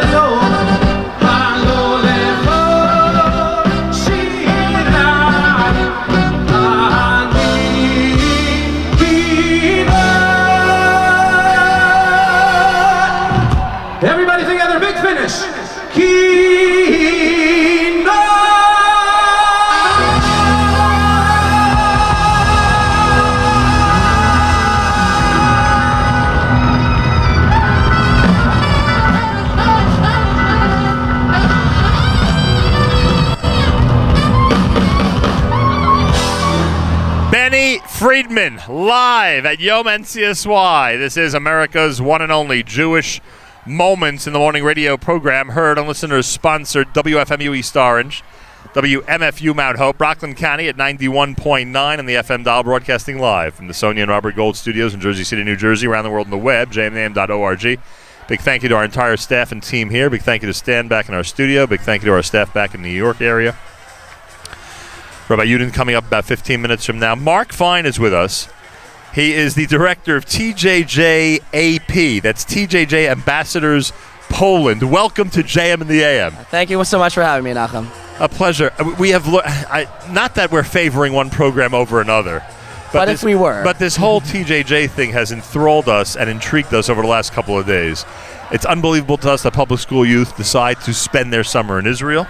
Friedman live at Yom NCSY. This is America's one and only Jewish Moments in the Morning radio program, heard on listeners sponsored WFMU East Orange, WMFU Mount Hope, Rockland County at 91.9 on the FM dial, broadcasting live from the Sonia and Robert Gold studios in Jersey City, New Jersey, around the world on the web, jmnam.org. Big thank you to our entire staff and team here. Big thank you to Stan back in our studio. Big thank you to our staff back in the New York area. Rabbi Yudin coming up about 15 minutes from now. Mark Fine is with us. He is the director of TJJ AP. That's TJJ Ambassadors Poland. Welcome to JM in the AM. Thank you so much for having me, Nachum. A pleasure. We have not that we're favoring one program over another, but if we were. But this whole TJJ thing has enthralled us and intrigued us over the last couple of days. It's unbelievable to us that public school youth decide to spend their summer in Israel.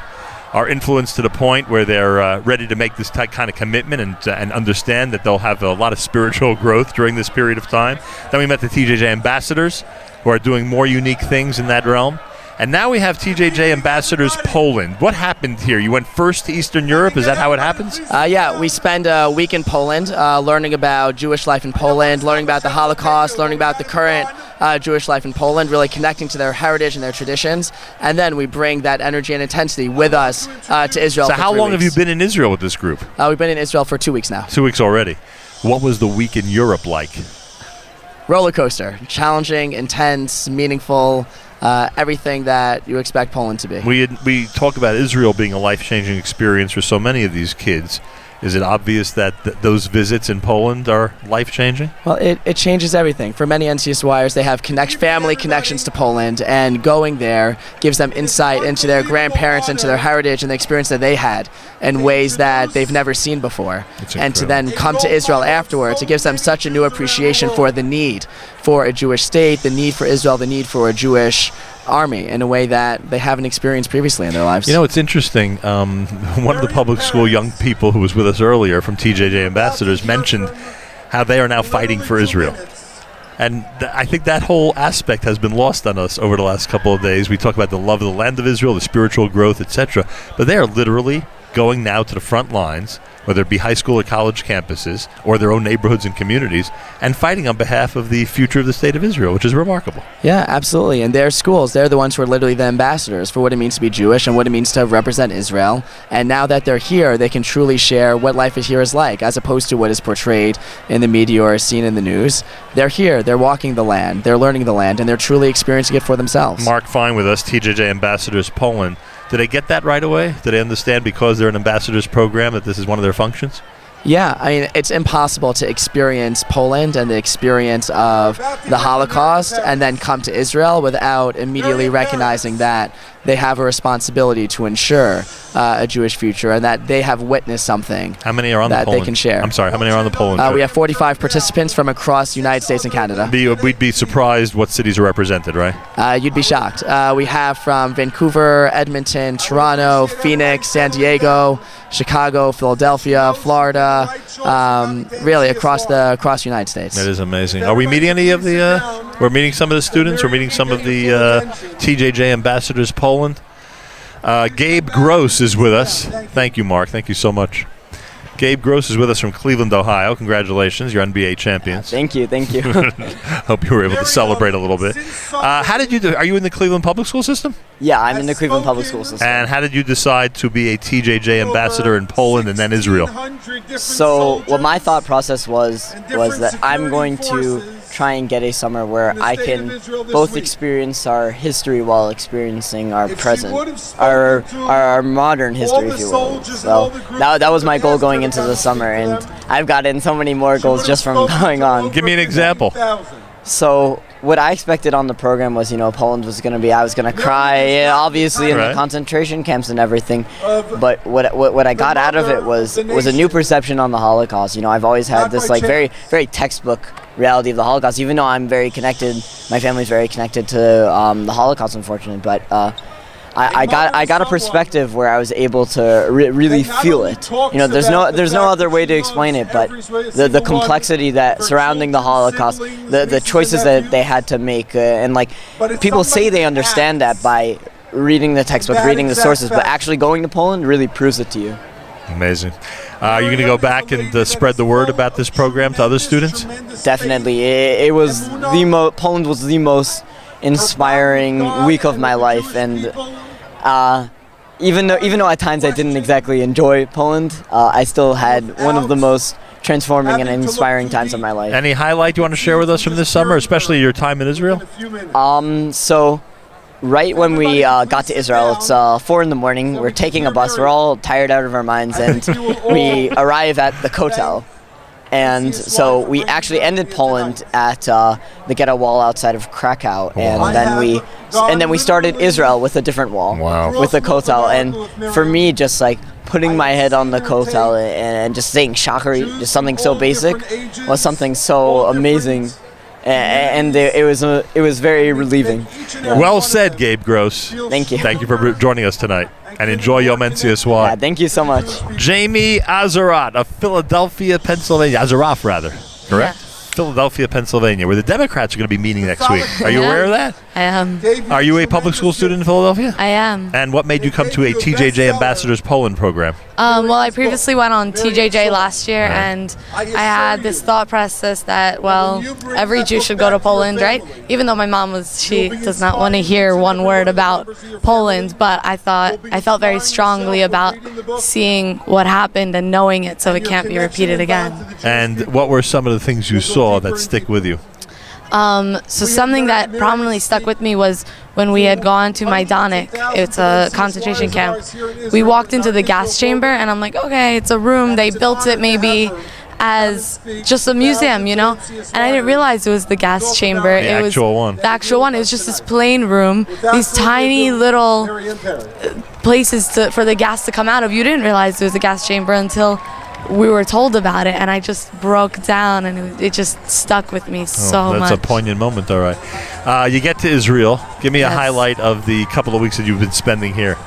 Are influenced to the point where they're ready to make this kind of commitment and understand that they'll have a lot of spiritual growth during this period of time. Then we met the TJJ Ambassadors, who are doing more unique things in that realm. And now we have TJJ Ambassadors Poland. What happened here? You went first to Eastern Europe? Is that how it happens? Yeah, we spend a week in Poland learning about Jewish life in Poland, learning about the Holocaust, learning about the current Jewish life in Poland, really connecting to their heritage and their traditions. And then we bring that energy and intensity with us to Israel. So how long have you been in Israel with this group? We've been in Israel for 2 weeks now. 2 weeks already. What was the week in Europe like? Roller coaster. Challenging, intense, meaningful. Everything that you expect Poland to be. We talk about Israel being a life-changing experience for so many of these kids. Is it obvious that those visits in Poland are life-changing? Well, it changes everything. For many NCSYers, they have family connections to Poland, and going there gives them insight into their grandparents, into their heritage, and the experience that they had in ways that they've never seen before. And to then come to Israel afterwards, it gives them such a new appreciation for the need for a Jewish state, the need for Israel, the need for a Jewish army in a way that they haven't experienced previously in their lives. You know, it's interesting. One of the public school young people who was with us earlier from TJJ Ambassadors mentioned how they are now fighting for Israel. And I think that whole aspect has been lost on us over the last couple of days. We talk about the love of the land of Israel, the spiritual growth, etc. But they are literally going now to the front lines whether it be high school or college campuses or their own neighborhoods and communities, and fighting on behalf of the future of the state of Israel, which is remarkable. Yeah, absolutely. And their schools, they're the ones who are literally the ambassadors for what it means to be Jewish and what it means to represent Israel. And now that they're here, they can truly share what life here is like, as opposed to what is portrayed in the media or seen in the news. They're here, they're walking the land, they're learning the land, and they're truly experiencing it for themselves. Mark Fine with us, TJJ Ambassadors Poland. Did they get that right away? Did they understand because they're an ambassadors program that this is one of their functions? Yeah, I mean, it's impossible to experience Poland and the experience of the Holocaust and then come to Israel without immediately recognizing that they have a responsibility to ensure a Jewish future and that they have witnessed something. How many are on the that Poland? they can share. I'm sorry, how many are on the Poland trip? We have 45 participants from across the United States and Canada. We'd be surprised what cities are represented, right? You'd be shocked. We have from Vancouver, Edmonton, Toronto, Phoenix, San Diego, Chicago, Philadelphia, Florida, really across the United States. That is amazing. Are we meeting any of the, we're meeting some of the students, we're meeting some of the TJJ Ambassadors Poland. Gabe Gross is with us. Thank you, Mark. Thank you so much. Gabe Gross is with us from Cleveland, Ohio. Congratulations, you're NBA champions. Thank you. Hope you were able to celebrate a little bit. How did you do? Are you in the Cleveland public school system? Yeah, I'm in the Cleveland public school system. And how did you decide to be a TJJ ambassador in Poland and then Israel? So what my thought process was that I'm going to try and get a summer where I can both experience our history while experiencing our present, our modern history, if you will. So that was my goal going into the summer, and I've gotten so many more goals just from going on. Give me an example. So what I expected on the program was, Poland was going to be, I was going to cry, obviously, in the concentration camps and everything. But what I got out of it was a new perception on the Holocaust. I've always had this very, very textbook reality of the Holocaust, even though I'm very connected, my family's very connected to the Holocaust, unfortunately. But I got a perspective where I was able to really feel it. There's no other way to explain it, but the complexity that surrounding the Holocaust, the choices that they had to make, and people say they understand that by reading the textbook, reading the sources, but actually going to Poland really proves it to you. Amazing. Are you going to go back and spread the word about this program to other students? Definitely. It was Poland was the most inspiring week of my life, and even though at times I didn't exactly enjoy Poland, I still had one of the most transforming and inspiring times of my life. Any highlight you want to share with us from this summer, especially your time in Israel? So right when we got to Israel, it's 4 in the morning, we're taking a bus, we're all tired out of our minds, and we arrive at the Kotel. And so we actually ended Poland at the ghetto wall outside of Krakow, and then we started Israel with a different wall, with the Kotel. And for me, just putting my head on the Kotel and just saying Shachari, just something so basic, was something so amazing, and it was very relieving. Yeah. Well said, Gabe Gross. Thank you. Thank you for joining us tonight. And enjoy Yom NCSY. Yeah, thank you so much. Jamie Azarat of Philadelphia, Pennsylvania. Azaraf, rather. Correct? Yeah. Philadelphia, Pennsylvania, where the Democrats are going to be meeting next week. Are you aware of that? I am. Are you a public school student in Philadelphia? I am. And what made you come to a TJJ Ambassadors Poland program? Well, I previously went on TJJ last year, and I had this thought process that, every Jew should go to Poland, right? Even though my mom she does not want to hear one word about Poland, but I felt very strongly about seeing what happened and knowing it so it can't be repeated again. And what were some of the things you saw that stick with you? So something that prominently stuck with me was when we had gone to Majdanek. It's a concentration camp. We walked into the gas chamber, and I'm like, okay, it's a room. They built it maybe as just a museum, And I didn't realize it was the gas chamber. The actual one. The actual one. It was just this plain room, these tiny little places for the gas to come out of. You didn't realize it was a gas chamber until we were told about it, and I just broke down, and it just stuck with me so much. That's a poignant moment, all right. You get to Israel. Give me a highlight of the couple of weeks that you've been spending here.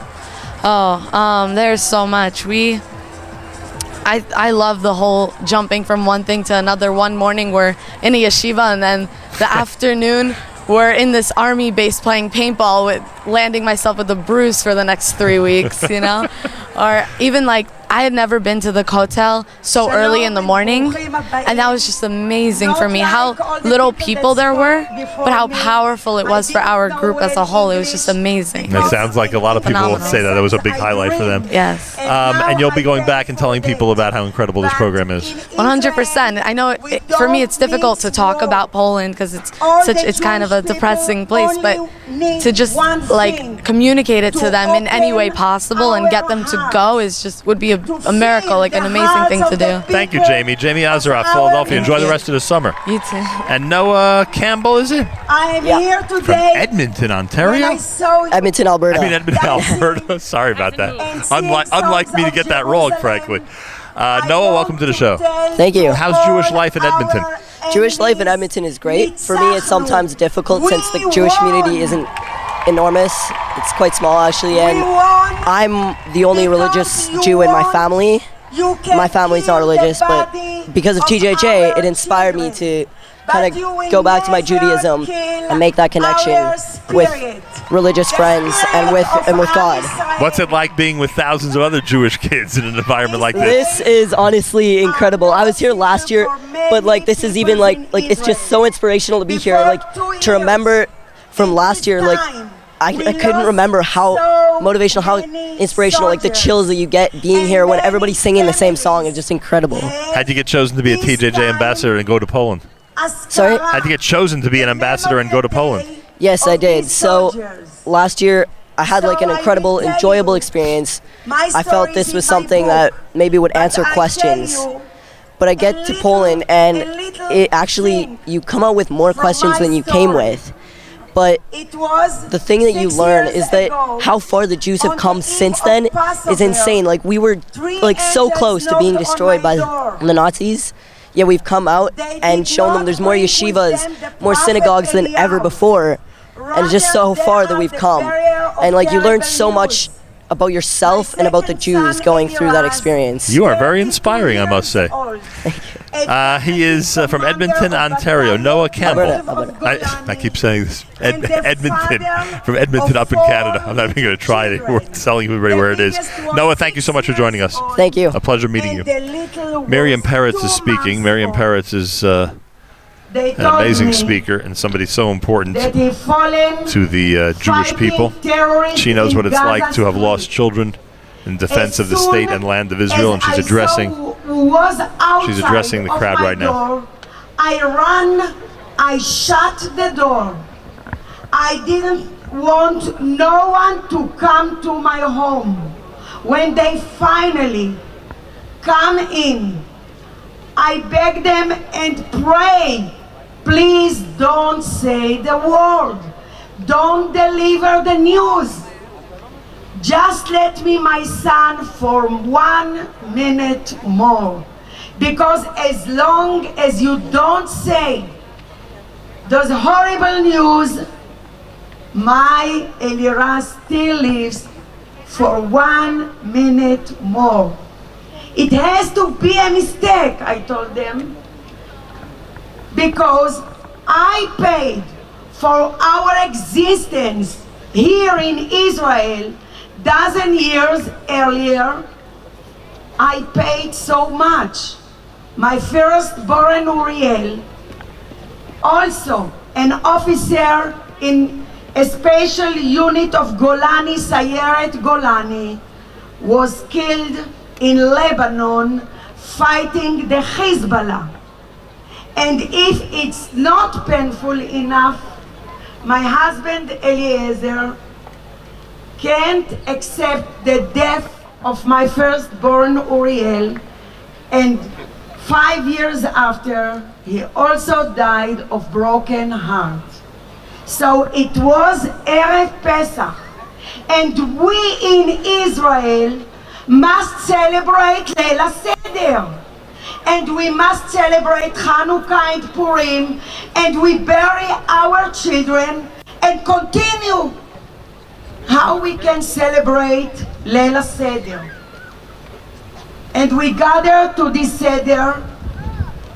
There's so much. I love the whole jumping from one thing to another. One morning we're in a yeshiva, and then the afternoon we're in this army base playing paintball, landing myself with a bruise for the next 3 weeks, Or even I had never been to the Kotel so early in the morning, and that was just amazing for me. How little people there were, but how powerful it was for our group as a whole. It was just amazing. That sounds like a lot of people would say that was a big highlight for them. Yes. And you'll be going back and telling people about how incredible this program is. 100%. I know for me it's difficult to talk about Poland because it's kind of a depressing place, but to just like communicate it to them in any way possible and get them to go would be a miracle, like an amazing thing to do. Thank you, Jamie. Jamie Azaroff, Philadelphia. Enjoy the rest of the summer. You too. And Noah Campbell, is it? I am here From today. Edmonton, Ontario? Edmonton, Alberta. I mean, Edmonton, Alberta. Sorry about that. Unlike me to get that wrong, frankly. Noah, welcome to the show. Thank you. How's Jewish life in Edmonton? Jewish life in Edmonton is great. For me, it's sometimes difficult since the Jewish community isn't enormous. It's quite small, actually, and I'm the only religious Jew in my family. My family's not religious, but because of TJJ, it inspired me to kind of go back to my Judaism and make that connection with religious friends and with God. What's it like being with thousands of other Jewish kids in an environment like this? This is honestly incredible. I was here last year, but like this is even like it's just so inspirational to be here. Like to remember from last year, like I couldn't remember how motivational, how inspirational, like the chills that you get being here when everybody's singing the same song is just incredible. How'd you get chosen to be a TJJ ambassador and go to Poland? Sorry? How'd you get chosen to be an ambassador and go to Poland? Yes, I did. So last year I had like an incredible, enjoyable experience. I felt this was something that maybe would answer questions. But I get to Poland and it actually, you come out with more questions than you came with. But the thing that you learn is that how far the Jews have come since then is insane. Like we were like so close to being destroyed by the Nazis. Yeah, we've come out and shown them there's more yeshivas, more synagogues than ever before. And it's just so far that we've come. And like you learn so much about yourself and about the Jews going through that experience. You are very inspiring, I must say. He is from Edmonton, Ontario. Noah Campbell. I keep saying this. Edmonton. From Edmonton up in Canada. I'm not even going to try it. We're telling everybody where it is. Noah, thank you so much for joining us. Thank you. A pleasure meeting you. Miriam Peretz is speaking. Miriam Peretz is an amazing speaker and somebody so important to the Jewish people. She knows what it's like to have lost children in defense of the state and land of Israel, and she's addressing the crowd right now. I ran, I shut the door. I didn't want no one to come to my home. When they finally come in, I beg them and pray, please don't say the word. Don't deliver the news. Just let me, my son, for 1 minute more. Because as long as you don't say those horrible news, my Eliraz still lives for 1 minute more. It has to be a mistake, I told them, because I paid for our existence here in Israel dozen years earlier. I paid so much. My firstborn Uriel, also an officer in a special unit of Golani, Sayeret Golani, was killed in Lebanon fighting the Hezbollah. And if it's not painful enough, my husband Eliezer can't accept the death of my firstborn Uriel, and 5 years after, he also died of broken heart. So it was Erev Pesach, and we in Israel must celebrate Leil HaSeder, and we must celebrate Hanukkah and Purim, and we bury our children and continue how we can celebrate Leil HaSeder. And we gather to this Seder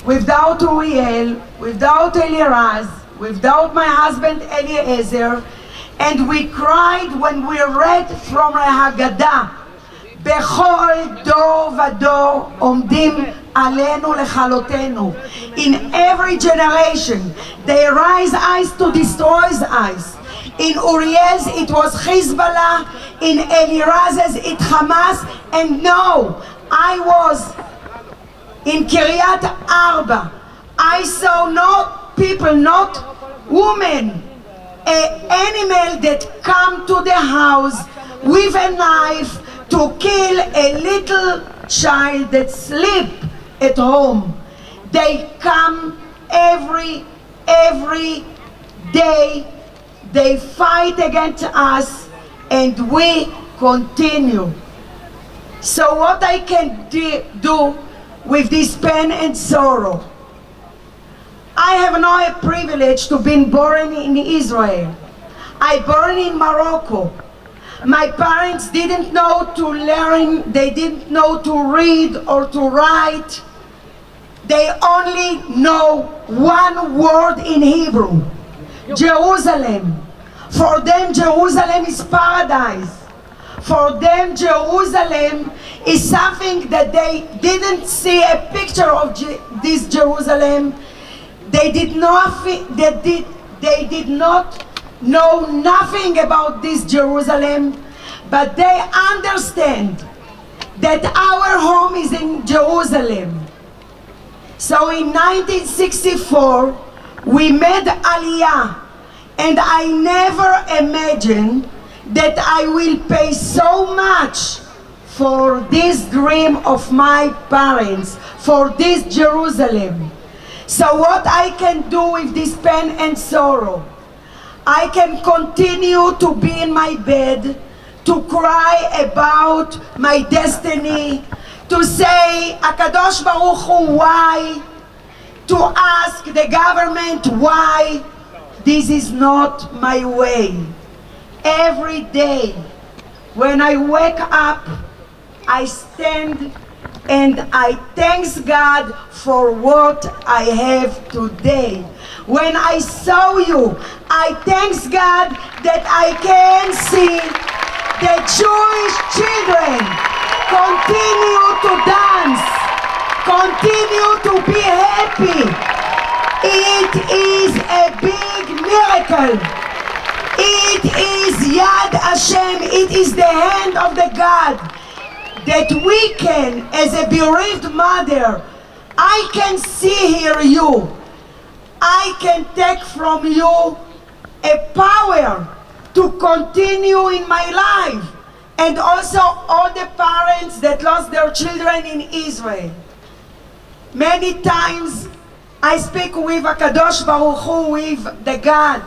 without Uriel, without Eliraz, without my husband Eliezer, and we cried when we read from Haggadah בכל דור ודור עומדים עלינו לכלותנו. In every generation they rise eyes to destroy eyes. In Uriel's it was Hezbollah, in Eliraz's it Hamas, and no, I was in Kiryat Arba. I saw not people, not women, an animal that come to the house with a knife to kill a little child that sleep at home. They come every day. They fight against us, and we continue. So what I can do with this pain and sorrow? I have no privilege to be born in Israel. I born in Morocco. My parents didn't know to learn, they didn't know to read or to write. They only know one word in Hebrew, Jerusalem. For them, Jerusalem is paradise. For them, Jerusalem is something that they didn't see a picture of this Jerusalem. They did not know nothing about this Jerusalem, but they understand that our home is in Jerusalem. So in 1964, we made Aliyah, and I never imagined that I will pay so much for this dream of my parents, for this Jerusalem. So what I can do with this pain and sorrow? I can continue to be in my bed, to cry about my destiny, to say, Akadosh Baruch Hu, why? To ask the government why? This is not my way. Every day, when I wake up, I stand and I thank God for what I have today. When I saw you, I thank God that I can see the Jewish children continue to dance, continue to be happy. It is a big miracle. It is Yad Hashem, it is the hand of the God that we can, as a bereaved mother, I can see here you. I can take from you a power to continue in my life. And also all the parents that lost their children in Israel. Many times I speak with HaKadosh Baruch Hu, with the God.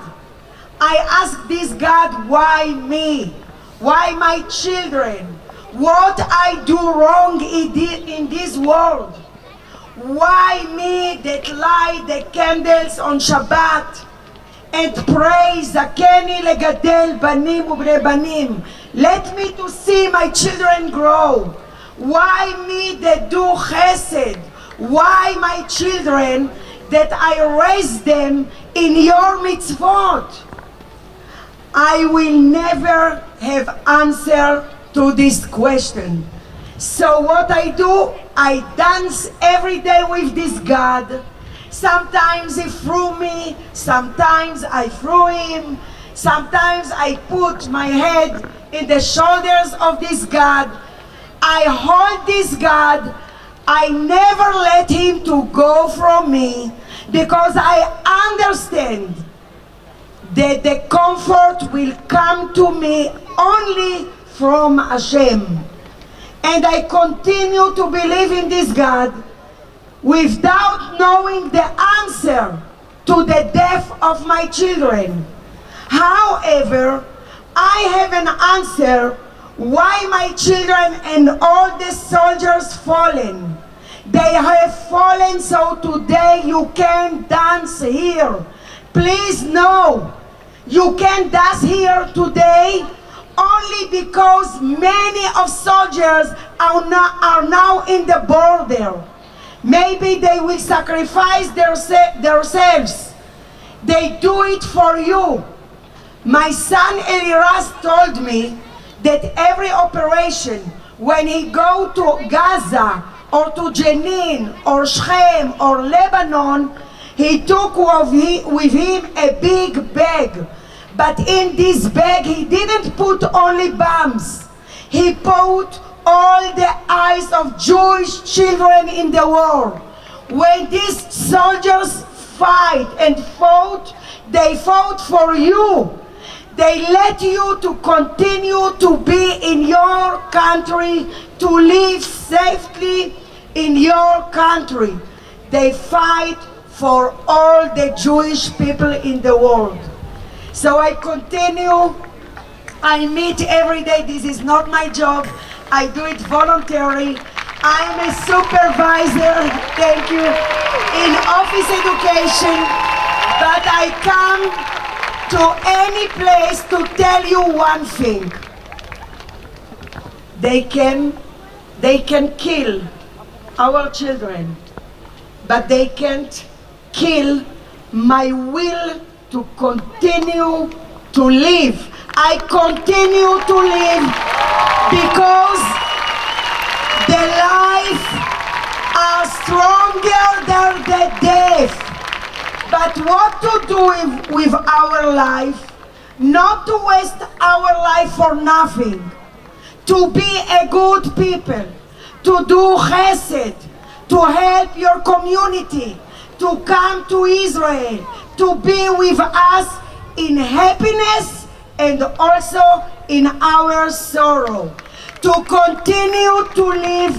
I ask this God, why me? Why my children? What I do wrong in this world? Why me that light the candles on Shabbat and pray, Zakeni legadel banim ubnei banim? Let me to see my children grow. Why me that do chesed? Why my children that I raise them in your mitzvot? I will never have answer to this question. So what I do, I dance every day with this God. Sometimes he threw me, sometimes I threw him, sometimes I put my head in the shoulders of this God. I hold this God. I never let him to go from me, because I understand that the comfort will come to me only from Hashem. And I continue to believe in this God without knowing the answer to the death of my children. However, I have an answer why my children and all the soldiers fallen. They have fallen, so today you can dance here. Please know, you can dance here today only because many of soldiers are now in the border. Maybe they will sacrifice themselves. They do it for you. My son Eliras told me that every operation When he go to Gaza or to Jenin or Shechem or Lebanon, he took with him a big bag. But in this bag he didn't put only bombs. He put all the eyes of Jewish children in the war. When these soldiers fight and fought, they fought for you. They let you to continue to be in your country, to live safely in your country. They fight for all the Jewish people in the world. So I continue, I meet every day. This is not my job. I do it voluntarily. I'm a supervisor, thank you, in office education, but I come to any place to tell you one thing. They can kill our children, but they can't kill my will to continue to live. I continue to live because the life are stronger than the death. But what to do with our life? Not to waste our life for nothing. To be a good people, to do chesed, to help your community, to come to Israel, to be with us in happiness and also in our sorrow. To continue to live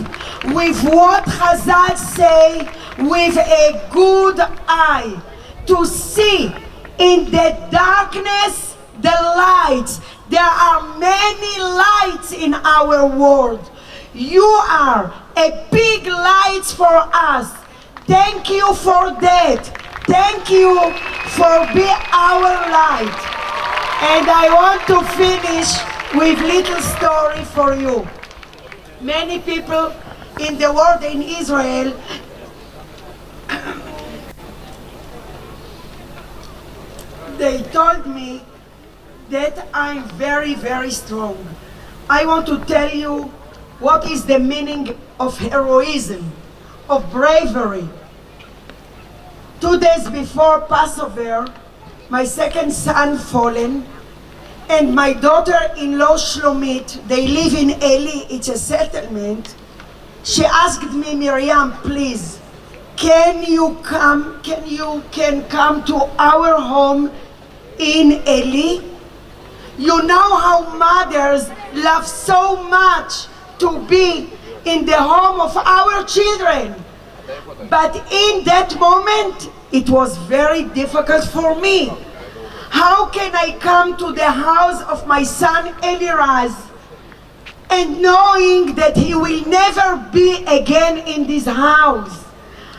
with what Chazal say, with a good eye. To see in the darkness the lights. There are many lights in our world. You are a big light for us. Thank you for that. Thank you for being our light. And I want to finish with little story for you. Many people in the world, in Israel, they told me that I'm very, very strong. I want to tell you what is the meaning of heroism, of bravery. 2 days before Passover, my second son fallen, and my daughter-in-law Shlomit, they live in Eli, it's a settlement. She asked me, Miriam, please, can you come to our home in Eli? You know how mothers love so much to be in the home of our children. But in that moment, it was very difficult for me. How can I come to the house of my son Eliraz and knowing that he will never be again in this house?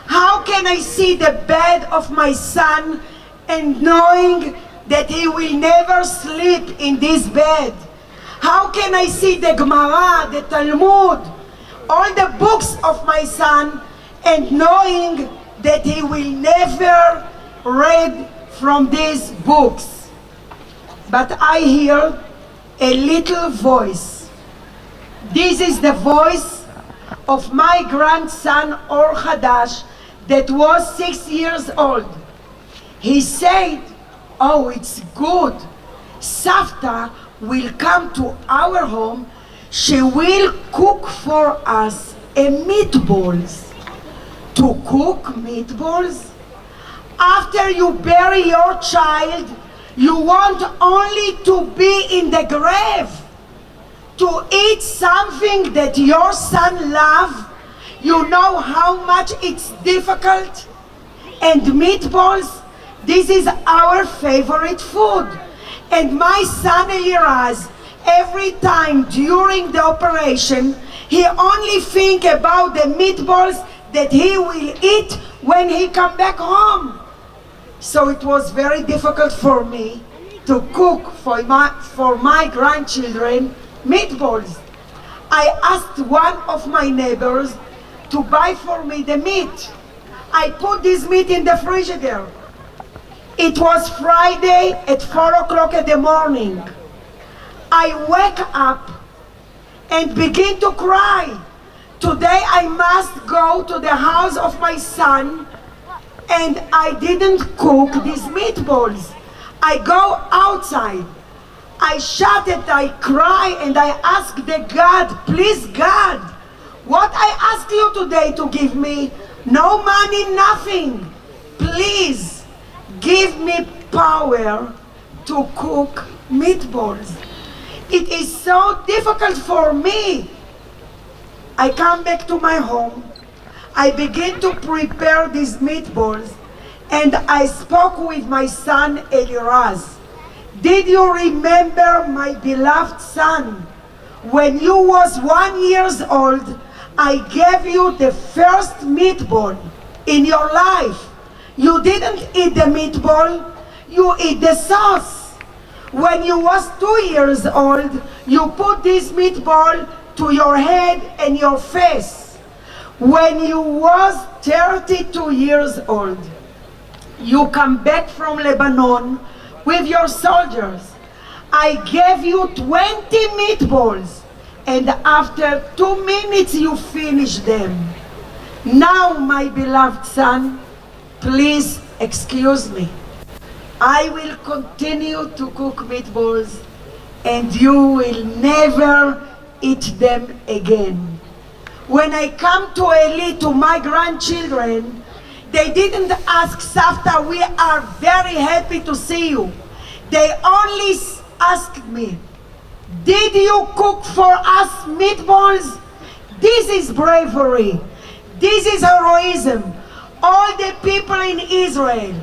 How can I see the bed of my son and knowing that he will never sleep in this bed? How can I see the Gemara, the Talmud, all the books of my son and knowing that he will never read from these books? But I hear a little voice. This is the voice of my grandson Or Hadash that was 6 years old. He said, oh, it's good. Savta will come to our home. She will cook for us a meatballs. To cook meatballs? After you bury your child, you want only to be in the grave, to eat something that your son loves. You know how much it's difficult? And meatballs, this is our favorite food. And my son Eliraz, every time during the operation, he only think about the meatballs that he will eat when he come back home. So it was very difficult for me to cook for my grandchildren meatballs. I asked one of my neighbors to buy for me the meat. I put this meat in the frigidaire. It was Friday at 4 o'clock in the morning. I wake up and begin to cry. Today I must go to the house of my son, and I didn't cook these meatballs. I go outside, I shout it, I cry, and I ask the God, please God, what I ask you today to give me? No money, nothing. Please give me power to cook meatballs. It is so difficult for me. I come back to my home. I begin to prepare these meatballs, and I spoke with my son Eliraz. Did you remember, my beloved son, when you was 1 year old, I gave you the first meatball in your life. You didn't eat the meatball, you eat the sauce. When you was 2 years old, you put this meatball to your head and your face. When you was 32 years old, you come back from Lebanon with your soldiers. I gave you 20 meatballs, and after 2 minutes you finished them. Now, my beloved son, please excuse me. I will continue to cook meatballs, and you will never eat them again. When I come to Eli, to my grandchildren, they didn't ask, Savta, we are very happy to see you. They only asked me, did you cook for us meatballs? This is bravery. This is heroism. All the people in Israel,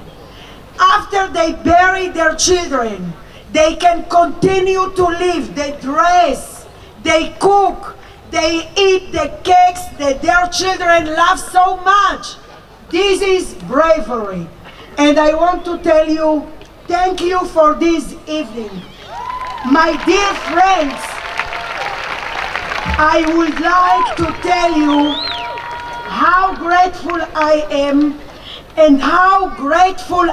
after they bury their children, they can continue to live. They dress, they cook, they eat the cakes that their children love so much. This is bravery. And I want to tell you, thank you for this evening. My dear friends, I would like to tell you how grateful I am and how grateful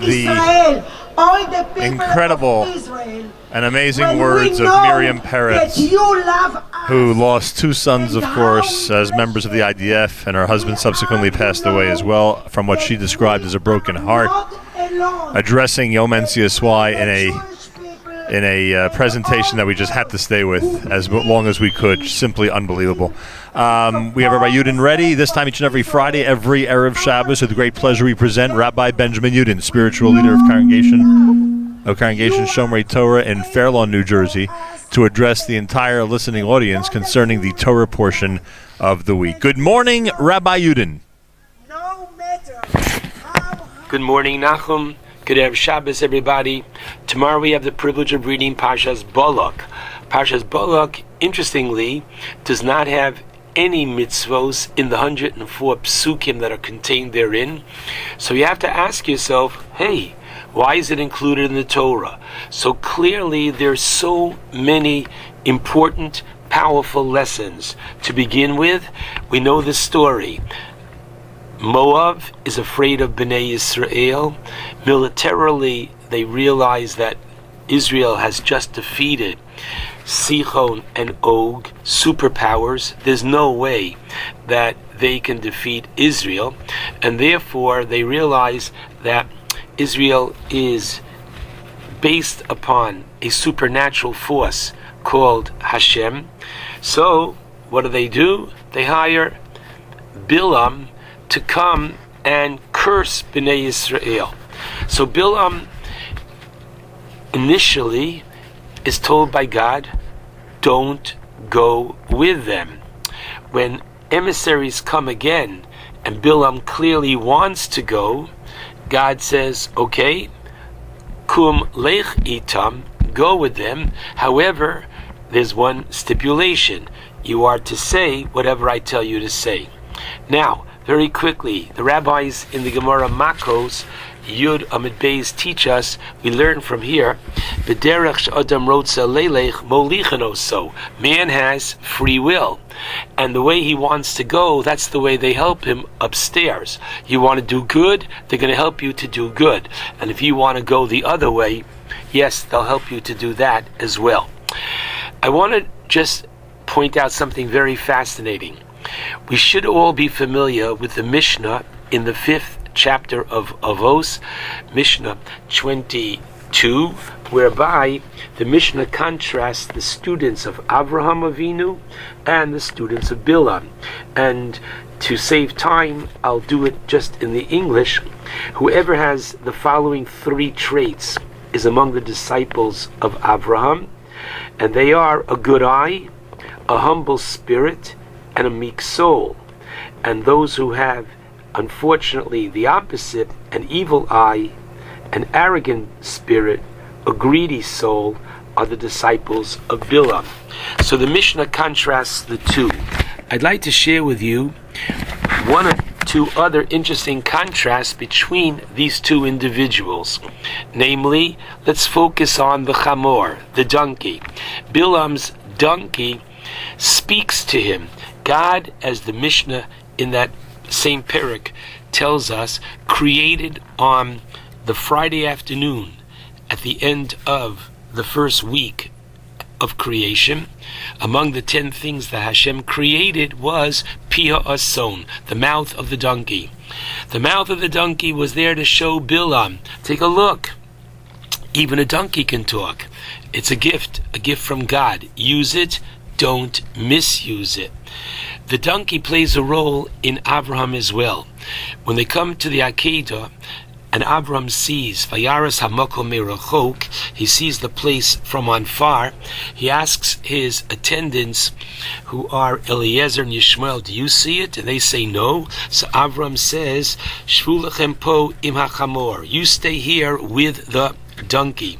Israel, all the people incredible of Israel, and amazing when words we of know Miriam that Peretz, you love who lost 2 sons, of course, as members of the IDF, and her husband subsequently passed away as well from what she described as a broken heart, addressing Yom NCSY in a presentation that we just had to stay with as long as we could. Simply unbelievable. We have Rabbi Yudin ready. This time each and every Friday, every Erev Shabbos, with great pleasure we present Rabbi Benjamin Yudin, spiritual leader of Congregation Shomrei Torah in Fair Lawn, New Jersey, to address the entire listening audience concerning the Torah portion of the week. Good morning, Rabbi Yudin. Good morning, Nachum. Good Erev Shabbos, everybody. Tomorrow we have the privilege of reading Parshas Balak. Parshas Balak, interestingly, does not have any mitzvos in the 104 psukim that are contained therein. So you have to ask yourself, hey, why is it included in the Torah? So clearly there's so many important, powerful lessons. To begin with, we know the story. Moab is afraid of Bnei Yisrael. Militarily, they realize that Israel has just defeated Sichon and Og, superpowers. There's no way that they can defeat Israel, and therefore they realize that Israel is based upon a supernatural force called Hashem. So what do? They hire Bilam to come and curse Bnei Yisrael. So Bilam initially is told by God, don't go with them. When emissaries come again and Bilam clearly wants to go, God says, okay, kum lech itam, go with them. However, there's one stipulation. You are to say whatever I tell you to say. Now, very quickly, the rabbis in the Gemara Makos, Yud Amid Beis, teach us, we learn from here, B'derech she'adam rotza leilech molichan oso. Man has free will. And the way he wants to go, that's the way they help him upstairs. You want to do good, they're going to help you to do good. And if you want to go the other way, yes, they'll help you to do that as well. I want to just point out something very fascinating. We should all be familiar with the Mishnah in the 5th chapter of Avos, Mishnah 22, whereby the Mishnah contrasts the students of Avraham Avinu and the students of Bilam. And to save time, I'll do it just in the English. Whoever has the following 3 traits is among the disciples of Avraham, and they are a good eye, a humble spirit, and a meek soul. And those who have, unfortunately, the opposite, an evil eye, an arrogant spirit, a greedy soul, are the disciples of Bilam. So the Mishnah contrasts the two. I'd like to share with you one or two other interesting contrasts between these two individuals. Namely, let's focus on the Chamor, the donkey. Bilam's donkey speaks to him. God, as the Mishnah in that same parak tells us, created on the Friday afternoon at the end of the first week of creation. Among the 10 things that Hashem created was Pia Ason, the mouth of the donkey. The mouth of the donkey was there to show Bilam, take a look. Even a donkey can talk. It's a gift from God. Use it, don't misuse it. The donkey plays a role in Abraham as well. When they come to the Akedah, and Abram sees Vayaras Hamakom Merachok, he sees the place from on far. He asks his attendants, who are Eliezer and Yishmael, do you see it? And they say no. So Abram says, Shvu lechem po im hachamor, you stay here with the donkey.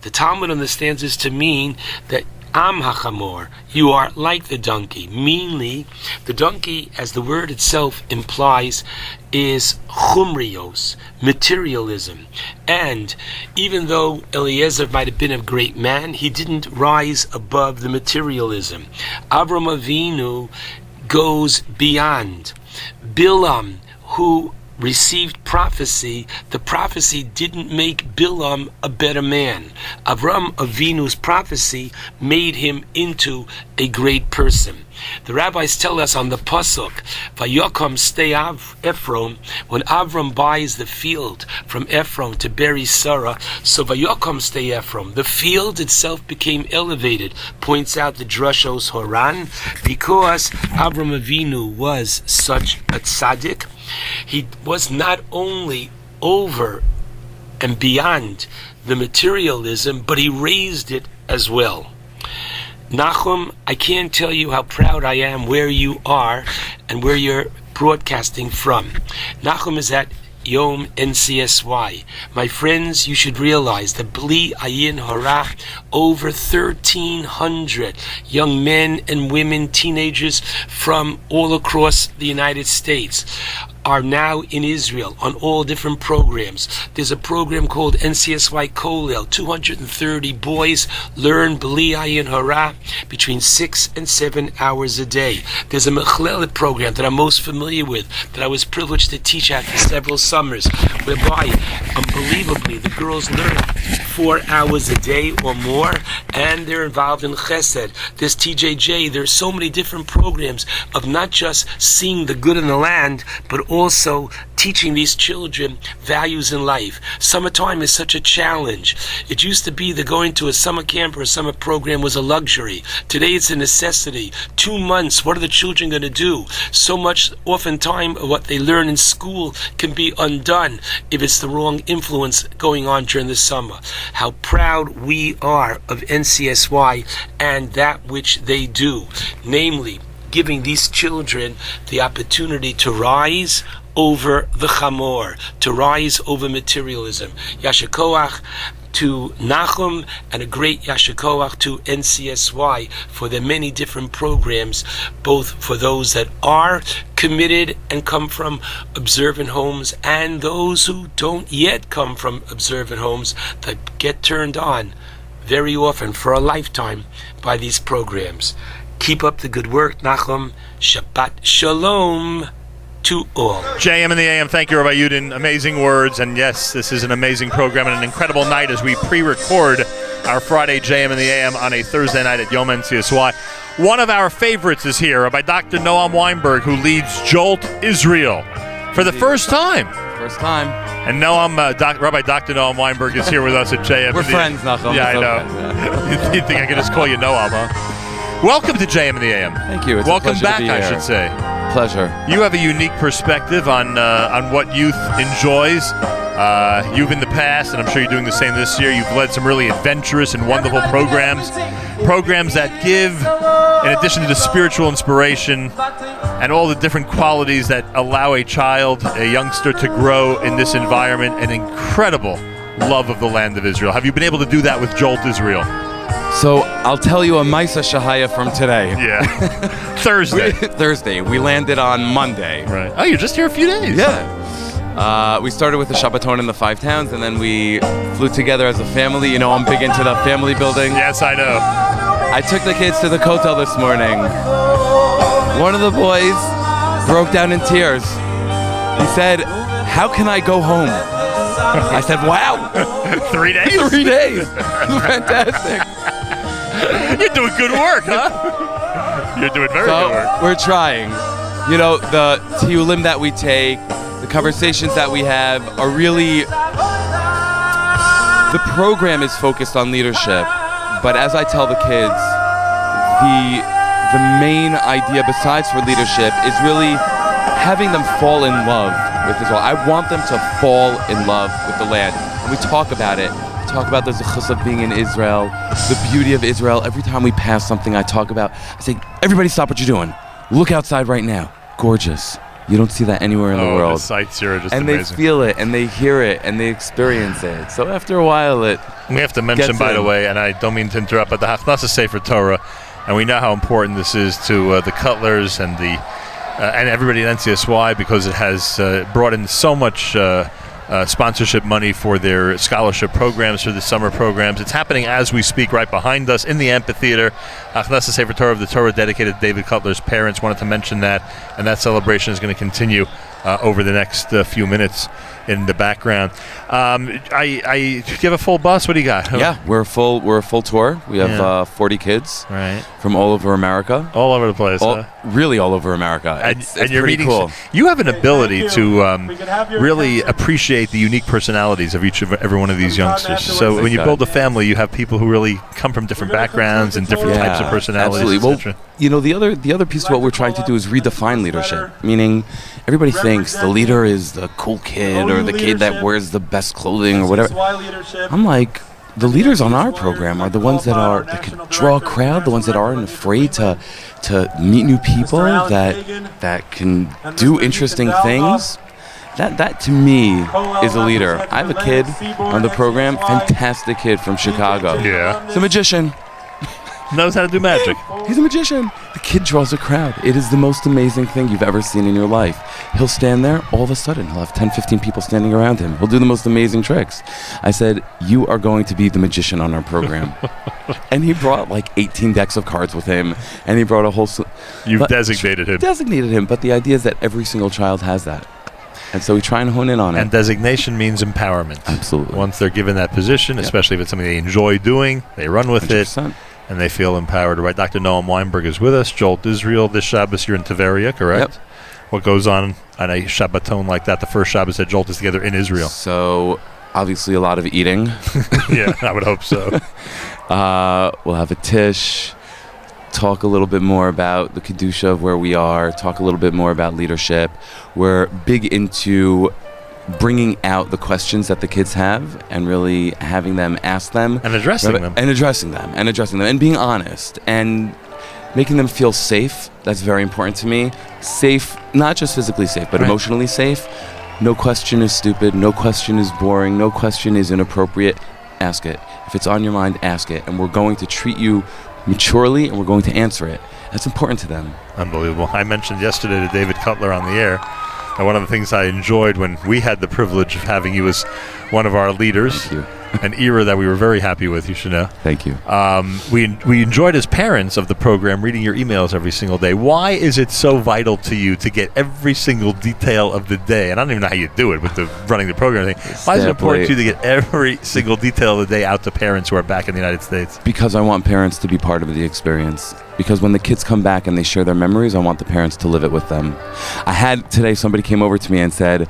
The Talmud understands this to mean that Am hachamor, you are like the donkey. Meanly, the donkey, as the word itself implies, is chumrios, materialism. And even though Eliezer might have been a great man, he didn't rise above the materialism. Avram Avinu goes beyond. Bilam, who received prophecy, the prophecy didn't make Bilam a better man. Avram Avinu's prophecy made him into a great person. The rabbis tell us on the pasuk, Vayokom stay Ephron, when Avram buys the field from Ephron to bury Sarah, so Vayokom stay Ephron, the field itself became elevated, points out the Drushos Horan, because Avram Avinu was such a tzaddik. He was not only over and beyond the materialism, but he raised it as well. Nachum, I can't tell you how proud I am where you are and where you're broadcasting from. Nachum is at Yom NCSY. My friends, you should realize that Bli Ayin Hara, over 1,300 young men and women, teenagers from all across the United States are now in Israel on all different programs. There's a program called NCSY Kolel. 230 boys learn Bli Ayin Hara between 6 and 7 hours a day. There's a Mechlelet program that I'm most familiar with, that I was privileged to teach at for several summers, whereby, unbelievably, the girls learn 4 hours a day or more, and they're involved in Chesed. There's TJJ. There's so many different programs of not just seeing the good in the land, but also teaching these children values in life. Summertime is such a challenge. It used to be that going to a summer camp or a summer program was a luxury. Today it's a necessity. 2 months, what are the children going to do? So much, oftentimes, of what they learn in school can be undone if it's the wrong influence going on during the summer. How proud we are of NCSY and that which they do, namely giving these children the opportunity to rise over the chamor, to rise over materialism. Yasher Koach to Nachum, and a great Yasher Koach to NCSY for the many different programs, both for those that are committed and come from observant homes, and those who don't yet come from observant homes that get turned on very often for a lifetime by these programs. Keep up the good work, Nachum. Shabbat Shalom to all. JM in the AM, thank you, Rabbi Yudin. Amazing words, and yes, this is an amazing program and an incredible night as we pre-record our Friday JM in the AM on a Thursday night at Yom NCSY. One of our favorites is here, Rabbi Dr. Noam Weinberg, who leads Jolt Israel for the first time. First time. And Noam, Rabbi Dr. Noam Weinberg is here with us at JM. We're friends, Nachum. Yeah, I know. You think I could just call you Noam, huh? Welcome to JM in the AM. Thank you. It's Welcome a pleasure back, to be I here. should say. Pleasure. You have a unique perspective on what youth enjoys. You've in the past, and I'm sure you're doing the same this year, you've led some really adventurous and wonderful programs that give, in addition to the spiritual inspiration and all the different qualities that allow a child, a youngster, to grow in this environment, an incredible love of the land of Israel. Have you been able to do that with Jolt Israel? So I'll tell you a Maisa Shahaya from today. Yeah. Thursday. Thursday. We landed on Monday. Right. Oh, you're just here a few days. Yeah. We started with the Shabbaton in the 5 towns, and then we flew together as a family. You know, I'm big into the family building. Yes, I know. I took the kids to the Kotel this morning. One of the boys broke down in tears. He said, "How can I go home?" I said, "Wow." 3 days? 3 days. Fantastic. You're doing good work, huh? You're doing very good work. We're trying. You know, the tiyulim that we take, the conversations that we have are really... The program is focused on leadership, but as I tell the kids, the main idea besides for leadership is really having them fall in love with Israel. I want them to fall in love with the land. And we talk about it. We talk about the zechus of being in Israel, the beauty of Israel. Every time we pass something, I say, everybody stop what you're doing. Look outside right now. Gorgeous. You don't see that anywhere in the world. The sights here are just and amazing. They feel it, and they hear it, and they experience it. So after a while, we have to mention, by the way, and I don't mean to interrupt, but the Hachnasa Sefer Torah, and we know how important this is to the Cutlers and the and everybody at NCSY, because it has brought in so much sponsorship money for their scholarship programs, for the summer programs. It's happening as we speak right behind us in the amphitheater. Hachnasa Sefer Torah of the Torah dedicated to David Cutler's parents. Wanted to mention that, and that celebration is going to continue over the next few minutes in the background. Do you have a full bus? What do you got? Yeah, we're a full tour. We have 40 kids from all over America. All over the place, really all over America. It's and you're pretty meeting cool. You have an ability to really appreciate the unique personalities of every one of these youngsters. So when you build a family, you have people who really come from different backgrounds and different types of personalities. Absolutely. Well, you know, the other piece of what we're trying to do is redefine leadership. Meaning, everybody thinks the leader is the cool kid or the kid that wears the best clothing or whatever. I'm like, the leaders on our program are the ones that can draw a crowd, the ones that aren't afraid to meet new people, that can do interesting things. That to me is a leader. I have a kid on the program, fantastic kid from Chicago. Yeah. He's a magician. Knows how to do magic. He's a magician. The kid draws a crowd. It is the most amazing thing you've ever seen in your life. He'll stand there, all of a sudden, he'll have 10, 15 people standing around him. He'll do the most amazing tricks. I said, you are going to be the magician on our program. And he brought like 18 decks of cards with him, and he brought a whole... You've designated him. Designated him, but the idea is that every single child has that. And so we try and hone in on it. And designation means empowerment. Absolutely. Once they're given that position, especially if it's something they enjoy doing, they run with 100%. It. And they feel empowered. Right, Dr. Noam Weinberg is with us. Jolt Israel. This Shabbos, you're in Tveria, correct? Yep. What goes on a Shabbaton like that? The first Shabbos that Jolt is together in Israel. So, obviously, a lot of eating. Yeah, I would hope so. We'll have a tish. Talk a little bit more about the Kedusha of where we are. Talk a little bit more about leadership. We're big into bringing out the questions that the kids have and really having them ask them and addressing them and being honest and making them feel safe. That's very important to me. Safe, not just physically safe, but emotionally safe. No question is stupid. No question is boring. No question is inappropriate. Ask it. If it's on your mind, ask it. And we're going to treat you maturely, and we're going to answer it. That's important to them. Unbelievable. I mentioned yesterday to David Cutler on the air, and one of the things I enjoyed when we had the privilege of having you as one of our leaders an era that we were very happy with, you should know. Thank you. We enjoyed as parents of the program reading your emails every single day. Why is it so vital to you to get every single detail of the day? And I don't even know how you do it with the running the program thing. Why is it important to you to get every single detail of the day out to parents who are back in the United States? Because I want parents to be part of the experience. Because when the kids come back and they share their memories, I want the parents to live it with them. I had today, somebody came over to me and said,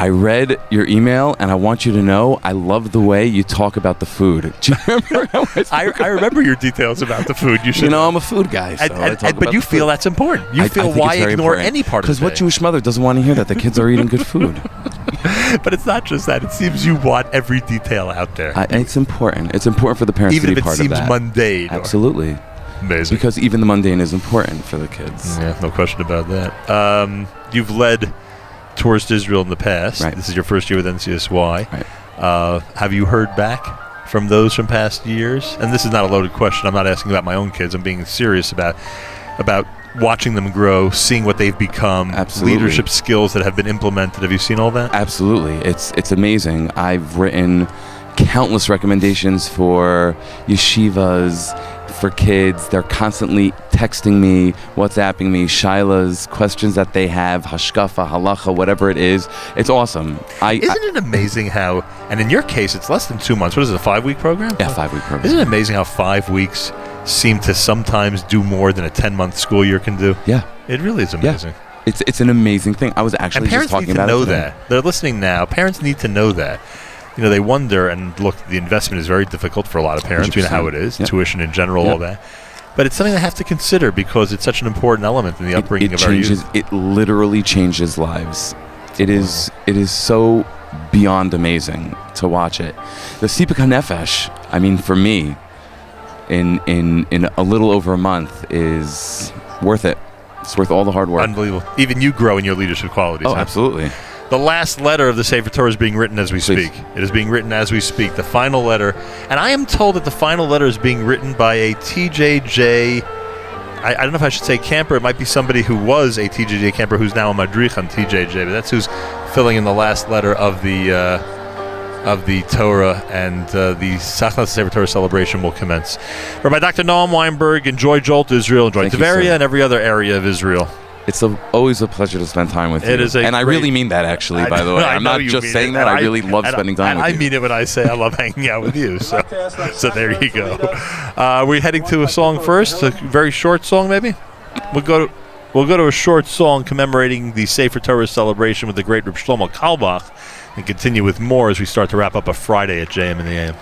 I read your email, and I want you to know I love the way you talk about the food. Do you remember how I remember your details about the food. You know, I'm a food guy. So but you feel that's important. You feel why ignore any part of it? Because what Jewish mother doesn't want to hear that the kids are eating good food? But it's not just that. It seems you want every detail out there. It's important. It's important for the parents to be part of that. Even if it seems mundane. Absolutely. Amazing. Because even the mundane is important for the kids. Yeah, no question about that. You've led tours to Israel in the past. Right. This is your first year with NCSY. Right. Have you heard back from those from past years? And this is not a loaded question. I'm not asking about my own kids. I'm being serious about watching them grow, seeing what they've become, Absolutely. Leadership skills that have been implemented. Have you seen all that? Absolutely. It's amazing. I've written countless recommendations for yeshivas, for kids. They're constantly texting me, WhatsApping me, shilas, questions that they have, hashkafa, halacha, whatever it is. It's awesome. Isn't it amazing how, and in your case, it's less than 2 months. What is it, a 5-week program? Yeah, 5-week program. Isn't it amazing how 5 weeks seem to sometimes do more than a 10-month school year can do? Yeah. It really is amazing. Yeah. It's an amazing thing. I was actually just talking about it. And parents need to know that. They're listening now. Parents need to know that. You know, they wonder, and look, the investment is very difficult for a lot of parents. 100%. We know how it is, Yep. tuition in general, Yep. all that. But it's something they have to consider because it's such an important element in the upbringing of our youth. It literally changes lives. It is so beyond amazing to watch it. The Sipuk HaNefesh, I mean, for me, in a little over a month is worth it. It's worth all the hard work. Unbelievable. Even you grow in your leadership qualities. Oh, huh? absolutely. The last letter of the Sefer Torah is being written as we speak. It is being written as we speak. The final letter. And I am told that the final letter is being written by a TJJ. I don't know if I should say camper. It might be somebody who was a TJJ camper who's now a madrich on TJJ. But that's who's filling in the last letter of the Torah, and the Sachnat Sefer Torah celebration will commence. Rabbi Dr. Noam Weinberg, enjoy Jolt Israel, enjoy Tveria and every other area of Israel. It's always a pleasure to spend time with you. It is and I really mean that, actually, by the way. I'm not just saying that. I really love spending time with you. I mean it when I say I love hanging out with you. So there you go. We're heading to a song first, a very short song maybe. We'll go to a short song commemorating the Sefer Torah celebration with the great Reb Shlomo Carlebach, and continue with more as we start to wrap up a Friday at JM in the AM.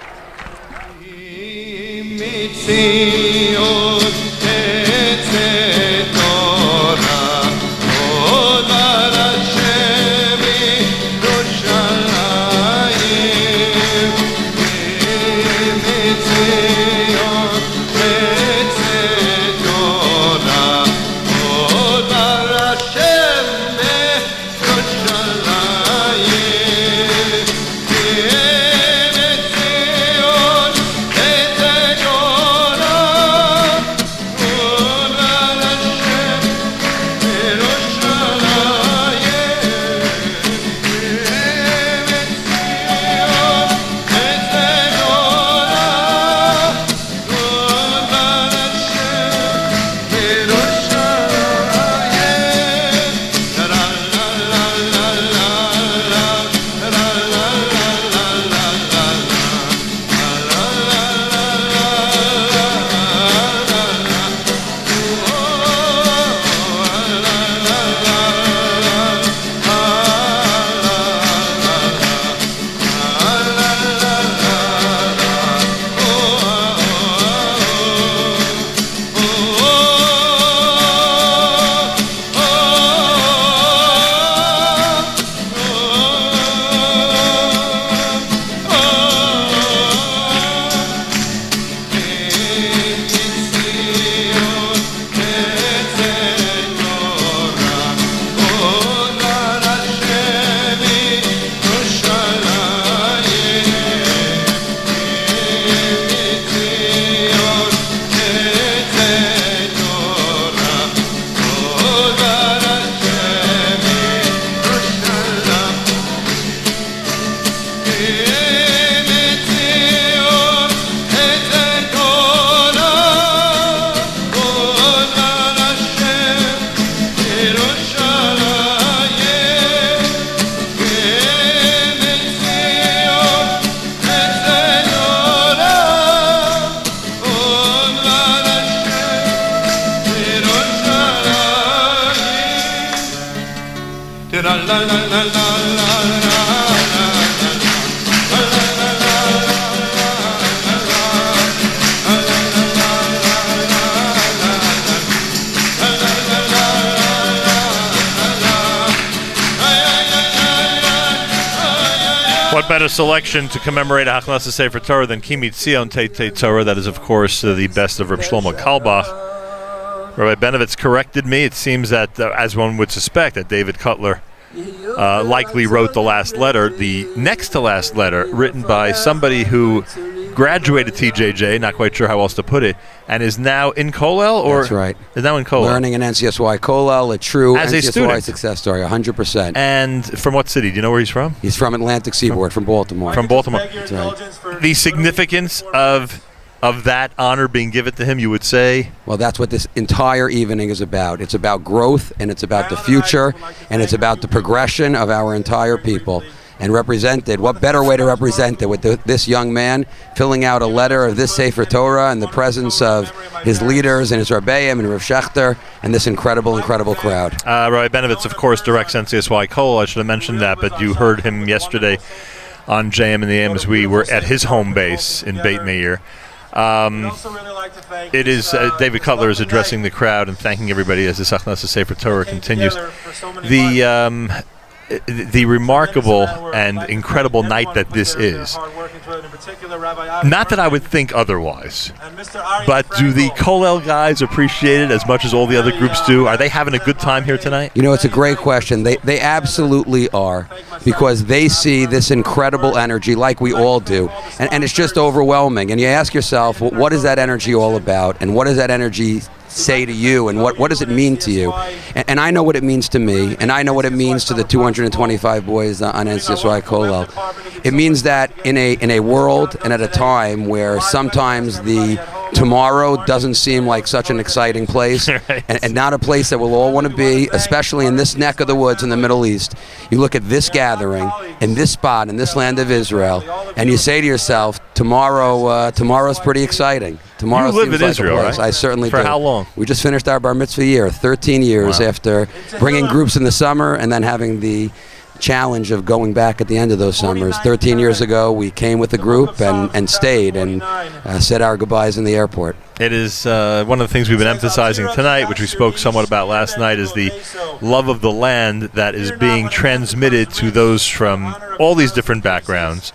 What better selection to commemorate Hachnasa Sefer Torah than Kimi Tzion Tei Torah? That is, of course, the best of Reb Shlomo Carlebach. Rabbi Benovitz corrected me. It seems that, as one would suspect, that David Cutler likely wrote the last letter, the next to last letter, written by somebody who graduated TJJ, not quite sure how else to put it, and is now in Kollel? Or That's right. Is now in Kollel. Learning in NCSY Kollel, a true As a NCSY student. success story, 100%. And from what city? Do you know where he's from? He's from Atlantic Seaboard, from Baltimore. From Baltimore. That's right. The significance of that honor being given to him, you would say? Well, that's what this entire evening is about. It's about growth, and it's about the future, and it's about the progression of our entire people. And represented, what better way to represent it with this young man filling out a letter of this Sefer Torah in the presence of his leaders and his Rebbeim and Rav Shechter and this incredible, incredible crowd. Rabbi Benovitz, of course, directs NCSY Kollel. I should have mentioned that, but you heard him yesterday on JM and the AM as we were at his home base in Beit Meir. It is David Cutler is addressing the crowd and thanking everybody as the Hachnasa Sefer Torah continues. The remarkable and incredible night that this is. Not that I would think otherwise, but do the Kollel guys appreciate it as much as all the other groups do? Are they having a good time here tonight? You know, it's a great question. They absolutely are, because they see this incredible energy like we all do, and it's just overwhelming. And you ask yourself, well, what is that energy all about, and what does that energy say to you, and what does it mean to you? And I know what it means to me, and I know what it means to the 225 boys on NCSY Kollel. It means that in a world and at a time where sometimes the tomorrow doesn't seem like such an exciting place, and not a place that we'll all want to be, especially in this neck of the woods in the Middle East. You look at this gathering in this spot in this land of Israel, and you say to yourself, tomorrow's pretty exciting. Tomorrow You live seems in like Israel, a place. right? I certainly do. For how long? We just finished our bar mitzvah year, 13 years Wow. after bringing groups in the summer and then having the challenge of going back at the end of those summers. 13 years ago, we came with a group and stayed and said our goodbyes in the airport. It is one of the things we've been emphasizing tonight, which we spoke somewhat about last night, is the love of the land that is being transmitted to those from all these different backgrounds.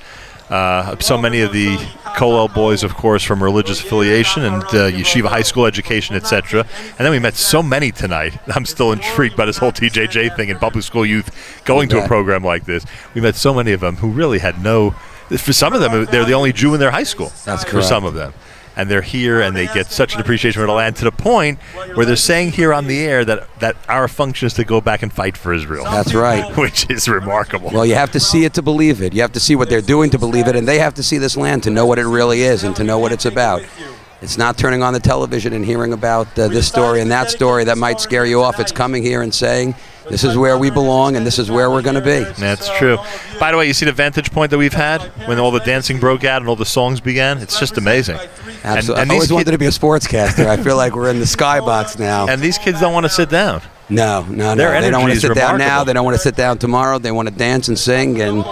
So many of the Kollel boys, of course, from religious affiliation and yeshiva high school education, etc. And then we met so many tonight. I'm still intrigued by this whole TJJ thing and public school youth going to a program like this. We met so many of them who really had for some of them, they're the only Jew in their high school. That's For correct. some of them. And they're here and they get such an appreciation for the land to the point where they're saying here on the air that our function is to go back and fight for Israel. That's right. Which is remarkable. Well, you have to see it to believe it. You have to see what they're doing to believe it, and they have to see this land to know what it really is and to know what it's about. It's not turning on the television and hearing about this story and that story that might scare you off. It's coming here and saying, this is where we belong and this is where we're going to be. That's true. By the way, you see the vantage point that we've had when all the dancing broke out and all the songs began? It's just amazing. Absolutely. And I always wanted to be a sportscaster. I feel like we're in the skybox now. And these kids don't want to sit down. No. Their They don't want energy to is sit down now. remarkable. They don't want to sit down tomorrow. They want to dance and sing and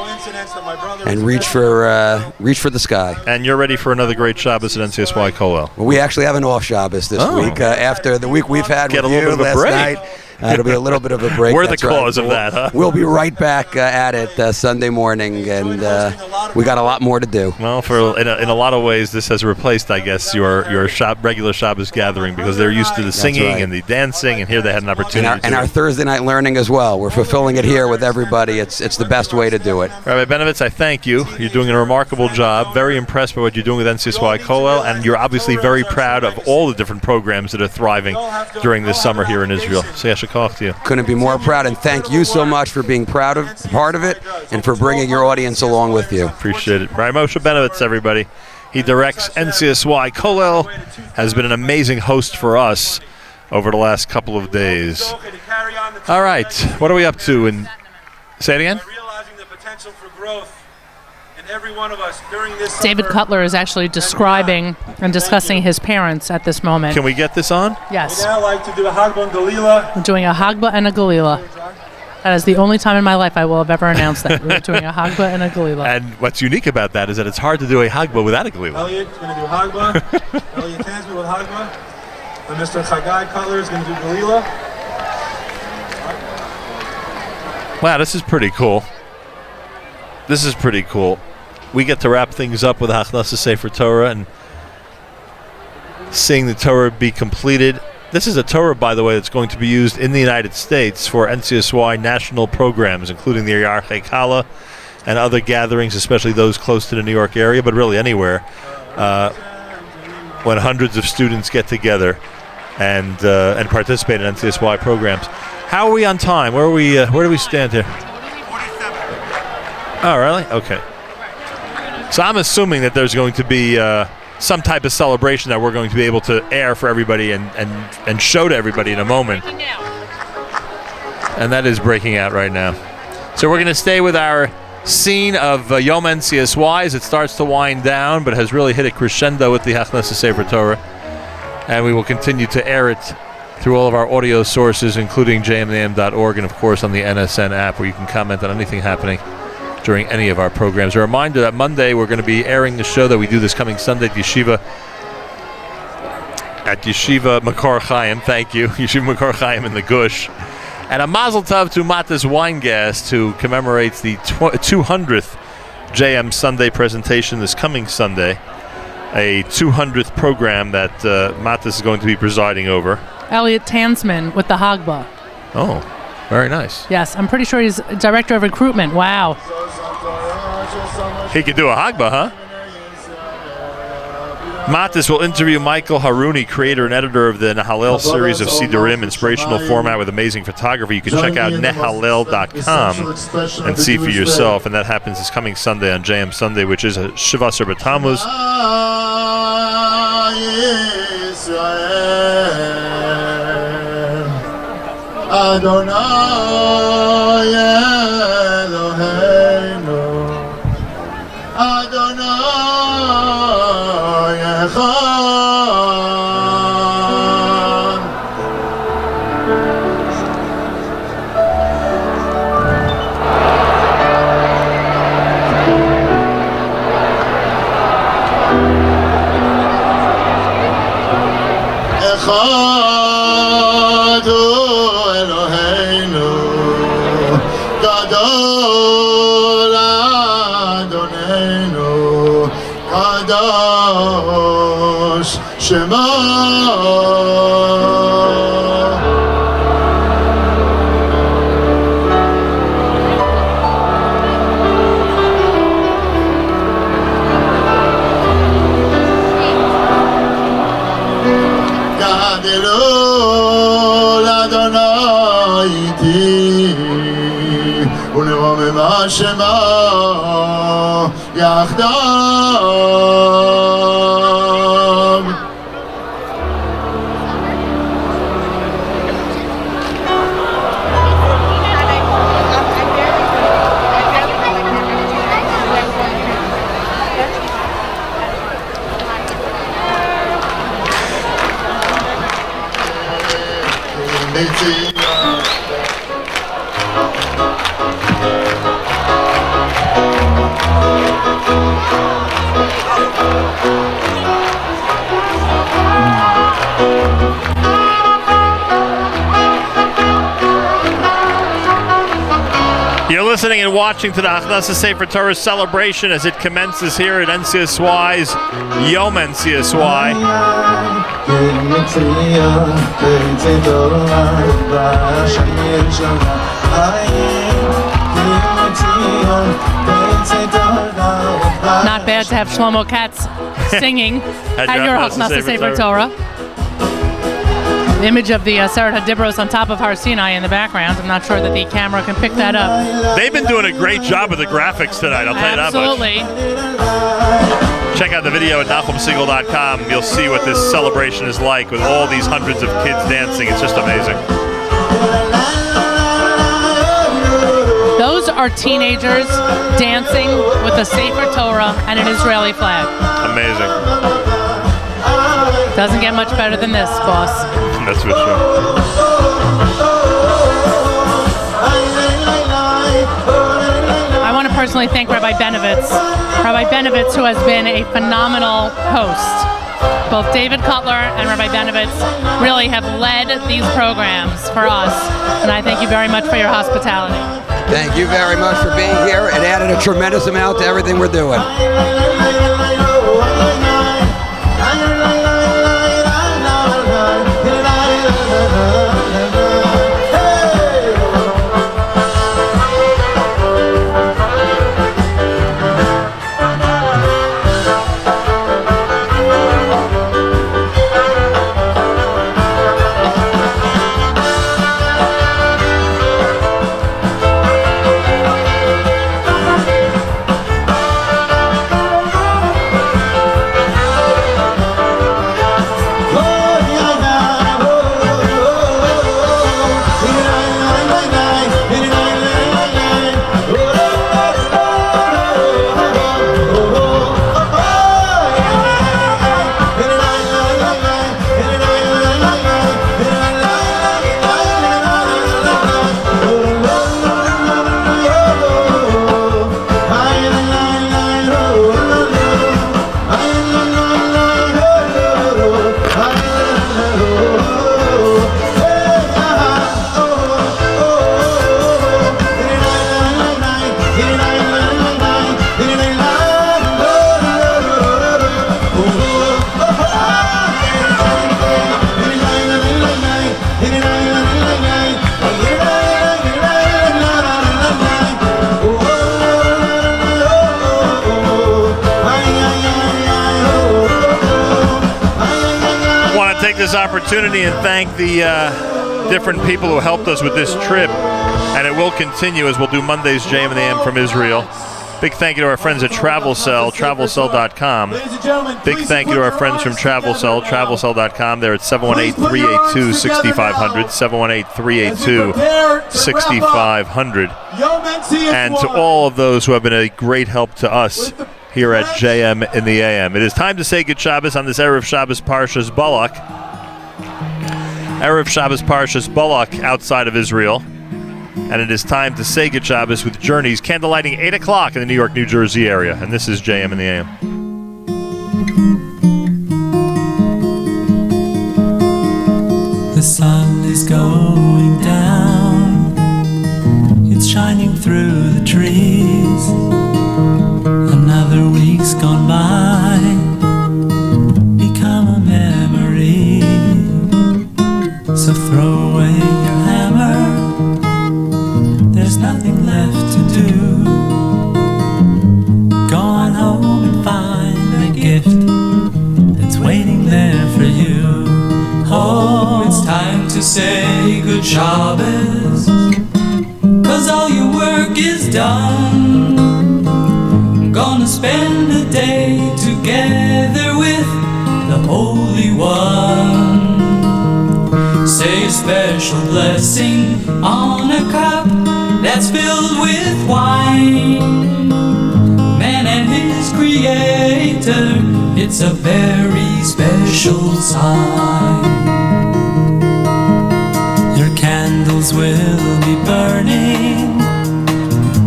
reach for the sky. And you're ready for another great Shabbos at NCSY Kollel. Well, we actually have an off Shabbos this week after the week we've had Get with a little you bit of a last break. night. It'll be a little bit of a break. We're the that's right. cause of that, huh? We'll be right back at it Sunday morning, and we got a lot more to do. Well, in a lot of ways, this has replaced, I guess, your regular Shabbos gathering because they're used to the singing right. and the dancing, and here they had an opportunity And our Thursday night learning as well. We're fulfilling it here with everybody. It's the best way to do it. Rabbi Benovitz, I thank you. You're doing a remarkable job. Very impressed by what you're doing with NCSY Kollel, and you're obviously very proud of all the different programs that are thriving during this summer here in Israel. So yashikach to you. Couldn't be more proud, and thank you so much for being part of it and for bringing your audience along with you. Appreciate it. Rabbi Moshe Benovitz, everybody. He directs NCSY. Kollel has been an amazing host for us over the last couple of days. All right, what are we up to? And say it again. Realizing the potential for growth in every one of us during this David summer. Cutler is actually describing and discussing his parents at this moment. Can we get this on? Yes. We'd now like to do a Hagbon Galila. We're doing a Hagba and a Galila. That is the only time in my life I will have ever announced that. We're doing a Hagba and a Galila. And what's unique about that is that it's hard to do a Hagba without a Galila. Elliot's going to do Hagba. Elliot Tansby with Hagba. And Mr. Chagai Cutler is going to do Galila. Wow, this is pretty cool. This is pretty cool. We get to wrap things up with Hachnasa Sefer Torah and seeing the Torah be completed. This is a Torah, by the way, that's going to be used in the United States for NCSY national programs, including the Yarchei Kala and other gatherings, especially those close to the New York area, but really anywhere, when hundreds of students get together and participate in NCSY programs. How are we on time? Where do we stand here? 47. Oh, really? Okay. So I'm assuming that there's going to be some type of celebration that we're going to be able to air for everybody and show to everybody in a moment. And that is breaking out right now. So we're going to stay with our scene of Yom NCSY as it starts to wind down, but has really hit a crescendo with the Hachnasa Sefer Torah. And we will continue to air it through all of our audio sources, including jmnam.org and, of course, on the NSN app, where you can comment on anything happening during any of our programs. A reminder that Monday we're going to be airing the show that we do this coming Sunday at Yeshiva Makor Chaim. Thank you. Yeshiva Makor Chaim in the Gush. And a mazel tov to Matas Weingast, who commemorates the 200th JM Sunday presentation this coming Sunday, a 200th program that Matas is going to be presiding over. Elliot Tansman with the Hagba. Oh, very nice. Yes, I'm pretty sure he's director of recruitment. Wow. He could do a Hagba, huh? Matis will interview Michael Haruni, creator and editor of the Nehalel series of Sidurim, inspirational format with amazing photography. You can check out nehalel.com and see for yourself. And that happens this coming Sunday on JM Sunday, which is a Shivasar B'Tammuz. Adonai Eloheinu Adonai Echad Echad Eloheinu Gadol Adonenu Kadosh Shema Gadol Adonai iti ולרומם השמה יחדיו You're listening and watching to the Hachnasa Sefer Torah celebration as it commences here at NCSY's Yom NCSY. Not bad to have Shlomo Katz singing at your Hachnasa Sefer Torah. The image of the Seret HaDibros on top of Har Sinai in the background. I'm not sure that the camera can pick that up. They've been doing a great job with the graphics tonight, I'll tell you that much. Absolutely. Check out the video at NachumSiegel.com. You'll see what this celebration is like with all these hundreds of kids dancing. It's just amazing. Those are teenagers dancing with a Sefer Torah and an Israeli flag. Amazing. Doesn't get much better than this, boss. That's for sure. personally thank Rabbi Benovitz. Rabbi Benovitz, who has been a phenomenal host. Both David Cutler and Rabbi Benovitz really have led these programs for us, and I thank you very much for your hospitality. Thank you very much for being here. It added a tremendous amount to everything we're doing. This opportunity and thank the different people who helped us with this trip, and it will continue as we'll do Mondays JM and the AM from Israel. Big thank you to our friends at TravelCell, TravelCell.com. Big thank you to our friends from TravelCell, TravelCell.com. They're at 718-382-6500, 718-382-6500. And to all of those who have been a great help to us here at JM in the AM. It is time to say good Shabbos on this Erev Shabbos Parshas Balak. Erev Shabbos Parshas Balak outside of Israel. And it is time to say good Shabbos with Journeys, candlelighting 8 o'clock in the New York, New Jersey area. And this is JM in the AM. The sun is going down. It's shining through the trees. Another week's gone by, become a memory. So throw away your hammer, there's nothing left to do. Go on home and find the gift that's waiting there for you. Oh, it's time to say good Shabbos, 'cause all your work is done. Gonna spend a day together with the Holy One. Say a special blessing on a cup that's filled with wine. Man and his creator, it's a very special sign. Your candles will be burning,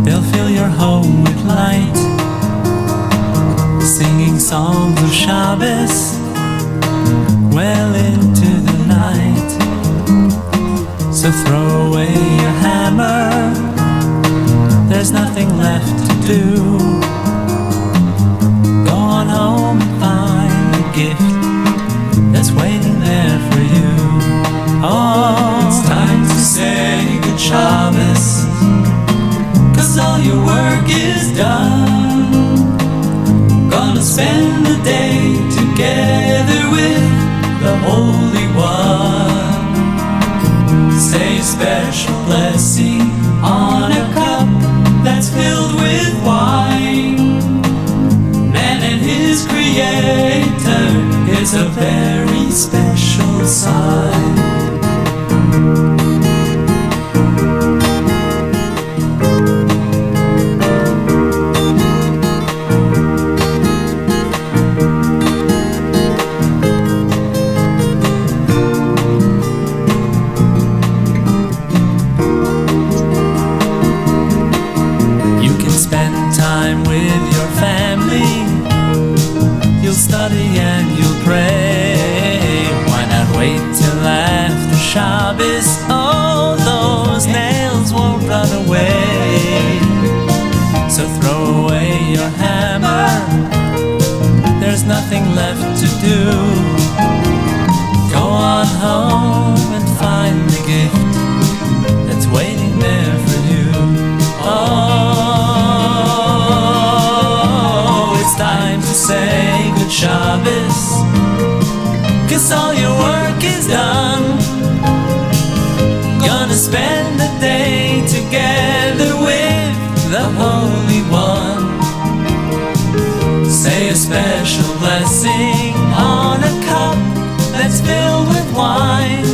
they'll fill your home with light. Singing songs of Shabbos well into the night. So throw away your hammer, there's nothing left to do. Go on home and find the gift that's waiting there for you. Oh, it's time to say good Shabbos, 'cause all your work is done. Gonna spend the day together with the Holy One. Say a special blessing on a cup that's filled with wine. away. So throw away your hammer, there's nothing left to do. Go on home and find the gift that's waiting there for you. Oh, it's time to say good Shabbos, 'cause all your work is done. Gonna spend the day together with the Holy One. Say a special blessing on a cup that's filled with wine.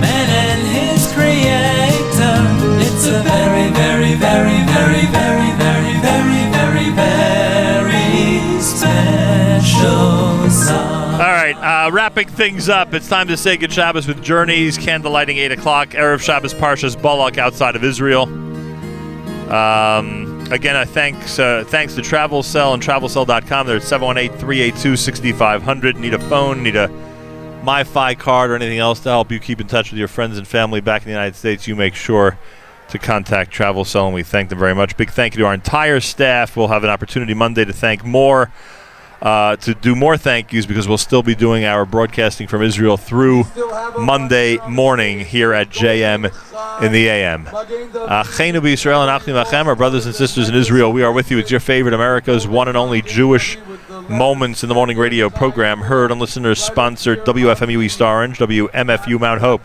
Man and his creator, it's a very, very, very, very, very, very, very, very, very special song. All right, wrapping things up, it's time to say good Shabbos with Journeys, candlelighting 8 o'clock, Erev Shabbos Parshas Balak outside of Israel. Again, thanks to Travel Cell and TravelCell.com. They're at 718-382-6500. Need a phone, need a MiFi card or anything else to help you keep in touch with your friends and family back in the United States, you make sure to contact Travel Cell, and we thank them very much. Big thank you to our entire staff. We'll have an opportunity Monday to thank more, to do more thank yous, because we'll still be doing our broadcasting from Israel through Monday morning here at JM in the AM. Chenu b'Yisrael and Achim Achem, our brothers and sisters in Israel, we are with you. It's your favorite America's one and only Jewish Moments in the Morning radio program, heard on listeners sponsored WFMU East Orange, WMFU Mount Hope,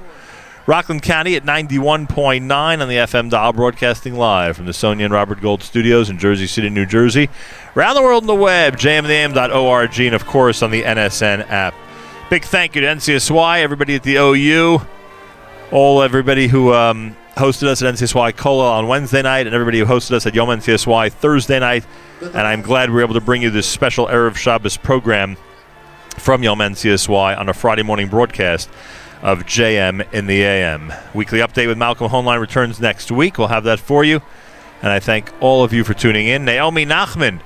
Rockland County at 91.9 on the FM dial, broadcasting live from the Sonia and Robert Gold studios in Jersey City, New Jersey. Around the world on the web, jmtheam.org, and of course on the NSN app. Big thank you to NCSY, everybody at the OU, everybody who hosted us at NCSY Kola on Wednesday night, and everybody who hosted us at Yom NCSY Thursday night. And I'm glad we were able to bring you this special Erev Shabbos program from Yom NCSY on a Friday morning broadcast of JM in the AM. Weekly update with Malcolm Hoenlein returns next week. We'll have that for you. And I thank all of you for tuning in. Naomi Nachman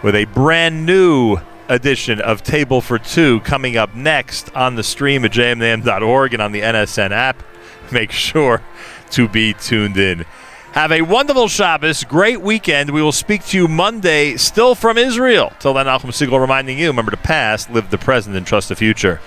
with a brand new edition of Table for Two coming up next on the stream at jmam.org and on the NSN app. Make sure to be tuned in. Have a wonderful Shabbos, great weekend. We will speak to you Monday, still from Israel. Till then, Nachum Segal reminding you, remember to pass, live the present, and trust the future.